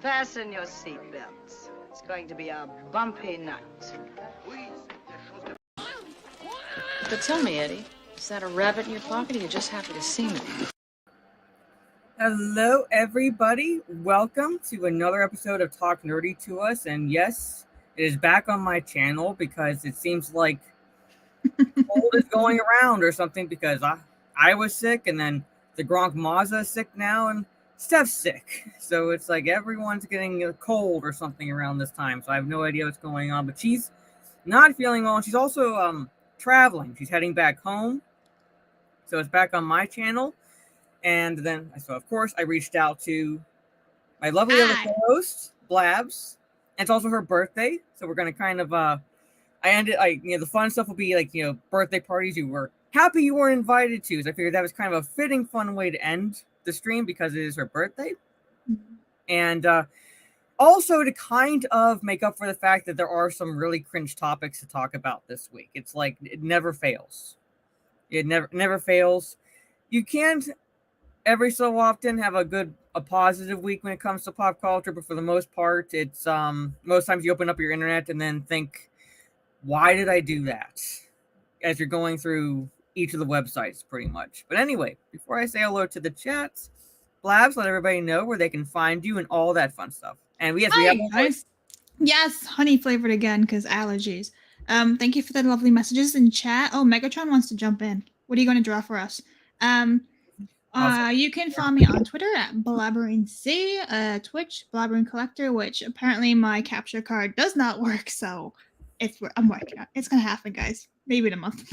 Fasten your seatbelts. It's going to be a bumpy night. But tell me, Eddie, is that a rabbit in your pocket or are you just happy to see me? Hello, everybody. Welcome to another episode of Talk Nerdy to Us. And yes, it is back on my channel because it seems like cold is going around or something because I was sick and then the Gronk Mazza is sick now and Steph's sick. So it's like everyone's getting a cold or something around this time. So I have no idea what's going on. But she's not feeling well. She's also traveling. She's heading back home. So it's back on my channel. And then, so of course, I reached out to my lovely other co-host, Blabs. And it's also her birthday. So we're going to kind of, the fun stuff will be like, birthday parties you were happy you weren't invited to. So I figured that was kind of a fitting, fun way to end the stream because it is her birthday. Mm-hmm. And also to kind of make up for the fact that there are some really cringe topics to talk about this week. It's like, it never fails. It never fails. You can't every so often have a positive week when it comes to pop culture, but for the most part, it's most times you open up your internet and then think, why did I do that? As you're going through each of the websites, pretty much. But anyway, before I say hello to the chats, Blabs, let everybody know where they can find you and all that fun stuff. And we have Yes, honey flavored again because allergies. Thank you for the lovely messages in chat. Oh, Megatron wants to jump in. What are you going to draw for us? You can follow me on Twitter at BlabberinC, Twitch, Blabbering Collector, which apparently my capture card does not work, so I'm working on it. It's going to happen, guys. Maybe in a month.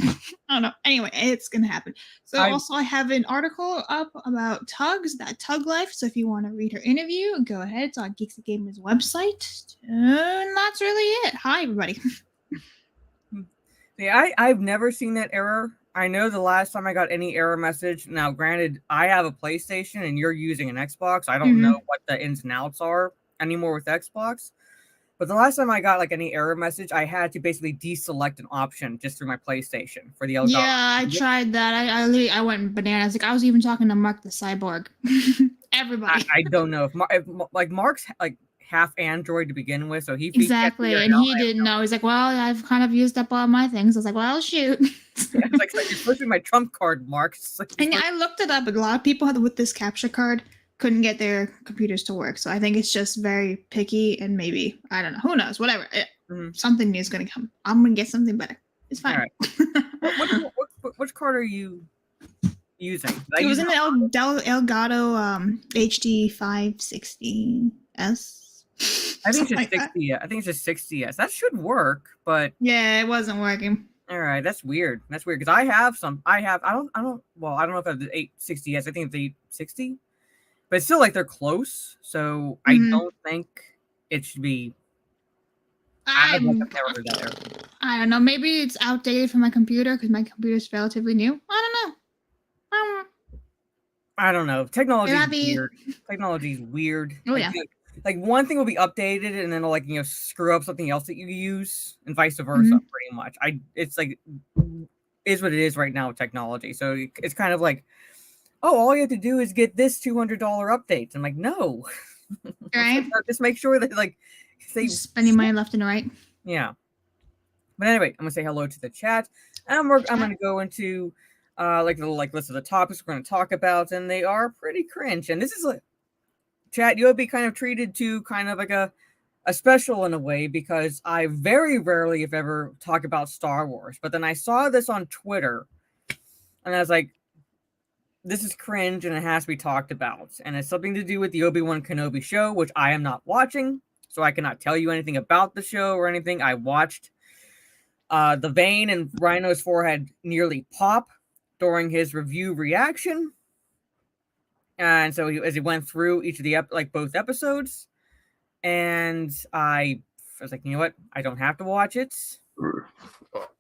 I don't know. Anyway, it's going to happen. So I have an article up about Tugs, that Tug Life. So if you want to read her interview, go ahead. It's on Geeks and Gamers website. And that's really it. Hi, everybody. Yeah, I've never seen that error. I know the last time I got any error message. Now, granted, I have a PlayStation and you're using an Xbox. I don't know what the ins and outs are anymore with Xbox. But the last time I got like any error message, I had to basically deselect an option just through my PlayStation for the Elgato. Yeah, I tried that. I went bananas. Like I was even talking to Mark the Cyborg. Everybody. I don't know if Mark's like half Android to begin with, so he exactly, and he didn't know. He's like, "Well, I've kind of used up all my things." I was like, "Well, shoot." Yeah, it's like you're pushing my trump card, Mark. And I looked it up. A lot of people with this capture card couldn't get their computers to work. So I think it's just very picky and maybe, I don't know, who knows, whatever. Something new is going to come. I'm going to get something better. It's fine. All right. Which card are you using? It was an Elgato HD 560S. I think it's just 60. I think it's just 60S. That should work, but yeah, it wasn't working. All right, that's weird. That's weird because I don't know if I have the 860S. I think it's the 860. But it's still like they're close, so I don't think it should be. I don't know. Maybe it's outdated for my computer because my computer's relatively new. I don't know. Technology is weird. Technology is weird. Oh yeah. Like one thing will be updated and then it'll screw up something else that you use and vice versa. Pretty much. It's like is what it is right now with technology. So it's kind of like, oh, all you have to do is get this $200 update. I'm like, no. Right. Just make sure that they spending money left and right. Yeah. But anyway, I'm gonna say hello to the chat. And I'm gonna go into the list of the topics we're gonna talk about, and they are pretty cringe. And this is chat, you'll be kind of treated to kind of like a special in a way because I very rarely, if ever, talk about Star Wars. But then I saw this on Twitter, and I was like, this is cringe and it has to be talked about. And it's something to do with the Obi-Wan Kenobi show, which I am not watching. So I cannot tell you anything about the show or anything. I watched the vein in Rhino's forehead nearly pop during his review reaction. And so as he went through each of the both episodes. And I was like, you know what? I don't have to watch it.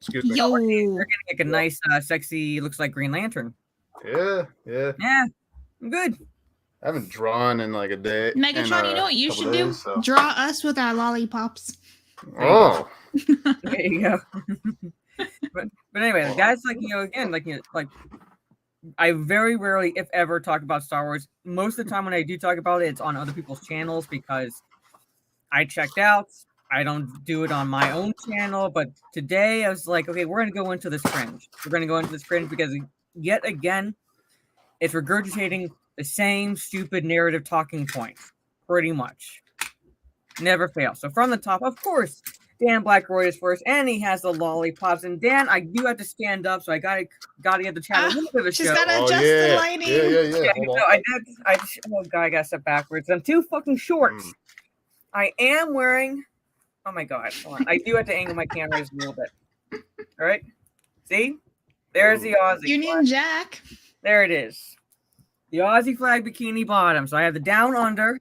Excuse me. Yo. You're getting like a nice, sexy, looks like Green Lantern. Yeah. I'm good. I haven't drawn in like a day. Megatron, you know what you should do? So. Draw us with our lollipops. Oh. There you go. but anyway, that's again, I very rarely, if ever, talk about Star Wars. Most of the time when I do talk about it, it's on other people's channels because I checked out. I don't do it on my own channel, but today I was like, okay, we're going to go into this cringe. We're going to go into this cringe because, yet again, it's regurgitating the same stupid narrative talking points, pretty much. Never fails. So from the top, of course, Dan Blackroyd is first, and he has the lollipops. And Dan, I do have to stand up, so I gotta give the chat a little bit of a She's show. gotta adjust the lighting. Yeah. Hold No, on. oh god, I gotta step backwards. I'm too fucking short. I am wearing. Oh my god, hold on. I do have to angle my camera just a little bit. All right, see, there's the Aussie Union flag. Jack. There it is, the Aussie flag bikini bottom. So I have the down under.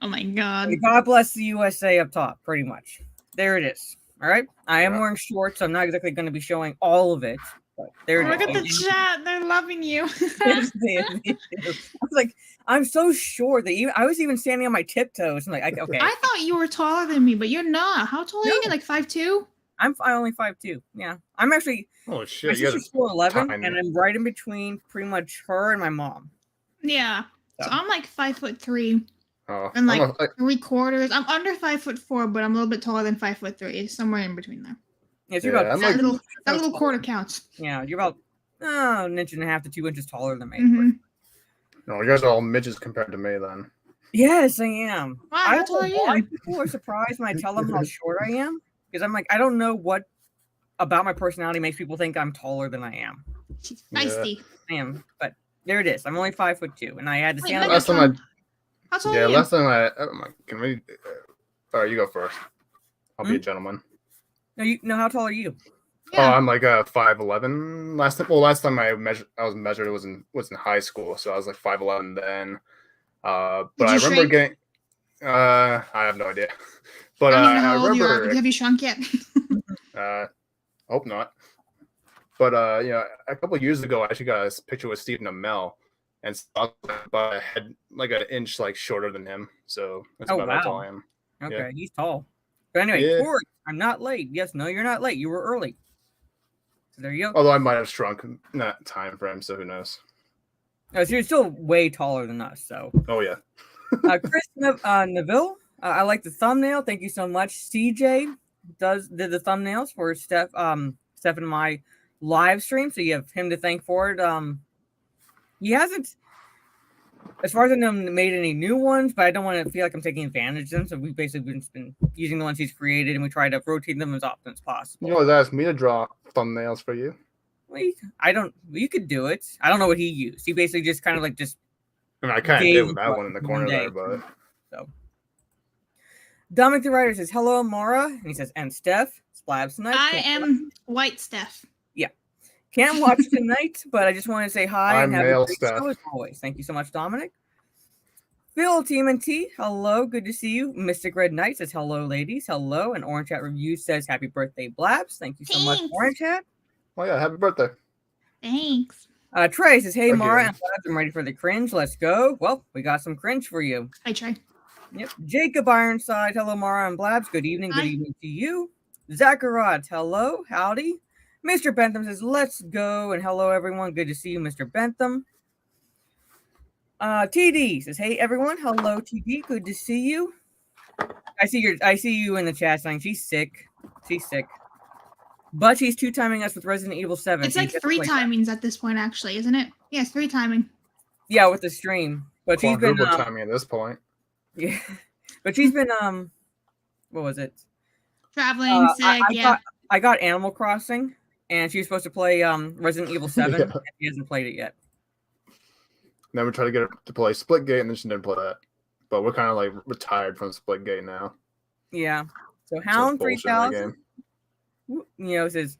Oh my god. And God bless the USA up top, pretty much. There it is. All right, I am Yeah. wearing shorts, so I'm not exactly going to be showing all of it. But there it Look is. at the chat. They're loving you. I was like, I'm so short that I was even standing on my tiptoes. I'm like, okay, I thought you were taller than me, but you're not. How tall are you? No. Like 5'2"? I'm only 5'2". Yeah, I'm actually. Oh My shit! You sister's 4'11", tiny. and I'm right in between pretty much her and my mom. Yeah. So I'm like 5'3" oh, and like I'm a- 3/4. I'm under 5'4", but I'm a little bit taller than 5'3", somewhere in between there. Yeah, so you're Yeah, about I'm That like- little so little tall. quarter counts. Yeah, you're about an inch and a half to 2 inches taller than me. Mm-hmm. no, you guys are all midgets compared to me then. Yes, I am. Wow, I how tall are don't know why you? people are surprised when I tell them how short I am, because I'm like, I don't know what about my personality makes people think I'm taller than I am. She's Yeah. feisty. I am, but there it is. I'm only 5'2", and I had to Wait, stand. Last time Megatron, how tall Yeah, are you? last time oh my, can we? All right, you go first. I'll be a gentleman. No, how tall are you? Oh, Yeah. I'm like 5'11". Last time I was measured was in high school, so I was like 5'11" then. But Did I you remember shrink? getting. I have no idea, but I don't even know I how old you are, remember. but have you shrunk yet? Hope not. But a couple of years ago, I actually got a picture with Stephen Amell, and so I was about a head, like an inch, like shorter than him. So that's Oh, about how tall wow. I am. Okay, Yeah. he's tall. But anyway, Yeah. Corey, I'm not late. Yes, no, you're not late. You were early. So there you go. Although I might have shrunk in that time frame, so who knows? No, so you're still way taller than us. So, Oh yeah. Chris Neville, I like the thumbnail. Thank you so much. CJ did the thumbnails for Steph and my live stream, so you have him to thank for it. He hasn't, as far as I know, made any new ones, but I don't want to feel like I'm taking advantage of them. So we've basically been using the ones he's created, and we try to rotate them as often as possible. You always ask me to draw thumbnails for you. Well, you could do it. I don't know what he used. He basically just kind of like just I mean, I kind of Gave did with that one in the one corner day. there, but so. Dominic the writer says hello, Mara, and he says and Steph Splabs tonight. I am White Steph. Can't watch tonight, but I just want to say hi I'm and have male a great Steph. show as always. Thank you so much, Dominic. Phil TMNT, hello, good to see you. Mystic Red Knight says hello, ladies, hello, and Orange Hat Review says happy birthday, Blabs. Thank you so much, Thanks. Orange Hat. oh yeah, happy birthday. Thanks. Trey says, hey, Again. Mara and Blabs, I'm ready for the cringe. Let's go. Well, we got some cringe for you. I try. Yep. Jacob Ironside, hello, Mara and Blabs. Good evening. Good Hi. evening to you. Zachariah, hello, howdy. Mr. Bentham says, let's go. And hello, everyone. Good to see you, Mr. Bentham. TD says, hey, everyone. Hello, TD. Good to see you. I see you in the chat saying she's sick. She's sick. But she's two-timing us with Resident Evil 7. It's so you like get to 3 play that. timings at this point, actually, isn't it? Yeah, it's 3 timing. Yeah, with the stream. But she's been Quadruple timing at this point. yeah. But she's been what was it? Traveling, sick, yeah. I got Animal Crossing, and she was supposed to play Resident Evil 7, Yeah. and she hasn't played it yet. Then we try to get her to play Splitgate, and then she didn't play that. But we're kind of like retired from Splitgate now. Yeah. So So Hound bullshit in that 3000, game. says,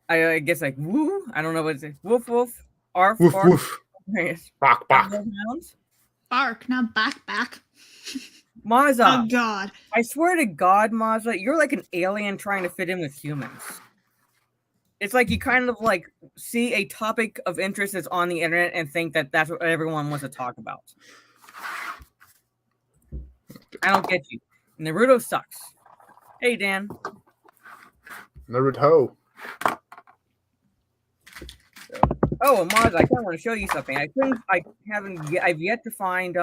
I guess like woo. I don't know what it says. Woof woof. Arf Woof arf. woof. Bok bok. Hounds. Bark, not back. Mazza. Oh, God. I swear to God, Mazza, you're like an alien trying to fit in with humans. It's like you kind of like see a topic of interest that's on the internet and think that that's what everyone wants to talk about. I don't get you. Naruto sucks. Hey, Dan. Naruto. Oh, and Maz, I kind of want to show you something. I've yet to find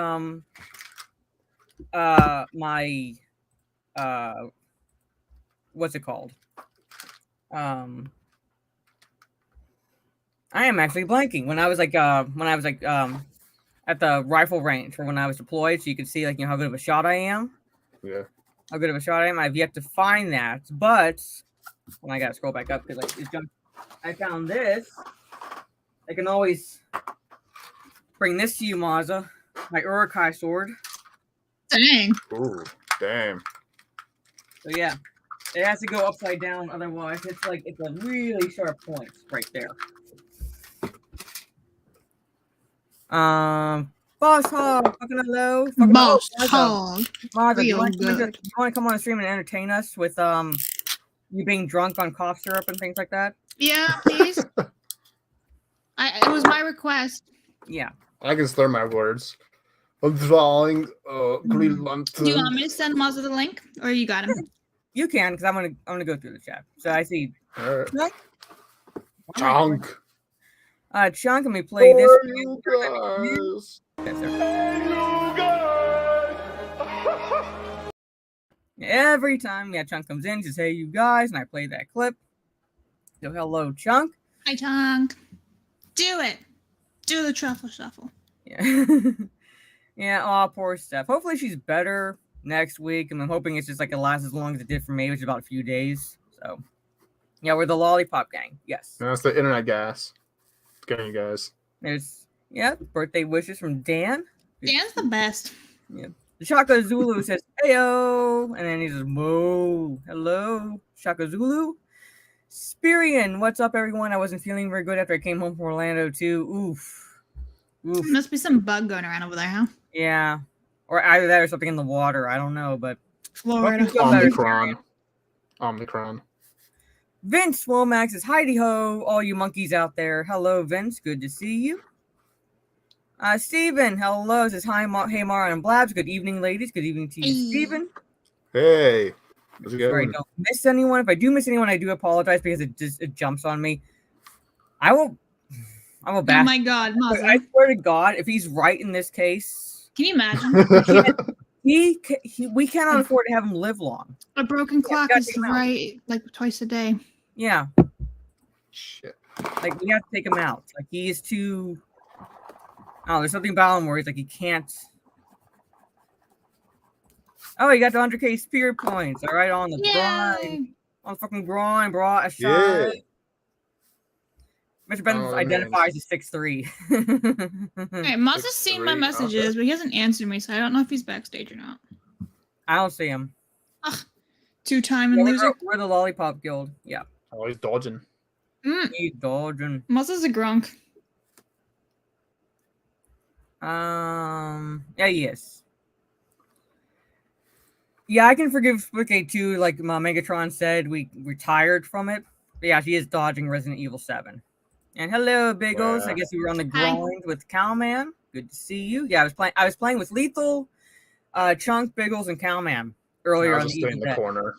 my what's it called? I am actually blanking. When I was at the rifle range for when I was deployed, so you can see how good of a shot I am. Yeah. How good of a shot I am. I've yet to find that, but I gotta scroll back up because I found this. I can always bring this to you, Mazza. My Urukai sword. Dang. Ooh, damn. So yeah, it has to go upside down. Otherwise, it's a really sharp point right there. Boss Hog, fucking hello. Boss Hog. Mazza, do you Real want good. to come on the stream and entertain us with you being drunk on cough syrup and things like that? Yeah, please. It was my request. Yeah. I can slur my words. I'm drawing Greenland. Do you want me to send Mazza the link, or you got him? You can, because I'm gonna go through the chat. So I see. Alright. Chunk. Chunk, let me play this. You guys. Yes, sir. Every time Chunk comes in, he says, "Hey, you guys," and I play that clip. So hello, Chunk. Hi, Chunk. Do it. Do the truffle shuffle. Yeah. Yeah, oh, poor Steph. Hopefully she's better next week, and I'm hoping it's just it lasts as long as it did for me, which is about a few days. So, yeah, we're the Lollipop Gang. Yes. That's the internet gas. It's getting you guys. There's, birthday wishes from Dan. Dan's the best. Yeah. The Shaka Zulu says, "Heyo," and then he says, "Moo." Hello, Shaka Zulu. Spirian, what's up, everyone? I wasn't feeling very good after I came home from Orlando, too. Oof. Must be some bug going around over there, huh? Yeah. Or either that or something in the water. I don't know, but Florida. Omicron. Vince Womack says, "Heidi ho, all you monkeys out there." Hello, Vince. Good to see you. Steven, hello. Says, "Hi, hey, Mara and Blabs. Good evening, ladies. Good evening to you, Steven." Hey. How's it Sorry, going? I don't miss anyone. If I do miss anyone, I do apologize because it jumps on me. I'm a Oh bad. my God, Mazza. I swear to God, if he's right in this case, Can you imagine? we cannot afford to have him live long. A broken clock gotta is take him out. right twice a day. Yeah, Shit. we have to take him out. He is too. Oh, there's something about him where he's he can't. Oh, he got the 100K spirit points. All right, on the grind. On the fucking grind, bro. A shot. Yeah. Mr. Benz identifies as 6'3". Okay, Mazza's seen my messages, but he hasn't answered me, so I don't know if he's backstage or not. I don't see him. Ugh. Two-time and loser. We're the Lollipop Guild. Yeah. Oh, he's dodging. He's dodging. Mazza's a grunk. Yeah, he is. Yeah, I can forgive Split too. Like Megatron said, we retired from it. But yeah, she is dodging Resident Evil 7. And hello, Biggles. Wow. I guess you were on the grind with Cowman. Good to see you. Yeah, I was playing with Lethal, Chunk, Biggles, and Cowman earlier. I was just in the corner,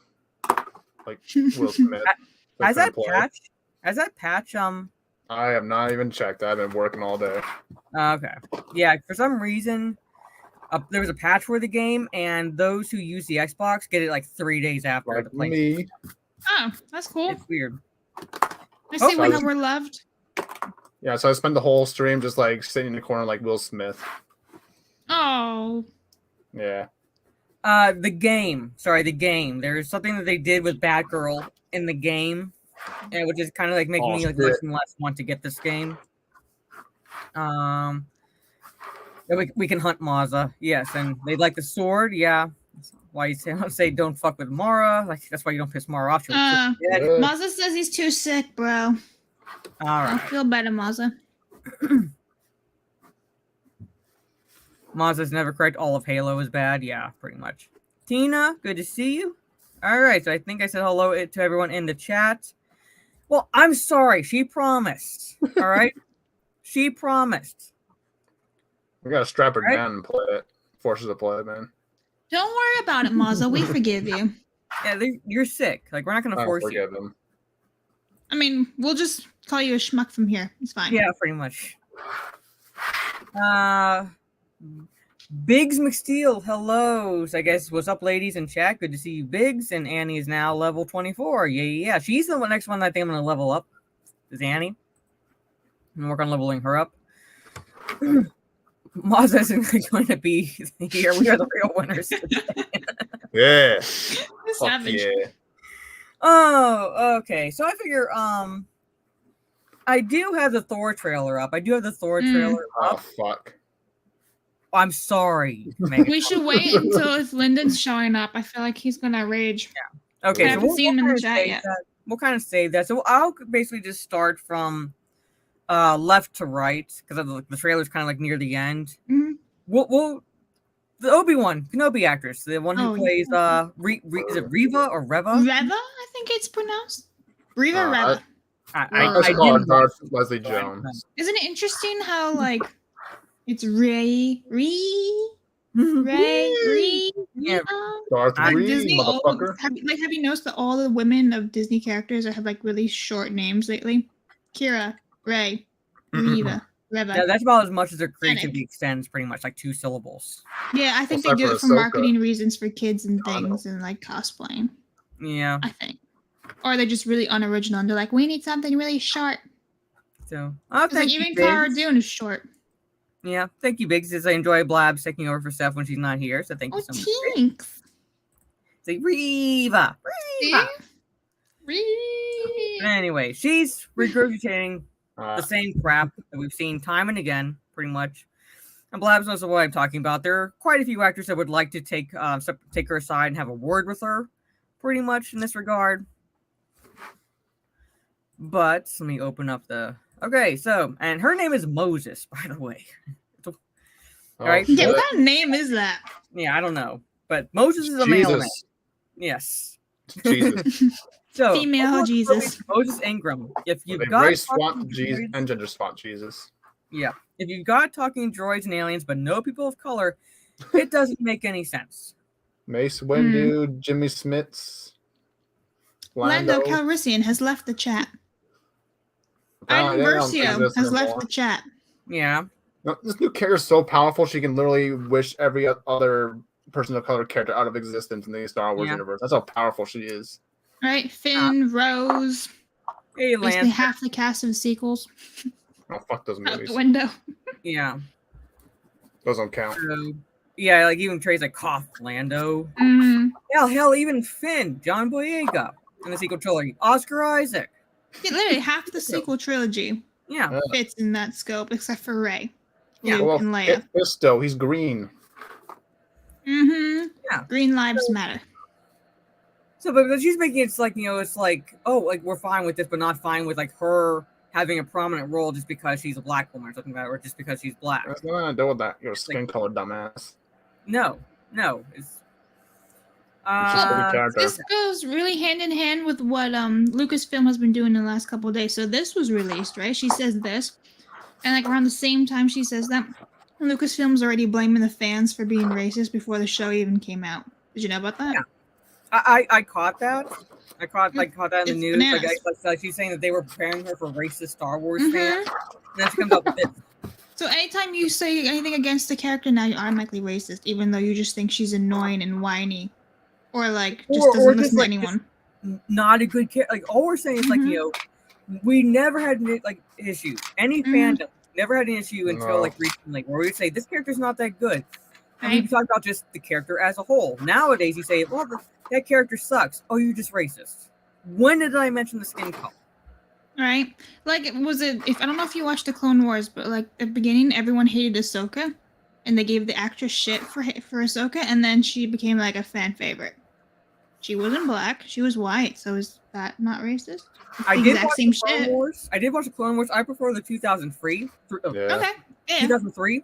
like Will Smith. Has that patch? I have not even checked. I've been working all day. Okay. Yeah, for some reason, there was a patch for the game, and those who use the Xbox get it 3 days after the play. Me. Oh, that's cool. It's weird. I see we know we're loved. Yeah, so I spent the whole stream just sitting in the corner like Will Smith. Oh. Yeah. The game. There's something that they did with Batgirl in the game, and which is kind of making me less and less want to get this game. We can hunt Mazza, yes, and they like the sword, yeah. That's why you say don't fuck with Mara. That's why you don't piss Mara off. Mazza says he's too sick, bro. All right. I feel better, Mazza. Mazza's never correct. All of Halo is bad. Yeah, pretty much. Tina, good to see you. All right, so I think I said hello to everyone in the chat. Well, I'm sorry. She promised. All right? She promised. We gotta strap her down and play it. Force her to play it, man. Don't worry about it, Mazza. We forgive you. Yeah, you're sick. We're not gonna force you. Them. I mean, we'll just call you a schmuck from here. It's fine. Yeah, pretty much. Biggs McSteel, hello. So I guess what's up, ladies in chat? Good to see you, Biggs. And Annie is now level 24. Yeah. She's the next one I think I'm going to level up. Is Annie. I'm going to work on leveling her up. Maz isn't going to be here. We are the real winners. Yeah. Savage. Yeah. Oh, okay. So I figure, I do have the Thor trailer up. Oh, fuck. I'm sorry, Megan. We should wait until if Lyndon's showing up. I feel like he's gonna rage. Okay, I haven't seen him in the chat yet. We'll kind of save that. So I'll basically just start from left to right because the trailer's kind of like near the end. Mm-hmm. We'll the Obi-Wan Kenobi actress, the one who plays is it Reva or Reva? Reva, I think it's pronounced. Reva. I call her Darth Leslie Jones. Isn't it interesting how like it's Ray. Yeah. Darth Reed, Disney motherfucker. have you noticed that all the women of Disney characters have like really short names lately? Kira, Ray, Reva. Yeah, that's about as much as their creativity extends, pretty much like 2 syllables. Yeah, I think Except they do for it for Ahsoka. marketing reasons for kids and things and like cosplaying. Yeah. I think. Or they're just really unoriginal and they're like, we need something really short. So Like even Cara Dune is short. Yeah, thank you, Biggs. As I enjoy Blabs taking over for Steph when she's not here. So thank you so much. Thanks. Say Reva. Anyway, she's regurgitating the same crap that we've seen time and again, pretty much. And Blabs knows what I'm talking about. There are quite a few actors that would like to take her aside and have a word with her, pretty much in this regard. But let me open up the. Okay, so and her name is Moses, by the way. Right? Yeah, what kind of name is that? Yeah, I don't know, but Moses is a male name. Yes. Jesus. So female Jesus. Moses Ingram. If you've They got race swamp Jesus and gender swamp Jesus. Yeah. If you've got talking droids and aliens, but no people of color, it doesn't make any sense. Mace Windu, Jimmy Smits, Lando Calrissian has left the chat. Ivan Versio has left the chat. Yeah. No, this new character is so powerful, she can literally wish every other person of color character out of existence in the Star Wars universe. That's how powerful she is. Right? Finn, Rose. Hey, basically Lance. half the cast of the sequels. Oh, fuck those Out movies. the window. Yeah. Those don't count. Yeah, like even Trey's like Koth, Lando. Hell, even Finn, John Boyega in the sequel trilogy. Oscar Isaac. Yeah, literally half the sequel trilogy fits in that scope, except for Rey. Yeah, Luke and Leia. Fisto, he's green. Yeah. Green lives matter. So, but she's making it's like, it's like, oh, like we're fine with this, but not fine with like her having a prominent role just because she's a black woman or something like that, or just because she's black. There's nothing to do with that. You're a skin color dumbass. No. It's this goes really hand in hand with what Lucasfilm has been doing in the last couple of days. So this was released, right? She says this, and like around the same time she says that, Lucasfilm's already blaming the fans for being racist before the show even came out. Did you know about that? Yeah. I caught that. I caught that in the news. Like she's saying that they were preparing her for racist Star Wars fans. And then she comes up with this. So anytime you say anything against the character now, you're automatically racist, even though you just think she's annoying and whiny. Or like just doesn't listen to anyone. Not a good character. Like all we're saying is like, we never had like issues. Any fandom never had an issue until like recently where we would say this character's not that good. And we talk about just the character as a whole. Nowadays you say, well, that character sucks. Oh, you're just racist. When did I mention the skin color? Right. Like if I don't know if you watched the Clone Wars, but like at the beginning everyone hated Ahsoka and they gave the actress shit for Ahsoka, and then she became like a fan favorite. She wasn't black, she was white, so is that not racist? I did watch the Clone Wars. I did watch the Clone Wars. I prefer the 2003. Okay. Yeah. 2003.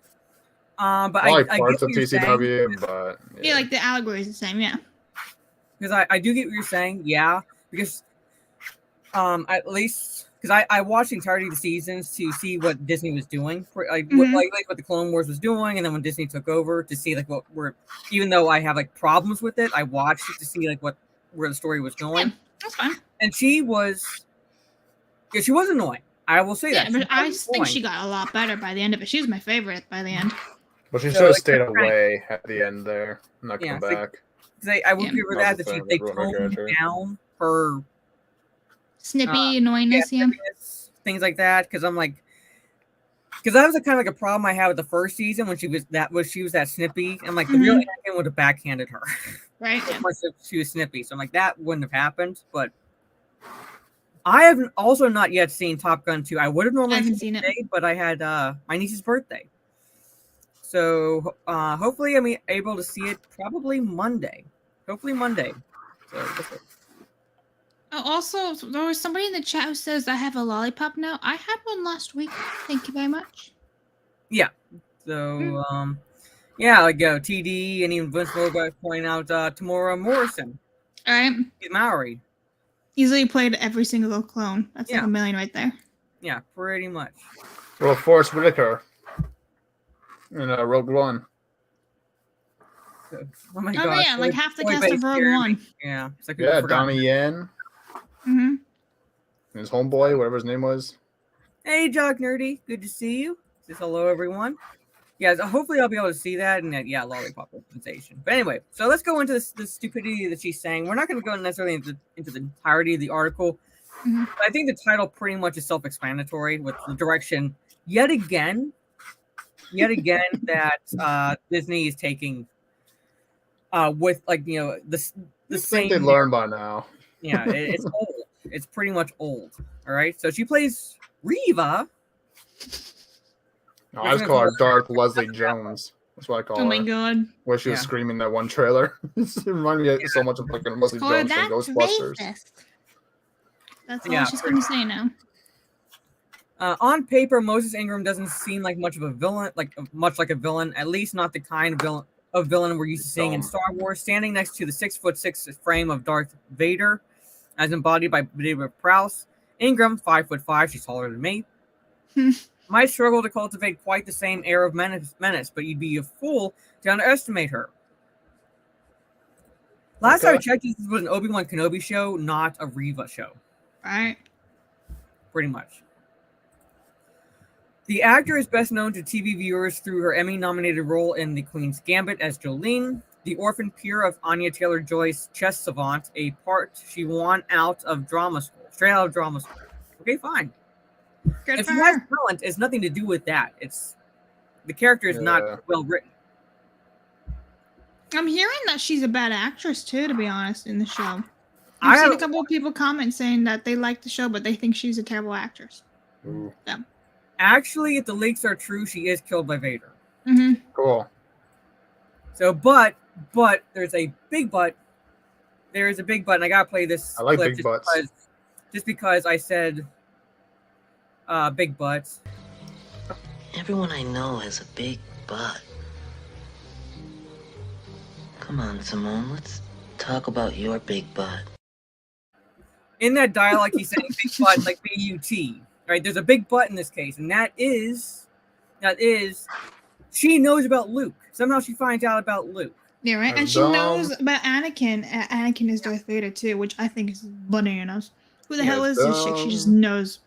But I like parts of TCW, but yeah, like the allegory is the same, yeah. Because I do get what you're saying, yeah. Because at least because I watched the entirety of the seasons to see what Disney was doing, what the Clone Wars was doing, and then when Disney took over to see like what we're. Even though I have like problems with it, I watched it to see like where the story was going. Yeah, that's fine. And she was annoying. I will say Yeah, that. but I Point. think she got a lot better by the end of it. She was my favorite by the end. But she So, should have like, stayed the prank- away at the end there, not Yeah, come so- back. I will Yeah. give her That was that the thing they that ruined her toned character. down her Snippy annoyingness, yeah. snippiness, things like that. Because I'm like, because that was kind of like a problem I had with the first season when she was that snippy. I'm like, the real Anakin would have backhanded her. Right. As much as she was snippy. So I'm like, that wouldn't have happened. But I have also not yet seen Top Gun 2. I would have normally seen it today, but I had my niece's birthday. So hopefully I'm able to see it probably Monday. Hopefully Monday. So Oh, also, there was somebody in the chat who says I have a lollipop now. I had one last week. Thank you very much. yeah. So yeah, like TD and even Vince Logan pointing out Tamora Morrison. All right. Maori. Easily played every single clone. That's like Yeah. a million right there. Yeah, pretty much. Well, Forrest Whitaker in Rogue One. So, oh my Oh, god. yeah, like half the Boy cast of Base Rogue Jeremy. One. Yeah. It's like Yeah, Donnie Yen Mm-hmm. and his homeboy, whatever his name was. Hey, Jock Nerdy. Good to see you. Just hello, everyone. Yeah, so hopefully I'll be able to see that and yeah, lollipop sensation. But anyway, so let's go into the stupidity that she's saying. We're not going to go necessarily into the entirety of the article. Mhm. But I think the title pretty much is self-explanatory with the direction yet again that Disney is taking with like the I same. think they learned by now. Yeah, it's old. It's pretty much old. All right, so she plays Reva. No, I just call her Dark Leslie Jones. That's what I call her. Oh my god. Where she was Yeah. screaming that one trailer. It reminded me so much of fucking Leslie Oh, Jones that's from Ghostbusters. racist. That's all Yeah, she's going to say now. On paper, Moses Ingram doesn't seem like much of a villain, much like a villain. At least not the kind of villain we're used to seeing in Star Wars. Standing next to the 6'6" frame of Darth Vader, as embodied by David Prowse, Ingram, 5'5", she's taller than me, might struggle to cultivate quite the same air of menace, but you'd be a fool to underestimate her. Last time I checked, this was an Obi-Wan Kenobi show, not a Reva show. Right. Pretty much. The actor is best known to TV viewers through her Emmy-nominated role in The Queen's Gambit as Jolene, the orphan peer of Anya Taylor-Joy's chess savant, a part she won straight out of drama school. Okay, fine. Good If for she has her. talent, it's nothing to do with that. It's the character is not well written. I'm hearing that she's a bad actress too, to be honest, in the show. I I've seen have- a couple of people comment saying that they like the show, but they think she's a terrible actress. Ooh, Actually, if the leaks are true, she is killed by Vader. Mm-hmm. cool. So, but there's a big but. There is a big but, and I gotta play this. I like clip big butts. Just because I said big butts. Everyone I know has a big butt. Come on, Simone, let's talk about your big butt. In that dialogue, he's saying big butt like B-U-T. Right? There's a big butt in this case, and that is she knows about Luke. Somehow she finds out about Luke. Yeah, right. And she Dumb. knows about Anakin. Anakin is Darth Vader too, which I think is bananas. Who the hell is this chick? She just knows.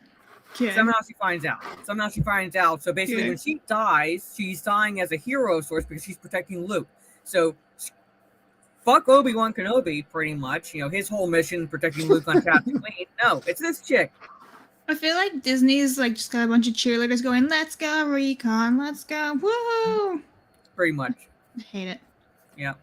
Yeah. Somehow she finds out. So basically, when she dies, she's dying as a hero of sorts because she's protecting Luke. So fuck Obi-Wan Kenobi, pretty much. His whole mission, protecting Luke on Tatooine. No, it's this chick. I feel like Disney's like just got a bunch of cheerleaders going, "Let's go, Recon! Let's go! Woo!" Pretty much. I hate it. Yeah.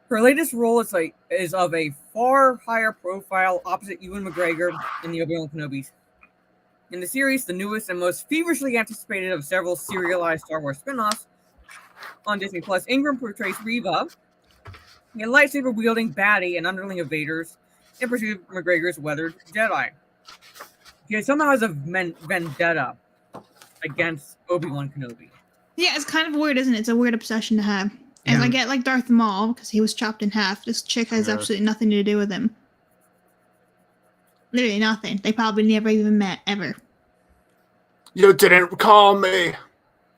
Her latest role is of a far higher profile opposite Ewan McGregor in the Obi-Wan Kenobi. In the series, the newest and most feverishly anticipated of several serialized Star Wars spin-offs on Disney Plus, Ingram portrays Reva, a lightsaber-wielding baddie and underling of Vader's, in pursuit of McGregor's weathered Jedi. She somehow has a vendetta against Obi-Wan Kenobi. Yeah, it's kind of weird, isn't it? It's a weird obsession to have. And I get like Darth Maul because he was chopped in half. This chick has absolutely nothing to do with him. Literally nothing. They probably never even met ever. You didn't call me.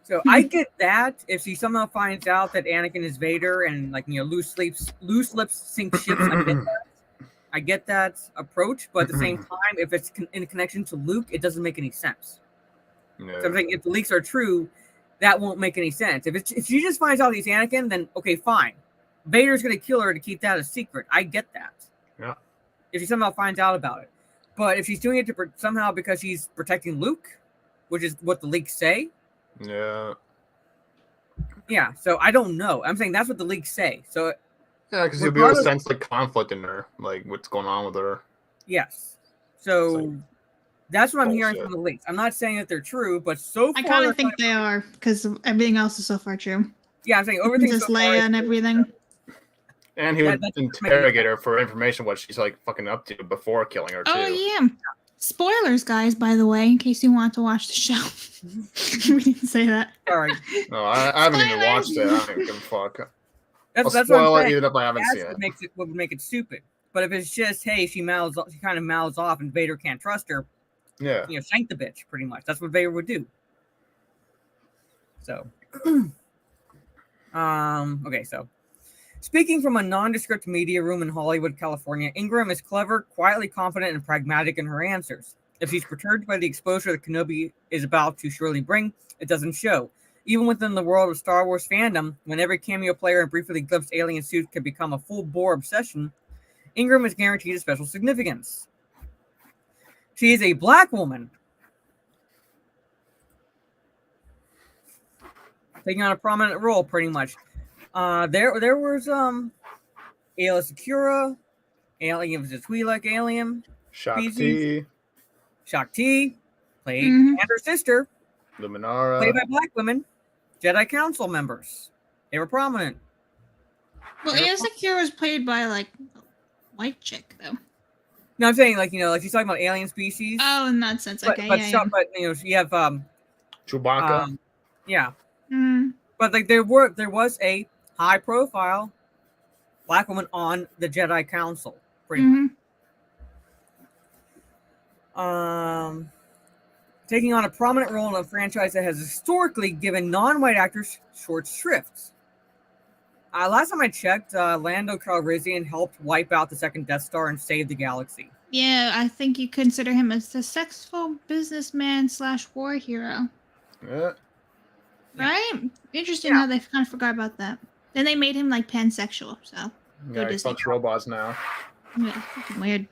So I get that if she somehow finds out that Anakin is Vader and loose lips sink ships, I get that. I get that approach, but at the same time, if it's in connection to Luke, it doesn't make any sense. Yeah. So I'm saying if the leaks are true, that won't make any sense. If she just finds out he's Anakin, then okay, fine. Vader's going to kill her to keep that a secret. I get that. Yeah. If she somehow finds out about it. But if she's doing it to somehow because she's protecting Luke, which is what the leaks say. Yeah. Yeah, so I don't know. I'm saying that's what the leaks say. So Yeah, because you'll be able to sense like conflict in her, like what's going on with her. yes. So like, that's what I'm hearing from the leaks. I'm not saying that they're true, but so far I kind of think they are because everything else is so far true. Yeah, I'm saying everything. Just Leia and everything. And he would interrogate her for information what she's like fucking up to before killing her too. Oh yeah. Spoilers, guys, by the way, in case you want to watch the show. We didn't say that. Sorry. No, I haven't even watched it. I don't give a fuck. That's what I'm saying. Even if I haven't seen it. What would make it stupid. But if it's just, hey, she kind of mouths off and Vader can't trust her, yeah. Shank the bitch, pretty much. That's what Vader would do. So okay, so speaking from a nondescript media room in Hollywood, California, Ingram is clever, quietly confident, and pragmatic in her answers. If she's perturbed by the exposure that Kenobi is about to surely bring, it doesn't show. Even within the world of Star Wars fandom, when every cameo player and briefly glimpsed alien suit can become a full-bore obsession, Ingram is guaranteed a special significance. She is a black woman, taking on a prominent role, pretty much. There was Ayla Secura, alien was a Twi'lek alien. Shakti, played, and her sister, Luminara, played by black women, Jedi Council members. They were prominent. Well, Ayla Secura was played by like a white chick, though. No, I'm saying like she's talking about alien species. Oh, in that sense, okay, but yeah. But you have Chewbacca. Yeah. Mm. But like there was a high profile black woman on the Jedi Council, pretty much. Taking on a prominent role in a franchise that has historically given non-white actors short shrifts. Last time I checked, Lando Calrissian helped wipe out the second Death Star and save the galaxy. Yeah, I think you consider him a successful businessman / war hero. Yeah. Right? Interesting how they kind of forgot about that. Then they made him like pansexual, so. Yeah, he fucks robots now. Yeah, fucking weird.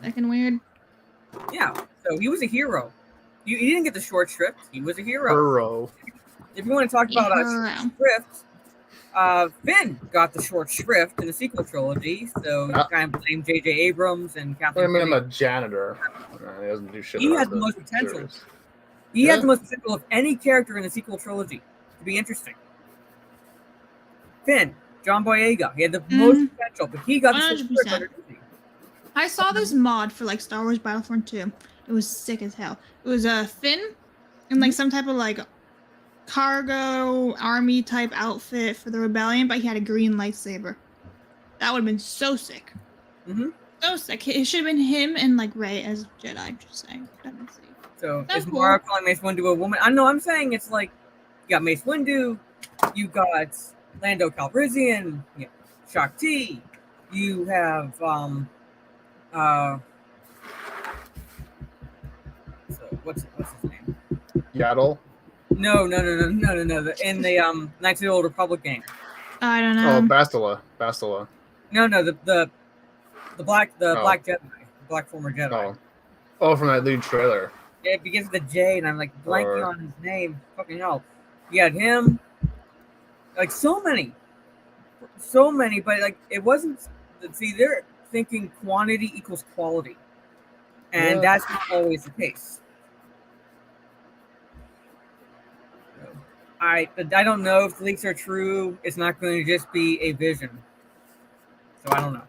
Fucking weird. Yeah, so he was a hero. He didn't get the short shrift. He was a hero. Hero. If you want to talk about short shrift, Finn got the short shrift in the sequel trilogy, so you kind of blame J.J. Abrams and Kathleen. I mean, I'm a janitor. He doesn't do shit. He has the most potential. He has the most potential of any character in the sequel trilogy to be interesting. Finn, John Boyega, he had the most potential, but he got the short shrift under Disney. I saw this mod for like Star Wars Battlefront 2. It was sick as hell. It was a Finn in like some type of like cargo army type outfit for the rebellion, but he had a green lightsaber. That would have been so sick. So sick. It should have been him and like Rey as Jedi. I'm just saying. So is Mara calling Mace Windu a woman? I know. I'm saying it's like you got Mace Windu, you got Lando Calrissian, you have Shakti, you have what's his name? Yaddle. No. In the Knights of the Old Republic game. I don't know. Oh, Bastila. No, the black Jedi, black former Jedi. Oh, from that lead trailer. Yeah, it begins with a J, and I'm like blanking on his name. Fucking hell. You had him. Like so many, but like it wasn't. See, they're thinking quantity equals quality, and that's not always the case. I don't know if the leaks are true. It's not going to just be a vision. So I don't know.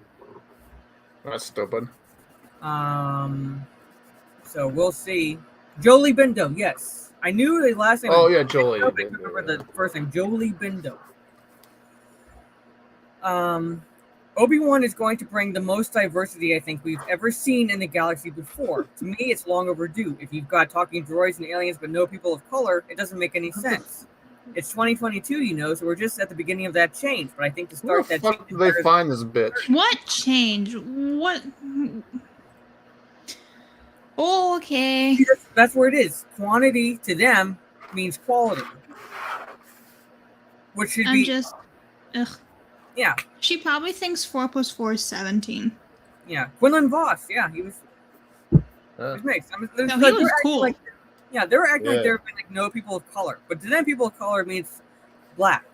That's stupid. So we'll see. Jolie Bindo, yes. I knew the last name. Oh yeah, Jolie. I don't remember the first name. Jolie Bindo. Obi-Wan is going to bring the most diversity I think we've ever seen in the galaxy before. To me, it's long overdue. If you've got talking droids and aliens but no people of color, it doesn't make any sense. it's 2022, you know, so we're just at the beginning of that change. But I think to Where start the that fuck change, did they find this bitch? What change? What? Okay. See, that's where it is. Quantity to them means quality, which should I'm be just. Ugh. yeah, She probably thinks 4 + 4 is 17. yeah. Quinlan Voss, yeah, he was mixed. I mean, No, like, he was they're acting cool. like, yeah, they're acting like Yeah. there have been like no people of color, but to them, people of color means black.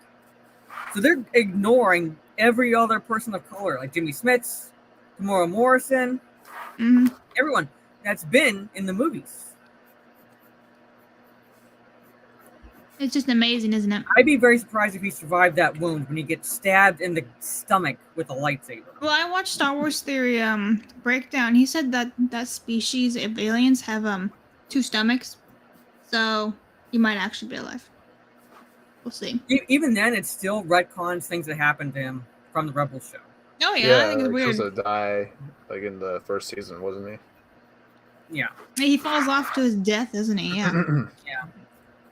So they're ignoring every other person of color, like Jimmy Smits, Tamora Morrison, Mhm. everyone that's been in the movies. It's just amazing, isn't it? I'd be very surprised if he survived that wound when he gets stabbed in the stomach with a lightsaber. Well, I watched Star Wars Theory breakdown. He said that that species of aliens have 2 stomachs, so he might actually be alive. We'll see. Even then, it still retcons things that happened to him from the Rebels show. Oh yeah, I think it's like, weird. supposed to die like in the first season, wasn't he? Yeah. He falls off to his death, isn't he? Yeah.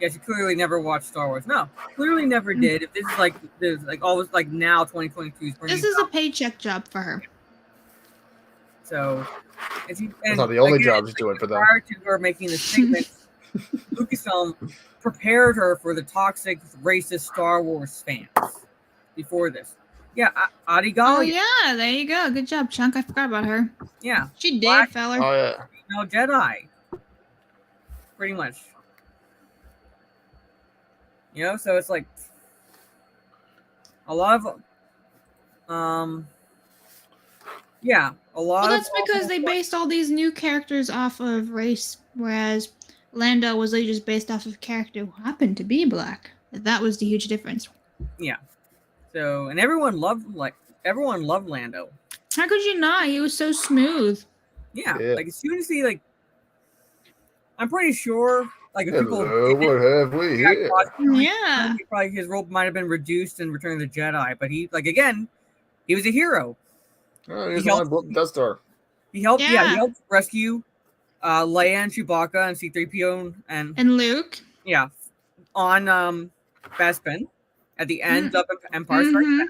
Yeah, she clearly never watched Star Wars. No, clearly never did. If this is like always like now 2022 is This is a paycheck job for her. So That's not the only job she's doing for them. Prior to her making the statement, Lucasfilm prepared her for the toxic, racist Star Wars fans before this. Yeah, Adi Oh Gallia. yeah, there you go. Good job, Chunk. I forgot about her. Yeah, She did, Black- feller. Oh yeah. no Jedi. Pretty much. You know, so it's like a lot of yeah, a lot Well, of that's because they based all these new characters off of race, whereas Lando was really just based off of a character who happened to be black. That was the huge difference. so and everyone loved Lando. How could you not? He was so smooth. Yeah, Yeah. like as soon as he like, I'm pretty sure like if people Hello, what have we here? Yeah. probably his role might have been reduced in Return of the Jedi, but he like again, he was a hero. Oh, he's He on my Death Star. He helped he Yeah. helped rescue Leia and Chewbacca and C-3PO and And Luke. yeah, on Bespin at the end of Empire Strikes Mhm. Back.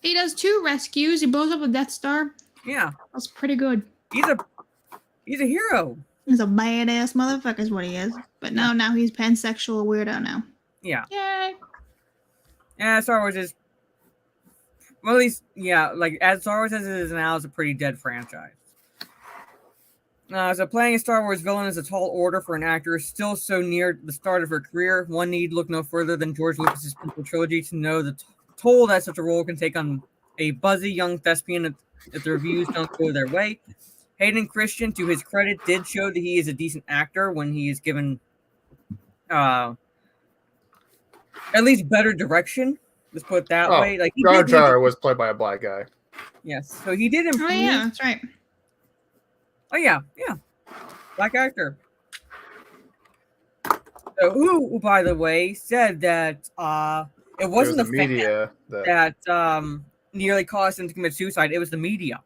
He does 2 rescues. He blows up a Death Star. Yeah, That's pretty good. he's a hero. He's a badass motherfucker is what he is. But no, now he's pansexual weirdo now. Yeah, Yay. and Star Wars is well, at least yeah, like as Star Wars as it is now is a pretty dead franchise. So playing a Star Wars villain is a tall order for an actor still so near the start of her career. One need look no further than George Lucas's prequel trilogy to know the toll that such a role can take on a buzzy young thespian if the reviews don't go their way. Hayden Christensen, to his credit, did show that he is a decent actor when he is given at least better direction. Let's put it that Oh, way. Like he Jar did Jar was played by a black guy. yes, so he did improve. Oh yeah, that's right. Oh yeah, black actor. So, who, by the way, said that it wasn't the the media that nearly caused him to commit suicide. It was the media.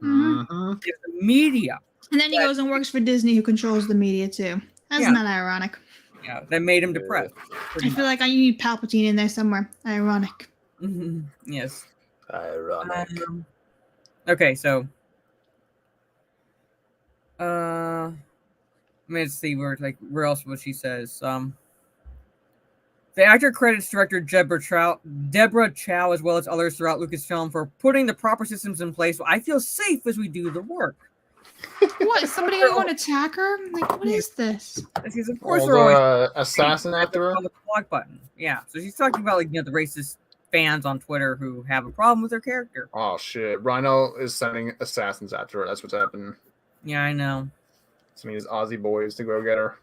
Mhm. Mhm. It was the media, And then he goes and works for Disney, who controls the media too. That's Yeah. not ironic. yeah, that made him depressed. I feel like I need Palpatine in there somewhere. Ironic. Yes. Ironic. Okay, so let's see where else what she says. The actor credits director Deborah Chow as well as others throughout Lucasfilm for putting the proper systems in place so I feel safe as we do the work. What? Is somebody gonna go and attack her? Like, what is this? Because of course Oh, they're always the assassin after her? on the block button. Yeah, so she's talking about the racist fans on Twitter who have a problem with her character. Oh shit! Rhino is sending assassins after her. That's what's happening. Yeah, I know. Some of these Aussie boys to go get her.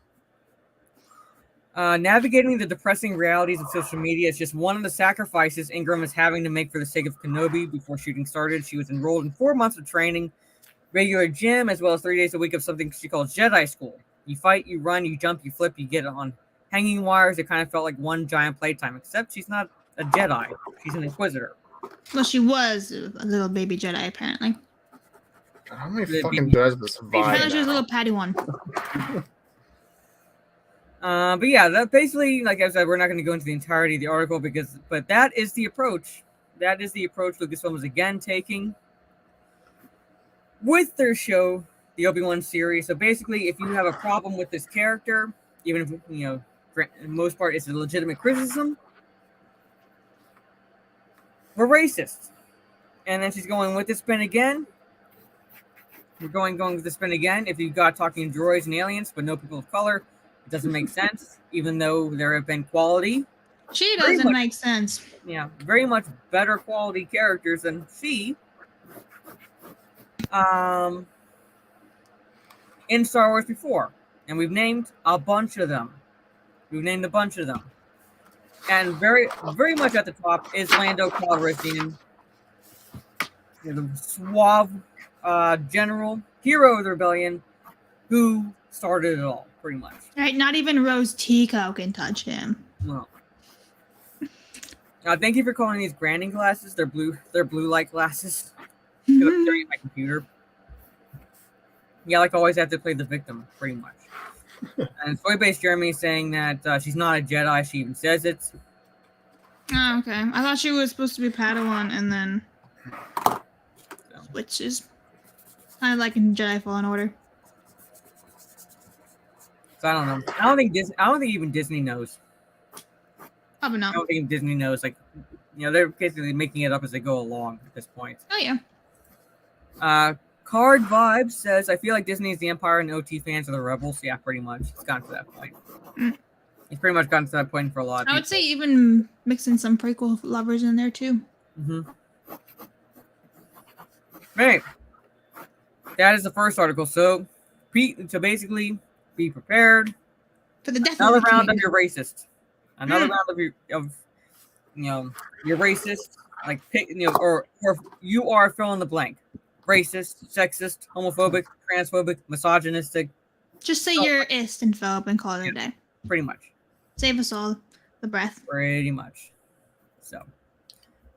Navigating the depressing realities of social media is just one of the sacrifices Ingram is having to make for the sake of Kenobi. Before shooting started, she was enrolled in 4 months of training, regular gym, as well as 3 days a week of something she calls Jedi School. You fight, you run, you jump, you flip, you get on hanging wires. It kind of felt like one giant playtime, except she's not a Jedi. She's an Inquisitor. Well, she was a little baby Jedi, apparently. How many Could it fucking be- Jedis will survive Apparently, she was a now? little Padawan. But yeah, that basically, like I said, we're not going to go into the entirety of the article but that is the approach. That is the approach Lucasfilm is again taking with their show, the Obi-Wan series. So basically, if you have a problem with this character, even if, for the most part it's a legitimate criticism, we're racist. And then she's going with the spin again. We're going with the spin again. If you've got talking droids and aliens, but no people of color, it doesn't make sense, even though there have been quality. She doesn't make sense. Yeah, very much better quality characters than she. In Star Wars before. And we've named a bunch of them. And very, very much at the top is Lando Calrissian, the suave general, hero of the rebellion, who started it all, pretty much. Right, not even Rose Tico can touch him. Well, thank you for calling these granding glasses. They're blue light glasses. They look dirty in my computer. Yeah, like always, I have to play the victim, pretty much. And Soy-Based Jeremy is saying that she's not a Jedi. She even says it. Oh, okay. I thought she was supposed to be Padawan and then switches. Kind of like in Jedi Fallen Order. So I don't know. I don't think even Disney knows. Probably I not. don't think Disney knows. Like, they're basically making it up as they go along at this point. Oh yeah. Card Vibes says, I feel like Disney is the Empire and OT fans are the rebels. Yeah, pretty much. It's gotten to that point. It's pretty much gotten to that point for a lot of people. I would say even mixing some prequel lovers in there too. Right. That is the first article. So basically, be prepared For the death another of the round king. of your racist. Another round of your racist, like pick, or you are fill in the blank. Racist, sexist, homophobic, transphobic, misogynistic. Just say you're ist and phobe and call it a day. Pretty much. Save us all the breath. Pretty much. So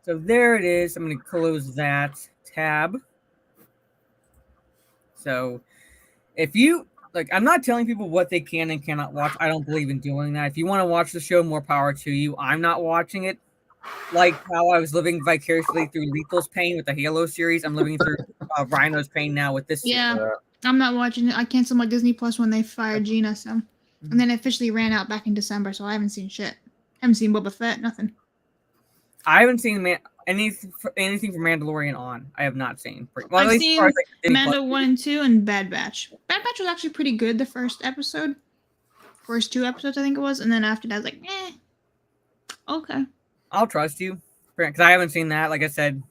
there it is. I'm going to close that tab. So if you like, I'm not telling people what they can and cannot watch. I don't believe in doing that. If you want to watch the show, more power to you. I'm not watching it. Like how I was living vicariously through Lethal's pain with the Halo series, I'm living through Rhino's pain now with this. Yeah, I'm not watching it. I canceled my Disney Plus when they fired Gina, so. And then it officially ran out back in December, so I haven't seen shit. Haven't seen Boba Fett, nothing. I haven't seen anything from Mandalorian on. I have not seen. Well, I've seen Mando Plus. 1 and 2 and Bad Batch. Bad Batch was actually pretty good the first episode. First 2 episodes, I think it was. And then after that, I was like, okay. I'll trust you. Because I haven't seen that. Like I said,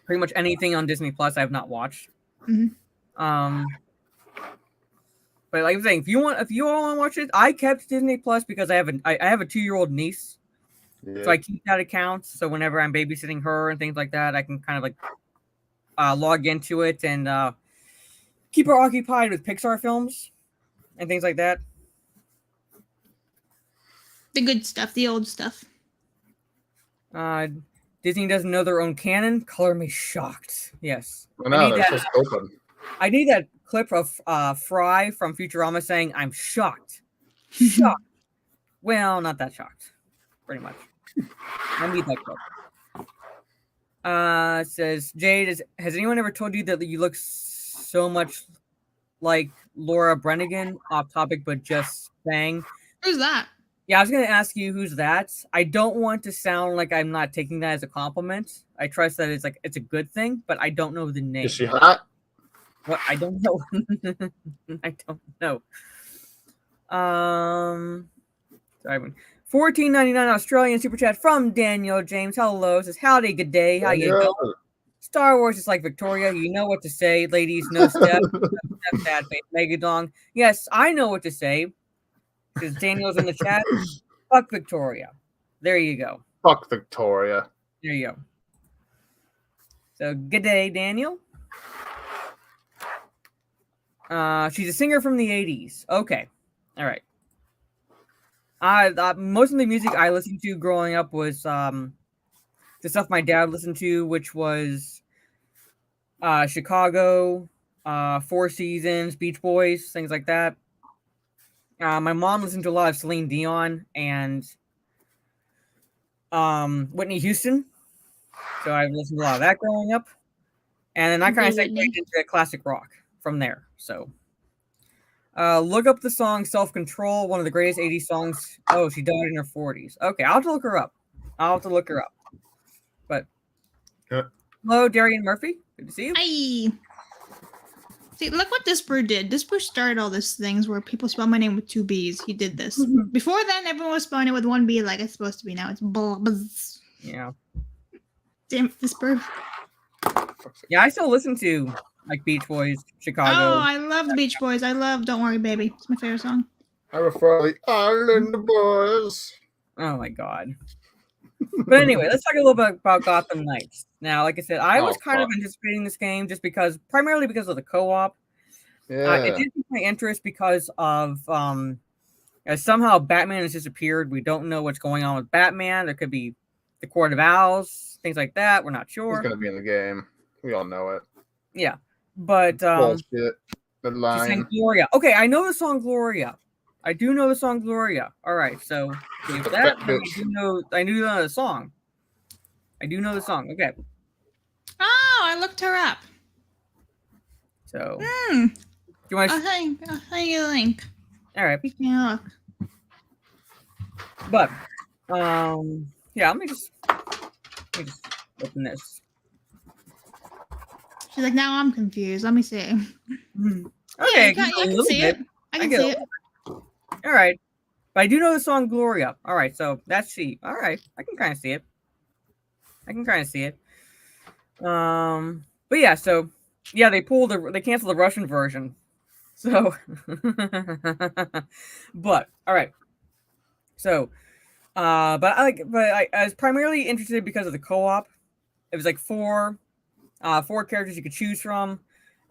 pretty much anything on Disney Plus I have not watched. But like I'm saying, if you all want to watch it, I kept Disney Plus because I have a 2-year-old niece. Yeah. So I keep that account. So whenever I'm babysitting her and things like that, I can kind of like log into it and keep her occupied with Pixar films and things like that. The good stuff, the old stuff. Disney doesn't know their own canon. Color me shocked. Yes. Well, no, they're just open. I need that clip of Fry from Futurama saying, "I'm shocked." Shocked. Well, not that shocked. Pretty much. I need that clip. Says Jade, has anyone ever told you that you look so much like Laura Branigan? Off topic, but just saying. Who's that? Yeah, I was going to ask you who's that. I don't want to sound like I'm not taking that as a compliment. I trust that it's a good thing, but I don't know the name. Is she hot? What? I don't know. I don't know. Sorry. $14.99 Australian super chat from Daniel James. Hello. Says howdy, good day. How you doing? Star Wars is like Victoria. You know what to say, ladies. No step. No step, sad face. Megadong. Yes, I know what to say. Because Daniel's in the chat. Fuck Victoria. There you go. Fuck Victoria. There you go. So good day, Daniel. She's a singer from the 80s. Okay. All right. Most of the music I listened to growing up was the stuff my dad listened to, which was Chicago, Four Seasons, Beach Boys, things like that. My mom listened to a lot of Celine Dion and Whitney Houston. So I listened to a lot of that growing up. And then I kind of segued into classic rock from there. So look up the song Self-Control, one of the greatest 80s songs. Oh, she died in her 40s. Okay, I'll have to look her up. But hello, Darian Murphy. Good to see you. Hi. See, look what Disper did. Disper started all these things where people spell my name with 2 B's. He did this. Before then, everyone was spelling it with 1 B like it's supposed to be. Now it's buzz. Yeah. Damn it, Disper. Yeah, I still listen to like Beach Boys, Chicago. Oh, I love the Beach Boys. I love Don't Worry Baby. It's my favorite song. I refer the Island Boys. Oh my god. But anyway, let's talk a little bit about Gotham Knights. Now, like I said, I was kind of anticipating this game just primarily because of the co-op. Yeah. It did pique my interest because of somehow Batman has disappeared. We don't know what's going on with Batman. There could be the Court of Owls, things like that. We're not sure. He's gonna be in the game. We all know it. Yeah, but bullshit. The line. Gloria. Okay, I know the song Gloria. I do know the song Gloria. All right, so with that, I knew the song. I do know the song. Okay. Oh, I looked her up. So, do you want to? I'll send you a link. All right. Yeah. But, yeah. Let me just open this. She's like, now I'm confused. Let me see. Okay, I can see it. I can see it. All right. But I do know the song Gloria. All right, so that's she. All right. I can kind of see it. But yeah, so yeah, they canceled the Russian version. So but all right. So but I was primarily interested because of the co-op. It was like four characters you could choose from.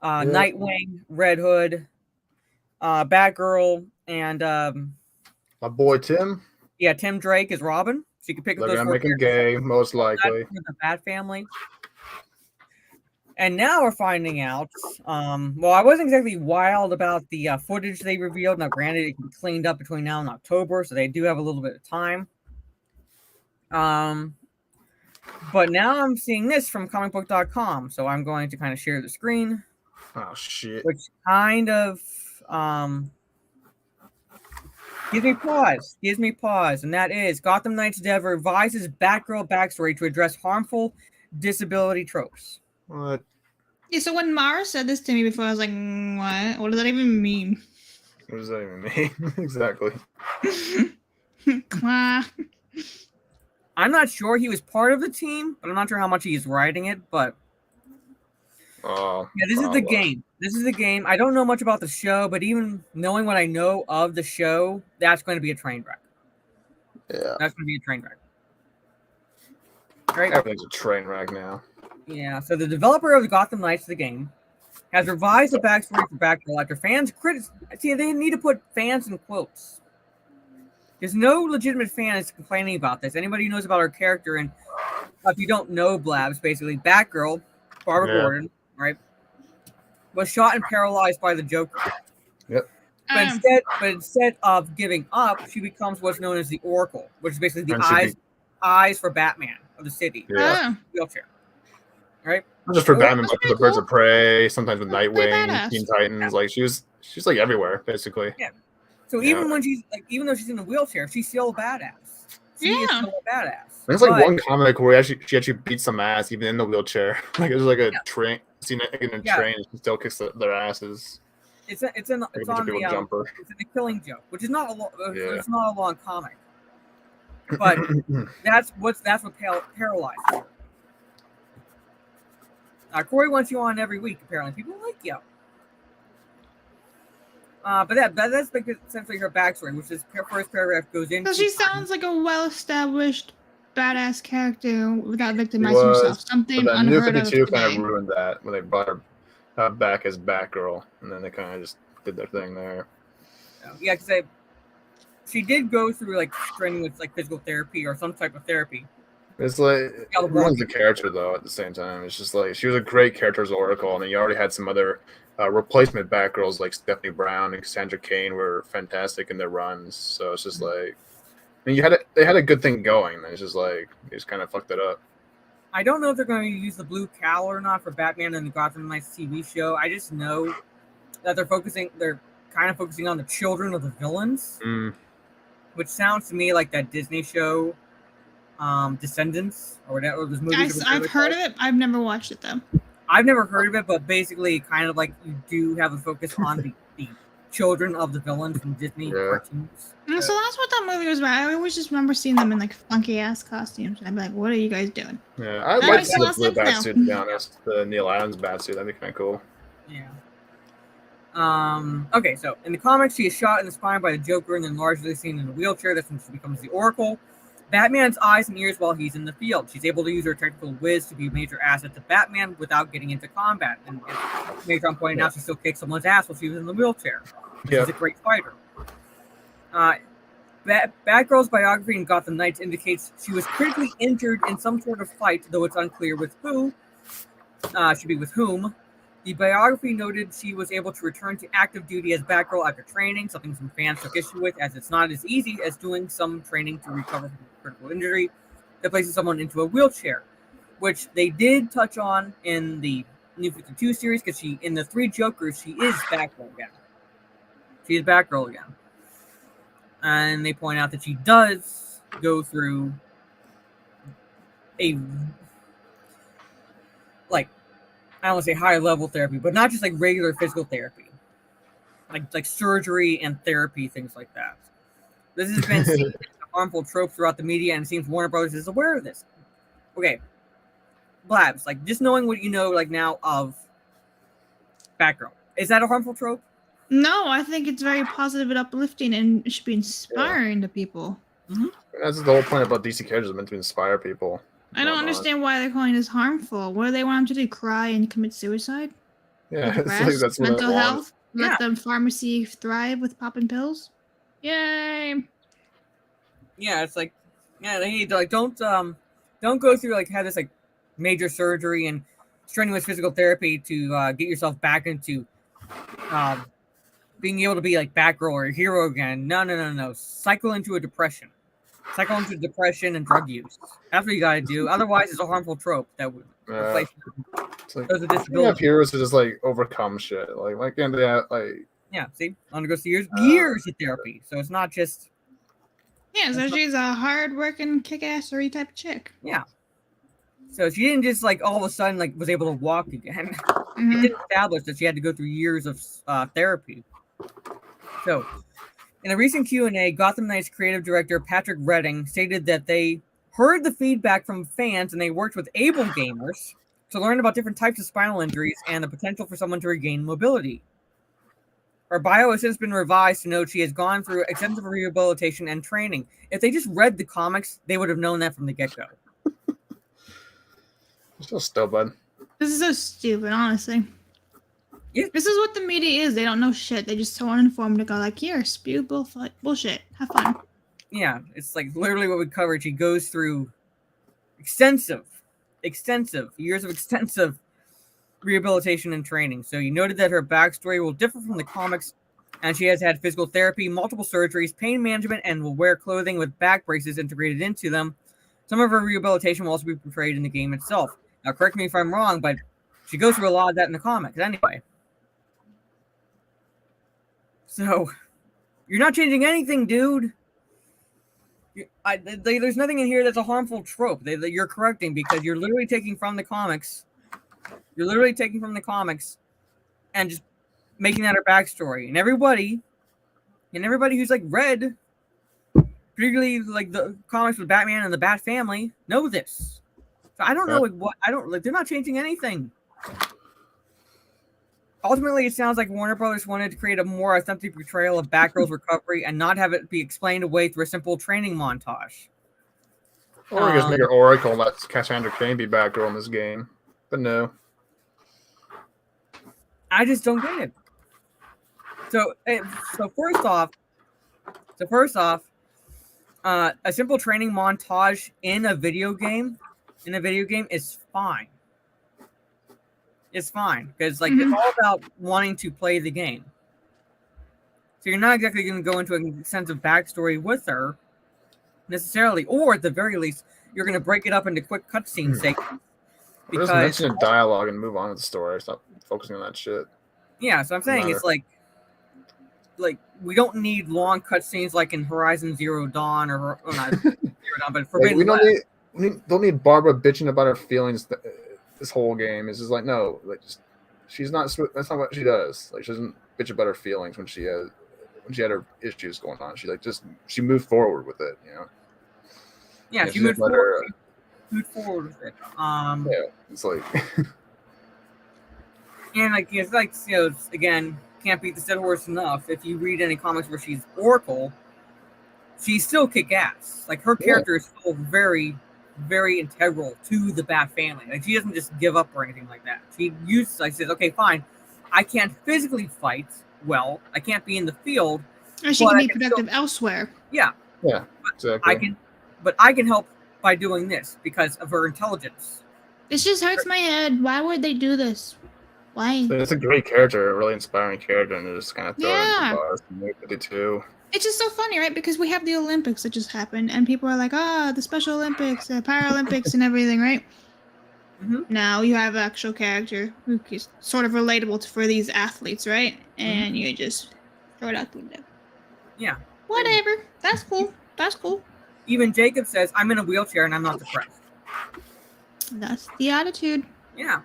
Nightwing, Red Hood, Batgirl, and my boy Tim. Yeah, Tim Drake is Robin. So you can pick up those. They're gonna make him gay, most likely. The Bat Family. And now we're finding out. Well, I wasn't exactly wild about the footage they revealed. Now, granted, it can be cleaned up between now and October, so they do have a little bit of time. But now I'm seeing this from comicbook.com, so I'm going to kind of share the screen. Oh shit! Which kind of gives me pause, and that is Gotham Knights dev revises Batgirl backstory to address harmful disability tropes. What? Yeah, so when Mara said this to me before, I was like, what? What does that even mean? What does that even mean? Exactly. I'm not sure he was part of the team, but I'm not sure how much he's writing it, but yeah, this is the game. This is the game. I don't know much about the show, but even knowing what I know of the show, that's going to be a train wreck. Yeah. That's going to be a train wreck. Right? Everything's a train wreck now. Yeah, so the developer of the Gotham Knights, the game, has revised the backstory for Batgirl after fans see, they need to put fans in quotes. There's no legitimate fan is complaining about this. Anybody who knows about her character, and if you don't know Blabs, basically, Batgirl, Barbara Gordon, right, was shot and paralyzed by the Joker. Yep. But instead of giving up, she becomes what's known as the Oracle, which is basically the eyes for Batman of the city. Yeah. Wheelchair. Right? Not just for Batman, but for the Birds of Prey, sometimes with Nightwing, Teen Titans. Like she's like everywhere, basically. Yeah. So even when even though she's in a wheelchair, she's still a badass. She is still a badass. There's like one comic where she actually beats some ass even in the wheelchair. Like it was like a train scene in a train, and she still kicks their asses. It's on the Killing Joke, which is not it's not a long comic, but that's what paralyzed her. Corey wants you on every week. Apparently, people like you. But that's like essentially her backstory, which is her first paragraph goes into. So she sounds like a well-established badass character without victimizing herself. Something but unheard New of 52 today. kind of ruined that when they brought her back as Batgirl, and then they kind of just did their thing there. Yeah, because she did go through like training with like physical therapy or some type of therapy. It's like Yeah, everyone's a character though. At the same time, it's just like she was a great character as Oracle, and then you already had some other replacement Batgirls like Stephanie Brown and Cassandra Cain were fantastic in their runs. So it's just like, I mean, they had a good thing going. And it's just like you just kind of fucked it up. I don't know if they're going to use the blue cowl or not for Batman and the Gotham Knights TV show. I just know that they're kind of focusing on the children of the villains, which sounds to me like that Disney show, Descendants, or whatever those movies. I've heard of it. I've never watched it though. I've never heard of it, but basically, kind of like you do have a focus on the children of the villains from Disney cartoons. So that's what that movie was about. I always just remember seeing them in like funky ass costumes. I'd be like, "What are you guys doing?" Yeah, I'd like to see the blue batsuit. To be honest, the Neil Adams batsuit, that'd be kind of cool. Yeah. Okay, so in the comics, she is shot in the spine by the Joker and then largely seen in a wheelchair. That's when she becomes the Oracle. Batman's eyes and ears while he's in the field. She's able to use her technical whiz to be a major asset to Batman without getting into combat. And as Major pointed out, she still kicked someone's ass while she was in the wheelchair. She's a great fighter. Batgirl's biography in Gotham Knights indicates she was critically injured in some sort of fight, though it's unclear with who. Should be with whom. The biography noted she was able to return to active duty as Batgirl after training, something some fans took issue with, as it's not as easy as doing some training to recover from critical injury that places someone into a wheelchair, which they did touch on in the New 52 series, because in the Three Jokers, she is Batgirl again. She is Batgirl again. And they point out that she does go through I don't want to say high level therapy, but not just like regular physical therapy, like surgery and therapy, things like that. This has been seen as a harmful trope throughout the media, and it seems Warner Brothers is aware of this. Okay, Blabs, like just knowing what you know like now of Batgirl, is that a harmful trope? No, I think it's very positive and uplifting, and it should be inspiring to people. Mm-hmm. That's the whole point about DC characters, meant to inspire people. I don't understand why they're calling this harmful. What do they want them to do? Cry and commit suicide? Yeah, it's like that's what mental health. Let the pharmacy thrive with popping pills. Yay! Yeah, it's like, they need to, like, don't go through like have this like major surgery and strenuous physical therapy to get yourself back into being able to be like Batgirl or a hero again. No. Cycle into depression and drug use. That's what you gotta do. Otherwise, it's a harmful trope that would replace those with disabilities. You have heroes who just like overcome shit. Like, why can't they have, like? Yeah, see, undergoes years of therapy, so it's not just. Yeah, so she's a hard-working, kick-assery type of chick. Yeah. So she didn't just like all of a sudden like was able to walk again. It didn't establish that she had to go through years of therapy. So, in a recent Q&A, Gotham Knights creative director Patrick Redding stated that they heard the feedback from fans and they worked with able gamers to learn about different types of spinal injuries and the potential for someone to regain mobility. Her bio has since been revised to note she has gone through extensive rehabilitation and training. If they just read the comics, they would have known that from the get-go. So stupid. This is so stupid, honestly. Yeah. This is what the media is. They don't know shit. They just so uninformed to go like, here, spew bullshit. Have fun. Yeah, it's like literally what we covered. She goes through extensive years of extensive rehabilitation and training. So you noted that her backstory will differ from the comics, and she has had physical therapy, multiple surgeries, pain management, and will wear clothing with back braces integrated into them. Some of her rehabilitation will also be portrayed in the game itself. Now, correct me if I'm wrong, but she goes through a lot of that in the comics anyway. So, you're not changing anything, dude. There's nothing in here that's a harmful trope that you're correcting, because you're literally taking from the comics. You're literally taking from the comics and just making that her backstory. And everybody who's like read, particularly like the comics with Batman and the Bat family, know this. So I don't know they're not changing anything. Ultimately, it sounds like Warner Brothers wanted to create a more authentic portrayal of Batgirl's recovery and not have it be explained away through a simple training montage. Or just make her Oracle and let Cassandra Cain be Batgirl in this game. But no. I just don't get it. So first off, A simple training montage in a video game is fine. It's fine because like it's all about wanting to play the game. So you're not exactly going to go into a sense of backstory with her necessarily, or at the very least, you're going to break it up into quick cutscene segments. Just mention a dialogue and move on to the story. Stop focusing on that shit. Yeah, so I'm saying it's like we don't need long cutscenes like in Horizon Zero Dawn or not Zero Dawn, but Forbidden Like, West. we don't need Barbara bitching about her feelings this whole game. It's just like no, like just she's not. That's not what she does. Like she doesn't bitch about her feelings when she had her issues going on. She moved forward with it. You know. Yeah, Yeah, she moved forward. Moved forward with it. Yeah, it's like. And like it's like again, can't beat the dead horse enough. If you read any comics where she's Oracle, she's still kick ass. Like her character is still very, very integral to the Bat family. Like she doesn't just give up or anything like that. She says, okay, fine, I can't physically fight well. I can't be in the field. Or she can be productive elsewhere. Yeah. Yeah. Exactly. I can help by doing this because of her intelligence. This just hurts my head. Why would they do this? Why? It's a great character, a really inspiring character, and they're just kind of throwing the bars and too. It's just so funny, right? Because we have the Olympics that just happened, and people are like, the Special Olympics, the Paralympics, and everything, right? Mm-hmm. Now you have an actual character who is sort of relatable for these athletes, right? And you just throw it out the window. Yeah. Whatever. That's cool. That's cool. Even Jacob says, I'm in a wheelchair and I'm not depressed. That's the attitude. Yeah.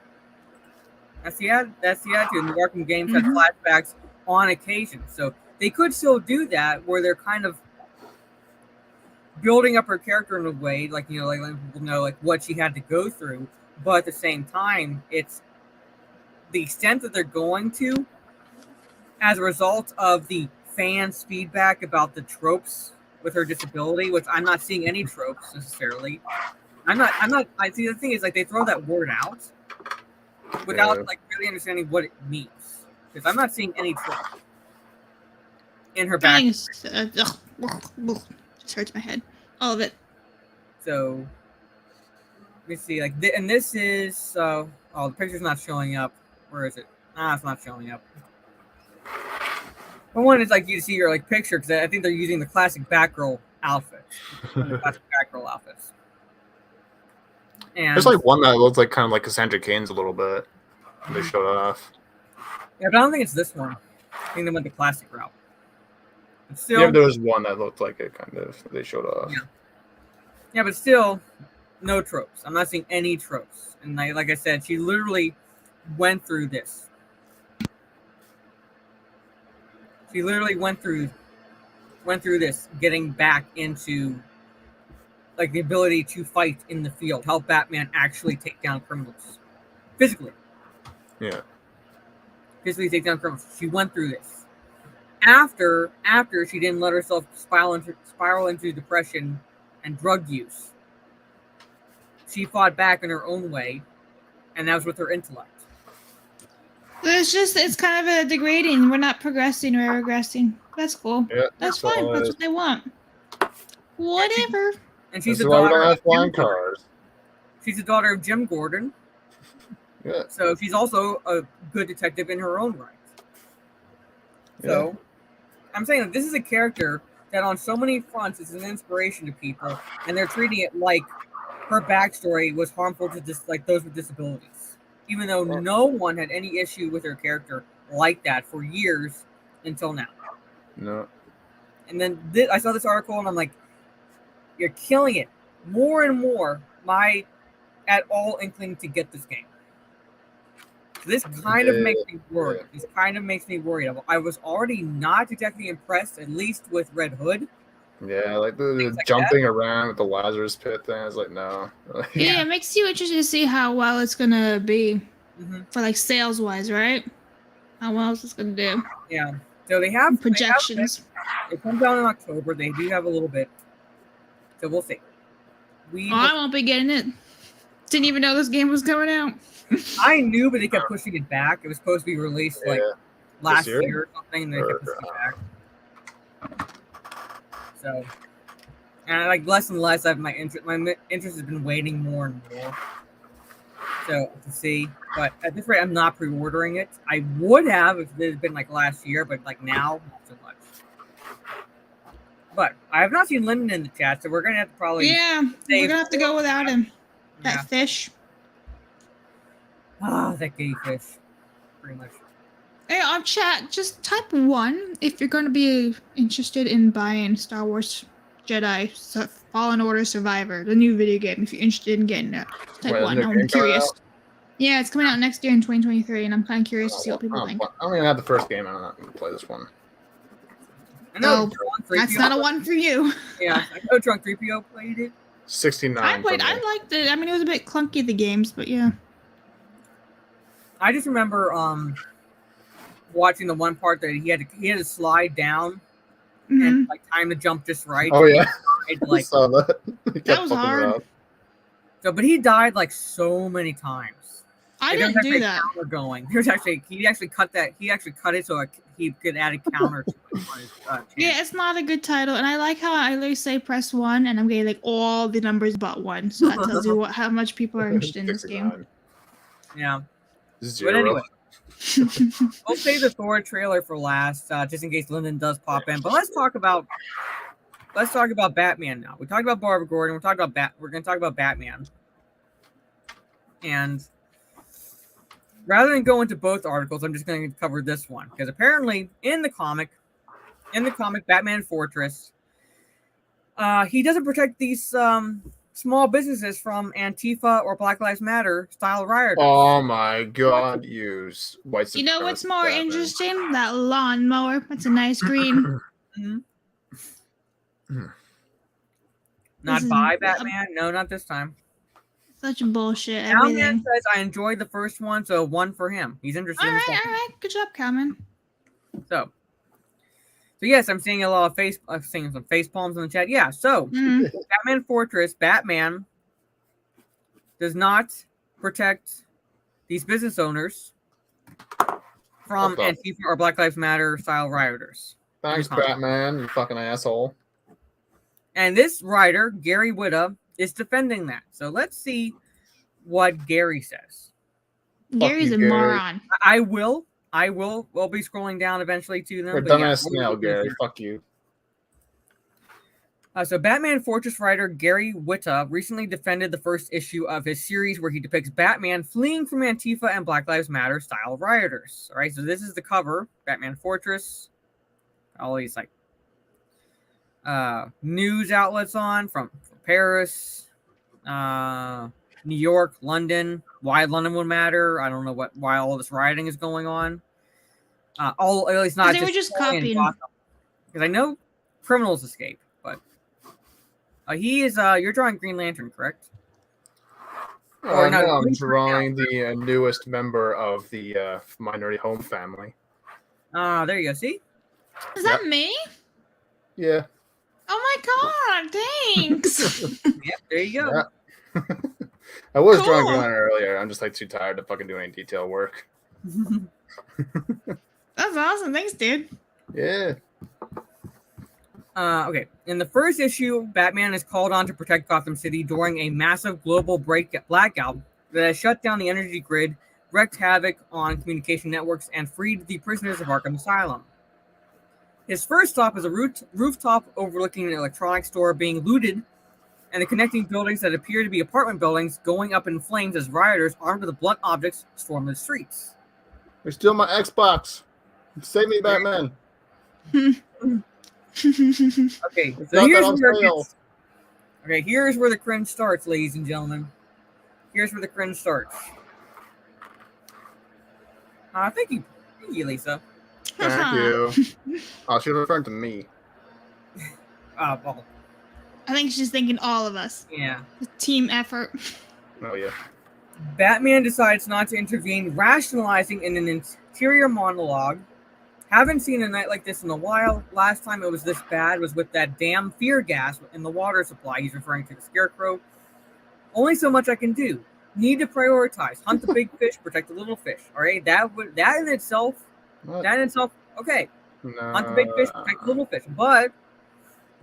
That's the attitude. And the Arkham games have flashbacks on occasion. So they could still do that where they're kind of building up her character in a way, like, you know, like people know like what she had to go through. But at the same time, it's the extent that they're going to as a result of the fans' feedback about the tropes with her disability, which I'm not seeing any tropes necessarily. I see the thing is like they throw that word out without like really understanding what it means. Because I'm not seeing any tropes in her back. Just hurts my head. All of it. So let me see, like, and this is the picture's not showing up. Where is it? It's not showing up. I wanted like you to see your like picture because I think they're using the classic Batgirl outfits. The classic Batgirl outfits. And there's like one that looks like kind of like Cassandra Cain's a little bit. They showed it off. Yeah, but I don't think it's this one. I think they went the classic route. But still, there was one that looked like it kind of. They showed off. Yeah, but still, no tropes. I'm not seeing any tropes. And like I said, she literally went through this. She literally went through this, getting back into like the ability to fight in the field, help Batman actually take down criminals physically. Yeah. Physically take down criminals. She went through this. After she didn't let herself spiral into depression and drug use. She fought back in her own way, and that was with her intellect. It's kind of a degrading. We're not progressing, we're regressing. That's cool. Yeah, that's fine. That's what they want. Whatever. And she's that's a why we daughter. don't have flying cars. She's the daughter of Jim Gordon. Yeah. So she's also a good detective in her own right. So I'm saying that this is a character that on so many fronts is an inspiration to people, and they're treating it like her backstory was harmful to like those with disabilities. Even though no one had any issue with her character like that for years until now. No. And then I saw this article and I'm like, you're killing it. More and more, my at all inkling to get this game. So this kind of makes me worried. This kind of makes me worried. I was already not exactly impressed, at least with Red Hood. Yeah, like the jumping around with the Lazarus pit thing. I was like, no. Yeah, it makes you interested to see how well it's gonna be for like sales wise, right? How well is this gonna do? Yeah. So they have projections. It comes out in October. They do have a little bit. So we'll see. I won't be getting it. Didn't even know this game was coming out. I knew, but they kept pushing it back. It was supposed to be released like last year or something, and they kept pushing it back. So And like less and less, my interest has been waning more and more. So to see, but at this rate, I'm not pre-ordering it. I would have if it had been like last year, but like now, not so much. But I have not seen Lyndon in the chat, so we're gonna have to probably we're gonna have to go without him. That fish. That gay fish. Pretty much. Hey, on chat, just type 1 if you're going to be interested in buying Star Wars Jedi Fallen Order Survivor, the new video game. If you're interested in getting it, type 1. I'm curious. Yeah, it's coming out next year in 2023, and I'm kind of curious to see what people think. I don't even have the first game. I'm not going to play this one. No, that's not a 1 for you. Yeah, I know Drunk 3PO played it. 69. I liked it. I mean, it was a bit clunky, the games, but yeah. I just remember watching the one part that he had to slide down and like time to jump just right. Oh yeah, like, I saw that. That was hard. So, but he died like so many times. I didn't do that. Going. There's actually he actually cut that. He actually cut it so he could add a counter to it. On his, yeah, it's not a good title, and I like how I literally say press 1, and I'm getting like all the numbers but 1, so that tells you how much people are interested in this game. Yeah. 0. But anyway, we'll save the Thor trailer for last, just in case Lyndon does pop in. But let's talk about Batman now. We talked about Barbara Gordon. We're going to talk about Batman. And rather than go into both articles, I'm just going to cover this one because apparently in the comic, Batman Fortress, he doesn't protect these small businesses from Antifa or Black Lives Matter style rioters. Oh my God, white. You know what's more interesting? That lawnmower. That's a nice green. Not by Batman. No, not this time. Such bullshit. Calman says I enjoyed the first one, so 1 for him. He's interested. All right. Good job, Calman. So yes, I'm seeing a lot of I'm seeing some face palms in the chat. Yeah, so Batman Fortress, Batman does not protect these business owners from Antifa or Black Lives Matter style rioters. Thanks, Batman, you fucking asshole. And this writer, Gary Whitta, is defending that. So let's see what Gary says. Gary's a moron. We'll be scrolling down eventually to them. We're dumbass snail, Gary. Fuck you. So Batman Fortress writer Gary Whitta recently defended the first issue of his series where he depicts Batman fleeing from Antifa and Black Lives Matter style rioters. All right, so this is the cover, Batman Fortress. All these like news outlets on from Paris, New York, London. Why London would matter? I don't know why all this rioting is going on. At least not. They were just copying. Because I know criminals escape, but he is. You're drawing Green Lantern, correct? No, I'm drawing the newest member of the Minority Home family. There you go. See? Is that me? Yeah. Oh my God! Thanks. Yep. There you go. Yeah. I was drawing Green Lantern earlier. I'm just like too tired to fucking do any detail work. That's awesome. Thanks, dude. Yeah. Okay. In the first issue, Batman is called on to protect Gotham City during a massive global blackout that has shut down the energy grid, wreaked havoc on communication networks, and freed the prisoners of Arkham Asylum. His first stop is a rooftop overlooking an electronics store being looted, and the connecting buildings that appear to be apartment buildings going up in flames as rioters armed with blunt objects storm the streets. They steal my Xbox. Save me, Batman. Okay, so here's where the cringe starts, ladies and gentlemen. Here's where the cringe starts. Thank you, Lisa. Thank you. Oh, she was referring to me. Well, I think she's thinking all of us. Yeah. The team effort. Oh, yeah. Batman decides not to intervene, rationalizing in an interior monologue. Haven't seen a night like this in a while. Last time it was this bad was with that damn fear gas in the water supply. He's referring to the Scarecrow. Only so much I can do. Need to prioritize. Hunt the big fish, protect the little fish. All right, that in itself, okay. No. Hunt the big fish, protect the little fish. But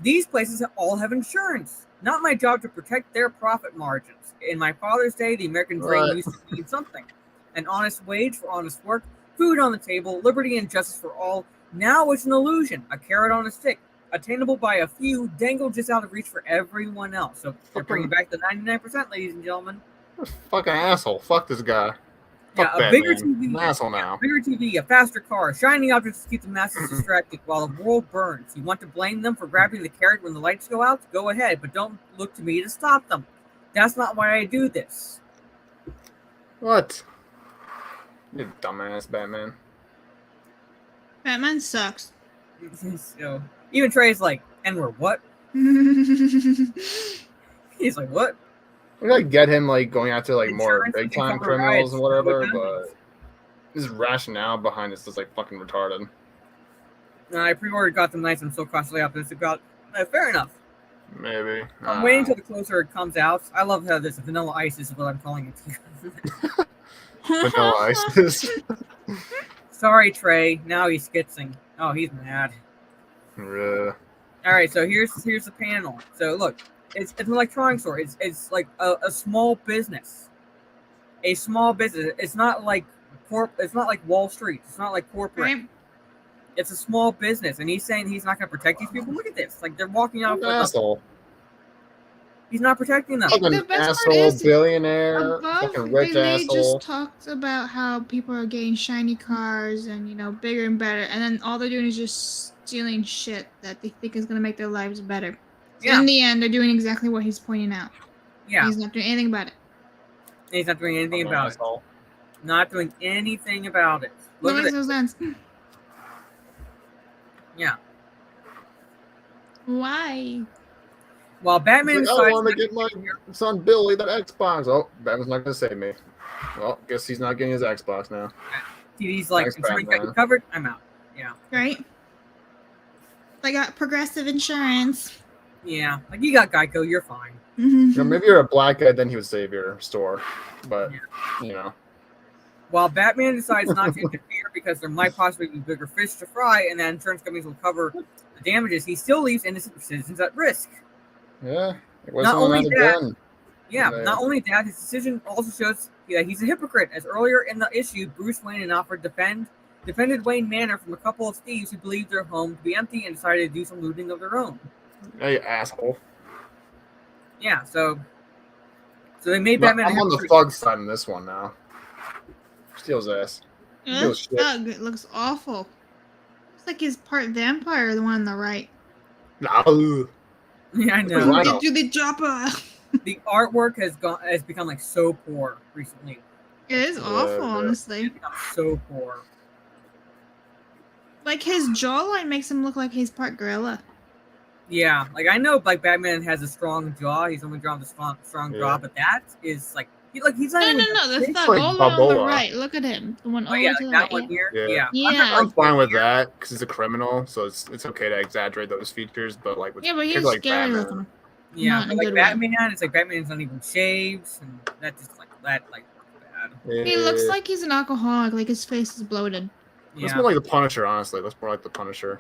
These places all have insurance. Not my job to protect their profit margins. In my father's day, the American dream Right. used to mean something. An honest wage for honest work, food on the table, liberty and justice for all. Now it's an illusion, a carrot on a stick, attainable by a few, dangled just out of reach for everyone else. So they're bringing back the 99%, ladies and gentlemen. Fucking asshole. Fuck this guy. Yeah, Fuck a bigger Batman. TV, I'm an asshole now. bigger TV, a faster car, shiny objects to keep the masses distracted while the world burns. You want to blame them for grabbing the carrot when the lights go out? Go ahead, but don't look to me to stop them. That's not why I do this. What? You dumbass Batman. Batman sucks. So, even Trey's like, and we're what? He's like, what? I like get him like going after like more Insurance big can time cover criminals riots, and whatever, what but happens? his rationale behind this is like fucking retarded. I pre-ordered Gotham Knights. I'm so cautiously optimistic about. Fair enough. Maybe. I'm waiting until the closer it comes out. I love how this vanilla ice is what I'm calling it. Vanilla Ice is. Sorry, Trey. Now he's skitzing. Oh, he's mad. Yeah. All right, so here's the panel. So look, it's an electronics store. It's like a small business. A small business. It's not like It's not like Wall Street. It's not like corporate. Right? It's a small business, and he's saying he's not going to protect these people. Look at this. Like they're walking out. An asshole. He's not protecting them. Fucking The best part asshole, is, billionaire, Above, fucking rich they asshole. just talked about how people are getting shiny cars and, you know, bigger and better, and then all they're doing is just stealing shit that they think is going to make their lives better. So Yeah. in the end, they're doing exactly what he's pointing out. Yeah, He's not doing anything about it. he's not doing anything Fucking about asshole. it. Not doing anything about it. That Look at makes it. no sense. Yeah. Why? While Batman He's like, I decides want to not get my son Billy that Xbox. Oh, Batman's not gonna save me. Well, guess he's not getting his Xbox now. TV's like, Thanks, insurance got Batman. you covered. I'm out. Yeah. Right? They got progressive insurance. Yeah. Like, you got Geico. You're fine. You know, maybe you're a black guy, then he would save your store. But you know, While Batman decides not to interfere because there might possibly be bigger fish to fry and that insurance companies will cover the damages, he still leaves innocent citizens at risk. yeah, it Not wasn't only another that- gun. Yeah, Yeah. not only that, his decision also shows that he's a hypocrite, as earlier in the issue, Bruce Wayne and Alfred defended Wayne Manor from a couple of thieves who believed their home to be empty and decided to do some looting of their own. Hey, asshole. Yeah, so they made But Batman a I'm on the hypocrite. thug side in this one now. Steals ass. It Feels looks shit. thug. It looks awful. Looks like he's part vampire, the one on the right. No. Yeah, I Why know. not? Do the chopper. The artwork has become like so poor recently. It is awful, yeah. honestly. It's become so poor. Like his jawline makes him look like he's part gorilla. Yeah, like I know, like Batman has a strong jaw. He's only drawn the strong Yeah. jaw, but that is like he's not No, even. no, the big. thug like all the way on the Balboa. right. Look at him. The one all Oh the yeah, way to like the that right. one here. Yeah. Yeah. I'm fine with that because he's a criminal, so it's okay to exaggerate those features. But like with Yeah, but he's people like scary Batman, looking. Yeah, Not in but a like good way. Batman, it's like Batman's not even shaves, and that just like bad. He looks like he's an alcoholic, like his face is bloated. That's Yeah, more like the Punisher, honestly. That's more like the Punisher.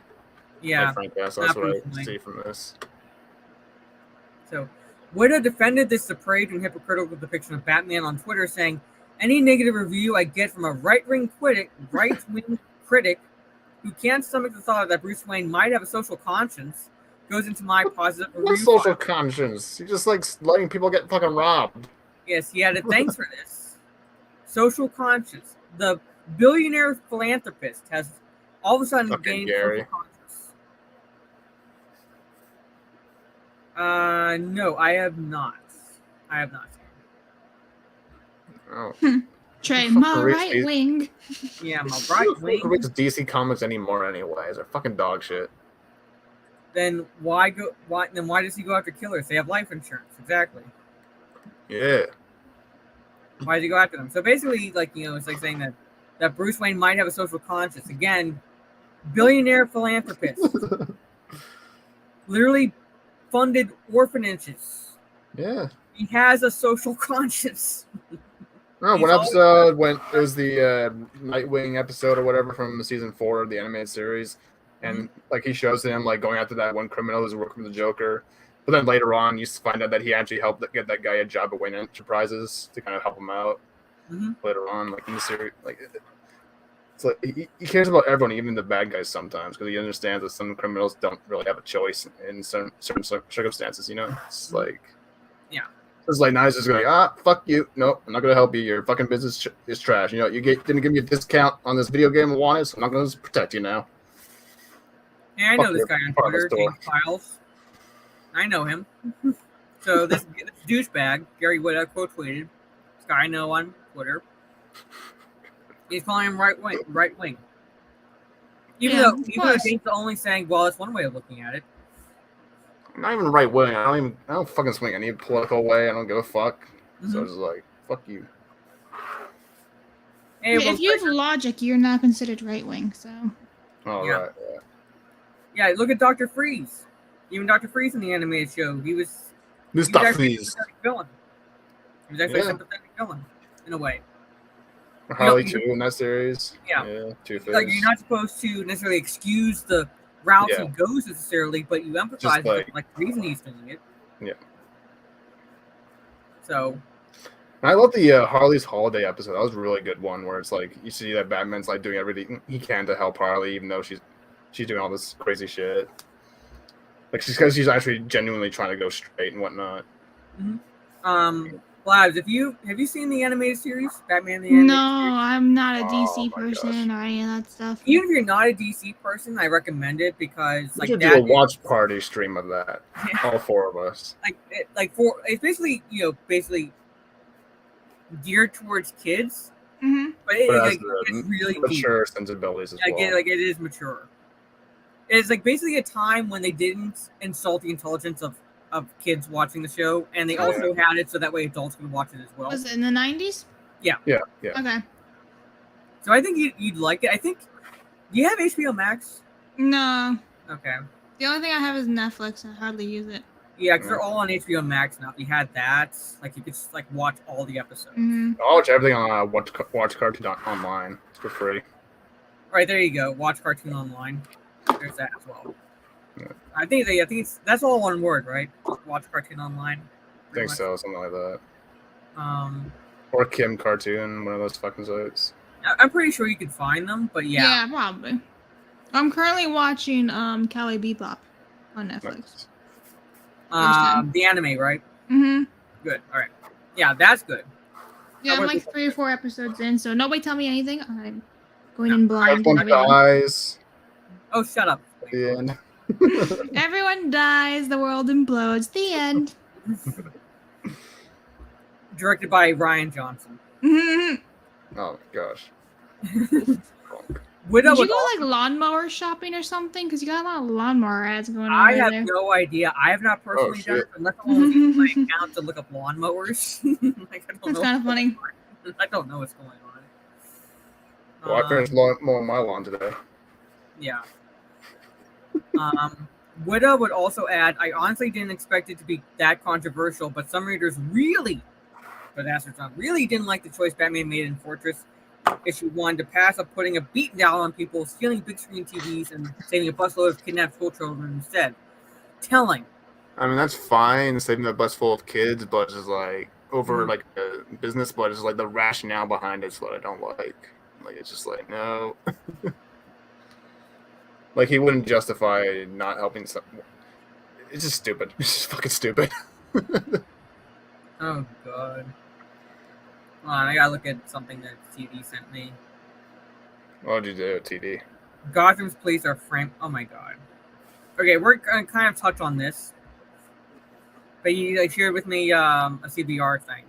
yeah. Quite frankly, that's not what I personally. see from this. So, Widow defended this depraved and hypocritical depiction of Batman on Twitter, saying, "Any negative review I get from a right-wing critic who can't stomach the thought that Bruce Wayne might have a social conscience goes into my positive What review." social file." conscience? You just like letting people get fucking robbed. Yes, he added, "Thanks for this. Social conscience. The billionaire philanthropist has all of a sudden Fucking gained Gary. social conscience." No, I have not. I have not. Oh, Trey, Fucking my rich right dude. wing. Yeah, my right wing. who reads DC comics anymore? Anyways, they're fucking dog shit. Then why does he go after killers? They have life insurance. Exactly. Yeah. Why does he go after them? So basically, like, it's like saying that Bruce Wayne might have a social conscience. Again, billionaire philanthropist. Literally funded orphanages. Yeah. He has a social conscience. No, He's one always- episode when it was the Nightwing episode or whatever from season 4 of the animated series, and like he shows him like going after that one criminal who's working with the Joker. But then later on, you find out that he actually helped get that guy a job at Wayne Enterprises to kind of help him out. Later on, like in the series, like it's like he cares about everyone, even the bad guys sometimes, because he understands that some criminals don't really have a choice in certain circumstances. You know, it's like it's like now he's just going, fuck you, nope, I'm not gonna help you. Your fucking business is trash. You know, didn't give me a discount on this video game I wanted, so I'm not gonna protect you now. Yeah, I know this guy on Twitter, James Files. I know him. So this douchebag, Gary Whitta, quote tweeted this guy I know on Twitter. He's calling him right wing. Even though James only saying, well, it's one way of looking at it. I'm not even right wing. I don't fucking swing any political way. I don't give a fuck. So it's like, fuck you. Hey, if you have logic, you're not considered right wing. So. Oh right. Yeah, look at Dr. Freeze. Even Dr. Freeze in the animated show, he was Mr. Freeze. He was actually a sympathetic villain, in a way. Harley too in that series. Yeah. Two-Face. Like you're not supposed to necessarily excuse the routes he goes necessarily, but you empathize with the reason he's doing it. Yeah. So. I love the Harley's Holiday episode. That was a really good one, where it's like you see that Batman's like doing everything he can to help Harley, even though she's doing all this crazy shit. Like she's actually genuinely trying to go straight and whatnot. Blabs, have you seen the animated series, Batman the animated No, series? I'm not a DC person or any of that stuff. Even if you're not a DC person, I recommend it because we should do a watch party stream of that. All four of us. It's basically basically geared towards kids, but it's really mature deep. sensibilities as well. It is mature. It's like basically a time when they didn't insult the intelligence of kids watching the show, and they also had it so that way adults could watch it as well. Was it in the 90s? Yeah. Okay. So I think you'd like it. I think. Do you have HBO Max? No. Okay. The only thing I have is Netflix. I hardly use it. Yeah, because they're all on HBO Max now. If you had that, like you could just watch all the episodes. I'll watch everything on Watch Cartoon Online. It's for free. Right, there you go. Watch Cartoon Online. There's that as well. Yeah. I think that's all one word, right? Watch Cartoon Online. I think so, something like that. Or Kim Cartoon, one of those fucking sites. I'm pretty sure you could find them, but yeah. Yeah, probably. I'm currently watching Cowboy Bebop on Netflix. Nice. The anime, right? Good. All right. Yeah, that's good. Yeah, I'm like 3 or 4 episodes in, so nobody tell me anything. I'm going in blind. Everyone dies. Oh, shut up. The end. Everyone dies. The world implodes. The end. Directed by Ryan Johnson. Oh my gosh. Did you go like lawnmower shopping or something? Because you got a lot of lawnmower ads going on. I have no idea. I have not personally done it unless I want to use my account to look up lawnmowers. That's kind of funny. I don't know what's going on. Well, I finished mowing my lawn today. Yeah. Witta would also add, I honestly didn't expect it to be that controversial, but some readers really didn't like the choice Batman made in Fortress issue 1 to pass up putting a beat down on people stealing big screen TVs and saving a busload of kidnapped school children instead. Telling. I mean, that's fine, saving a bus full of kids, but just like over like a business, but it's like the rationale behind it's what I don't like. Like it's just like no. Like he wouldn't justify not helping some. It's just stupid. It's just fucking stupid. Oh god. Hold on, I gotta look at something that TD sent me. What did you do, TD? Gotham's police are framed. Oh my god. Okay, we're gonna kind of touch on this, but you shared with me a CBR thing.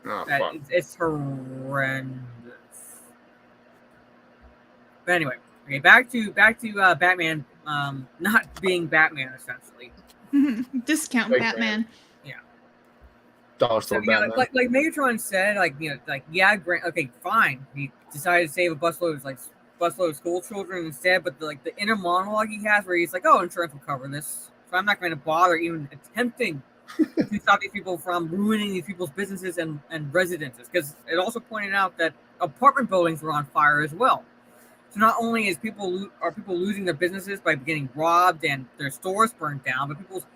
Oh fuck! It's horrendous. But anyway, okay, back to Batman not being Batman essentially. Discount Batman. Dollar store Batman. Like Megatron said, okay, fine. He decided to save a busload of school children instead, but the inner monologue he has where he's like, "Oh, insurance will cover this, so I'm not going to bother even attempting to stop these people from ruining these people's businesses and residences." Because it also pointed out that apartment buildings were on fire as well. So not only is people losing their businesses by getting robbed and their stores burned down, but people's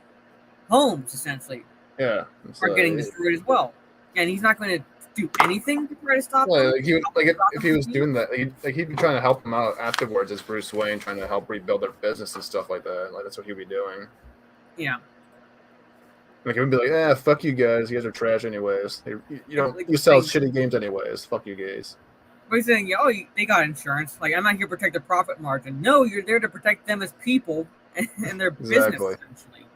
homes essentially Yeah. are getting destroyed as well. And he's not going to do anything to try to stop them. Well, if he was doing that, he'd be trying to help them out afterwards as Bruce Wayne, trying to help rebuild their business and stuff like that. Like that's what he'd be doing. Yeah. Like he would be like, fuck you guys. You guys are trash anyways. You sell shitty games anyways. Fuck you guys. But he's saying, they got insurance. Like, I'm not here to protect the profit margin. No, you're there to protect them as people and their business, essentially.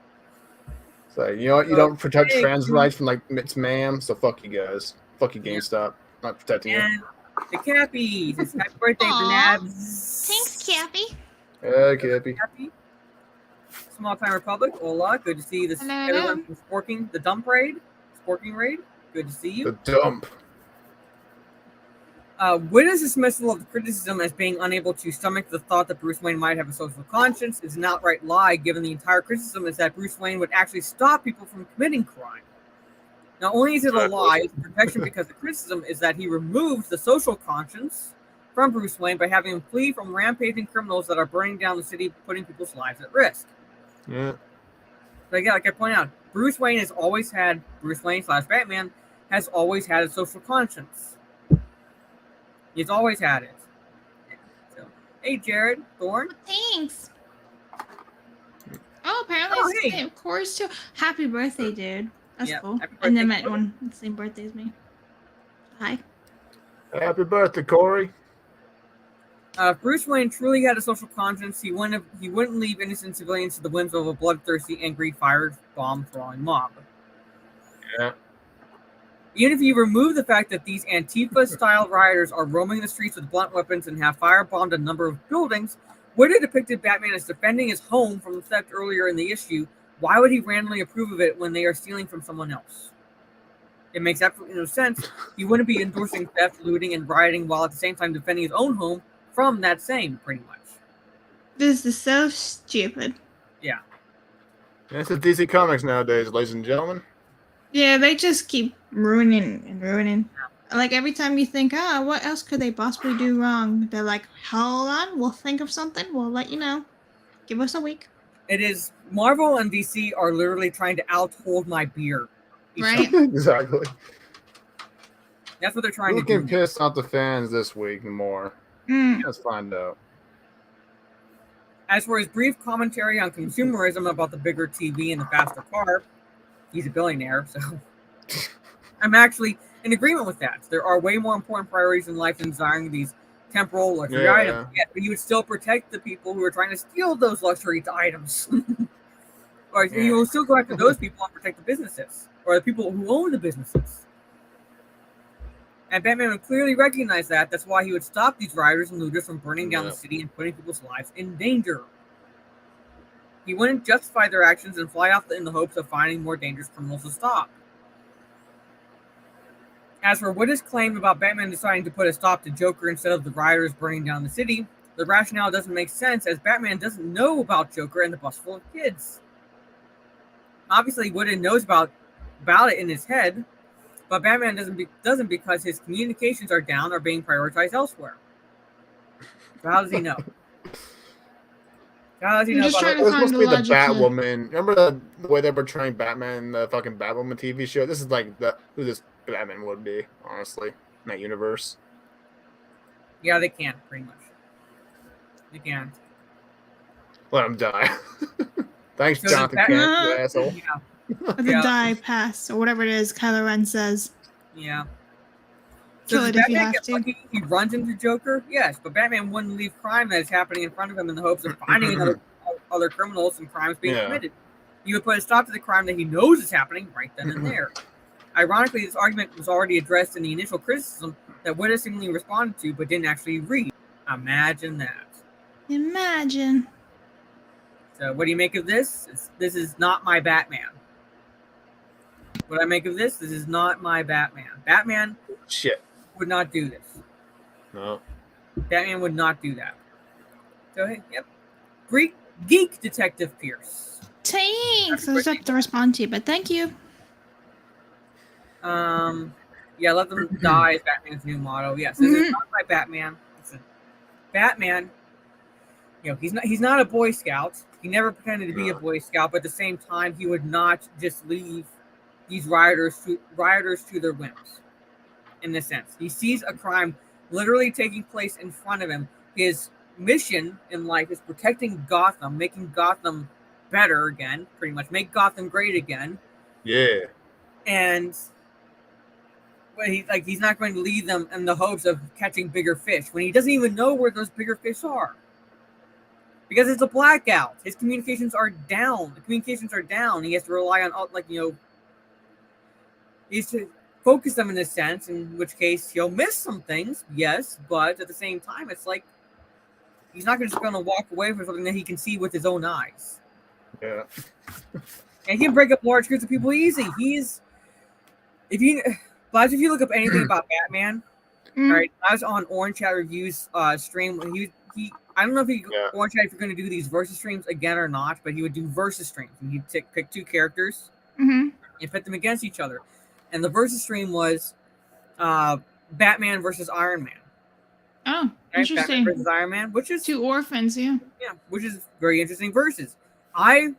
So, you know what? You don't protect trans rights from, like, Miss Ma'am, so fuck you guys. Fuck you, GameStop. Not protecting you. And the Cappies. It's happy birthday, Bernabs. Thanks, Cappy. Yeah, Cappy. Small Time Republic. Hola. Good to see this. Everyone from Sporking, the Dump Raid. Sporking Raid. Good to see you. The Dump. Witness dismissal of the criticism as being unable to stomach the thought that Bruce Wayne might have a social conscience is an outright lie, given the entire criticism is that Bruce Wayne would actually stop people from committing crime. Not only is it a lie, it's a protection because the criticism is that he removed the social conscience from Bruce Wayne by having him flee from rampaging criminals that are burning down the city, putting people's lives at risk. Yeah. So again, like I point out, Bruce Wayne / Batman has always had a social conscience. He's always had it. So, hey, Jared Thorne. Thanks. Oh, apparently it's the same course too. Happy birthday, dude. That's cool. And then met one the same birthday as me. Hi. Happy birthday, Corey. If Bruce Wayne truly had a social conscience, he wouldn't leave innocent civilians to the whims of a bloodthirsty, angry, firebomb-throwing mob. Yeah. Even if you remove the fact that these Antifa-style rioters are roaming the streets with blunt weapons and have firebombed a number of buildings, would have depicted Batman as defending his home from theft earlier in the issue, why would he randomly approve of it when they are stealing from someone else? It makes absolutely no sense. He wouldn't be endorsing theft, looting, and rioting while at the same time defending his own home from that same, pretty much. This is so stupid. Yeah. That's the DC Comics nowadays, ladies and gentlemen. Yeah, they just keep ruining and ruining. Like every time you think, what else could they possibly do wrong? They're like, hold on, we'll think of something. We'll let you know. Give us a week. It is Marvel and DC are literally trying to out-hold my beer. Right? Exactly. That's what they're trying Who to do. can piss off the fans this week more? Let's find out. As for his brief commentary on consumerism about the bigger TV and the faster car, he's a billionaire, so I'm actually in agreement with that. There are way more important priorities in life than desiring these temporal luxury items. Yeah, but he would still protect the people who are trying to steal those luxury items. Or he will still go after those people and protect the businesses, or the people who own the businesses. And Batman would clearly recognize that. That's why he would stop these rioters and looters from burning down the city and putting people's lives in danger. He wouldn't justify their actions and fly off in the hopes of finding more dangerous criminals to stop. As for what is claimed about Batman deciding to put a stop to Joker instead of the rioters burning down the city, the rationale doesn't make sense as Batman doesn't know about Joker and the bus full of kids. Obviously, Wooden knows about it in his head, but Batman doesn't because his communications are down or being prioritized elsewhere. So how does he know? How does he know about it? It was supposed to be the Batwoman. Remember the way they were portraying Batman in the fucking Batwoman TV show? This is like who this Batman would be, honestly, in that universe. Yeah, they can, pretty much. They can. Let him die. Thanks, so Jonathan Kent, you asshole. Yeah. Or the die pass, or whatever it is Kylo Ren says. Yeah. So does Batman get lucky he runs into Joker? Yes, but Batman wouldn't leave crime that is happening in front of him in the hopes of finding other criminals and crimes being committed. He would put a stop to the crime that he knows is happening right then and there. Ironically, this argument was already addressed in the initial criticism that Witta seemingly responded to, but didn't actually read. Imagine that. Imagine. So what do you make of this? This is not my Batman. What I make of this? This is not my Batman. Batman would not do this. No. Batman would not do that. So, hey, yep. Geek Detective Pierce. Thanks. I was up to respond to you, but thank you. Yeah, let them die is Batman's new motto. Yes, this is not my Batman. Batman, he's not a Boy Scout. He never pretended to be a Boy Scout, but at the same time, he would not just leave these rioters to their whims. In this sense, he sees a crime literally taking place in front of him. His mission in life is protecting Gotham, making Gotham better again, pretty much make Gotham great again. Yeah. And he's not going to lead them in the hopes of catching bigger fish when he doesn't even know where those bigger fish are. Because it's a blackout. His communications are down. The communications are down. He has to rely on, he has to focus them in a sense, in which case he'll miss some things, yes, but at the same time, it's like he's not just going to walk away from something that he can see with his own eyes. Yeah. And he can break up large groups of people easy. If you look up anything about Batman, right? I was on Orange Chat Reviews stream when I don't know if Orange Chat if you're going to do these versus streams again or not, but he would do versus streams. And he'd pick two characters and pit them against each other. And the versus stream was Batman versus Iron Man. Oh, right? interesting. Batman versus Iron Man, which is two orphans, yeah. Yeah, which is very interesting versus. I'm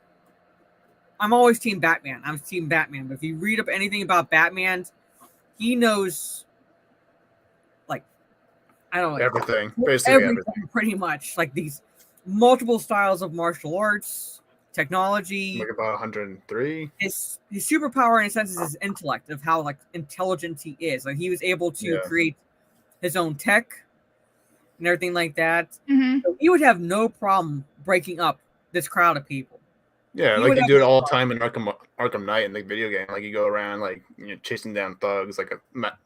always Team Batman. I'm Team Batman. But if you read up anything about Batman, he knows, Everything. Basically everything. Pretty much. Like these multiple styles of martial arts, technology. Like about 103. His superpower, in a sense, is his intellect, of how intelligent he is. Like he was able to create his own tech and everything like that. So he would have no problem breaking up this crowd of people. Yeah, like you do it all the time in Arkham Knight in the video game. Like you go around chasing down thugs, like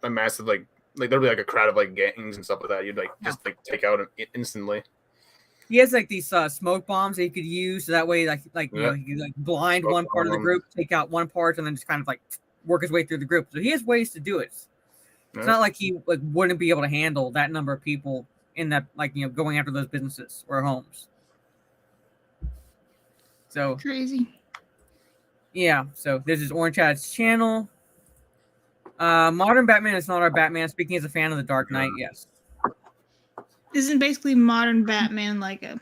a massive there'll be a crowd of gangs and stuff like that. You'd just take out instantly. He has these smoke bombs that he could use, so that way he could blind one part of the group, take out one part, and then just kind of work his way through the group. So he has ways to do it. It's not like he wouldn't be able to handle that number of people in that going after those businesses or homes. So crazy. Yeah, so this is Orange Chat's channel. Modern Batman is not our Batman. Speaking as a fan of the Dark Knight, yes. Isn't basically modern Batman like a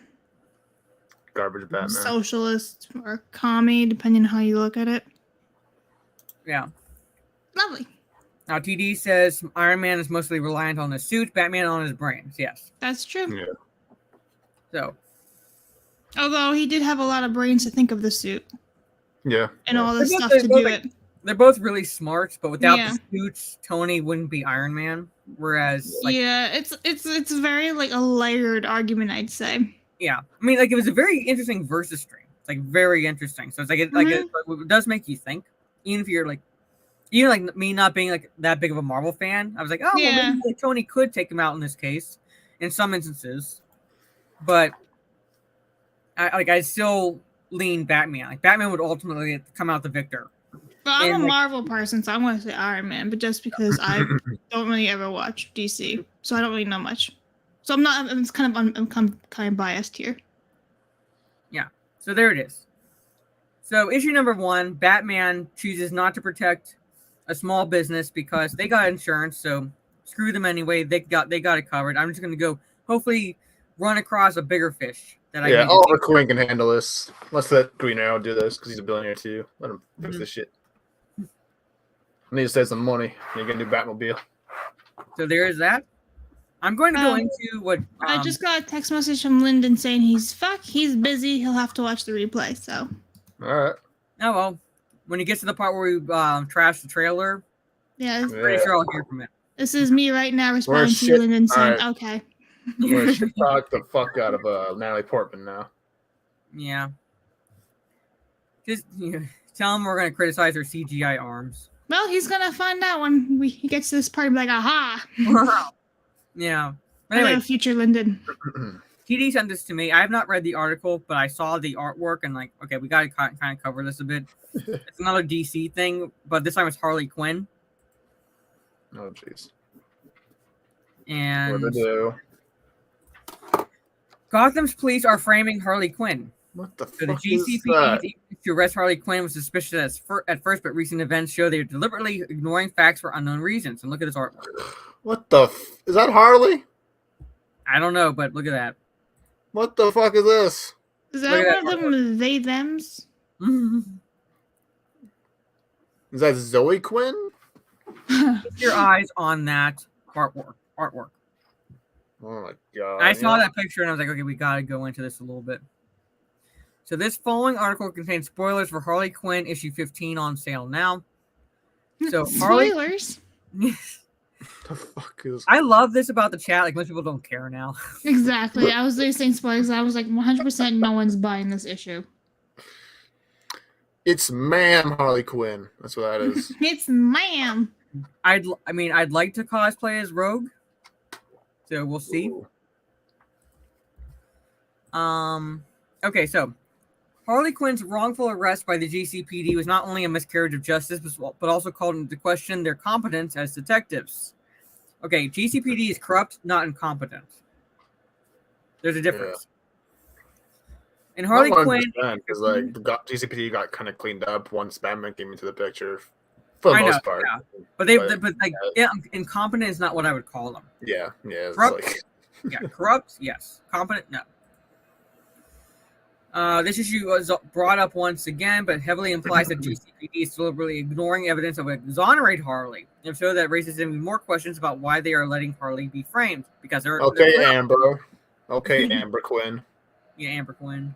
garbage Batman, socialist or commie, depending on how you look at it? Yeah. Lovely. Now TD says Iron Man is mostly reliant on his suit, Batman on his brains. Yes, that's true. Yeah. So, although he did have a lot of brains to think of the suit. Yeah. And all the stuff to do it. They're both really smart, but without the suits, Tony wouldn't be Iron Man. Whereas, it's very a layered argument, I'd say. Yeah, I mean, it was a very interesting versus stream. It's very interesting. So it's it does make you think, even if you're even me not being that big of a Marvel fan. I was like, oh, well, maybe Tony could take him out in this case, in some instances, but I still lean Batman. Batman would ultimately come out the victor. Well, I'm a Marvel person, so I'm going to say Iron Man, but just because I don't really ever watch DC, so I don't really know much. So I'm kind of biased here. Yeah. So there it is. So issue number 1, Batman chooses not to protect a small business because they got insurance, so screw them anyway. They got it covered. I'm just going to go hopefully run across a bigger fish. Oliver Queen can handle this. Let's let Green Arrow do this because he's a billionaire too. Let him fix this shit. I need to save some money. You're gonna do Batmobile. So there is that. I'm going to go into what I just got a text message from Lyndon saying he's busy. He'll have to watch the replay. So. All right. Oh well, when he gets to the part where we trash the trailer, I'm pretty sure I'll hear from it. This is me right now responding to Lyndon saying, "Okay." We're gonna talk the fuck out of Natalie Portman now. Yeah. Just tell him we're gonna criticize her CGI arms. Well, he's gonna find out when he gets to this part and be like, aha! Yeah. Anyway, future Lyndon. TD sent this to me. I have not read the article, but I saw the artwork and okay, we gotta kind of cover this a bit. It's another DC thing, but this time it's Harley Quinn. Oh jeez. And what do they do? Gotham's police are framing Harley Quinn. What the so fuck the GCPD to arrest Harley Quinn was suspicious at first, but recent events show they're deliberately ignoring facts for unknown reasons. And look at this artwork. What the is that Harley? I don't know, but look at that. What the fuck is this? Is Look that at one of them they thems? Is that Zoe Quinn? Keep your eyes on that artwork. Oh my god! I saw that picture and I was like, okay, we gotta go into this a little bit. So this following article contains spoilers for Harley Quinn issue 15 on sale now. So Spoilers. The fuck is? I love this about the chat. Like most people don't care now. Exactly. I was literally saying spoilers. I was like 100% no one's buying this issue. It's ma'am Harley Quinn. That's what that is. It's ma'am. I'd like to cosplay as Rogue. So we'll see. Ooh. Okay, so Harley Quinn's wrongful arrest by the GCPD was not only a miscarriage of justice, but also called into question their competence as detectives. Okay, GCPD is corrupt, not incompetent. There's a difference. And Harley Quinn, because like the GCPD got kind of cleaned up once Batman came into the picture, for the most part. Yeah. But incompetent is not what I would call them. Yeah. It's Corrupt, like... yeah, corrupt, yes. Competent, no. This issue was brought up once again, but heavily implies that GCPD is deliberately ignoring evidence that would exonerate Harley. And so that raises even more questions about why they are letting Harley be framed. Because they're Amber. Okay, Amber Quinn. Yeah, Amber Quinn.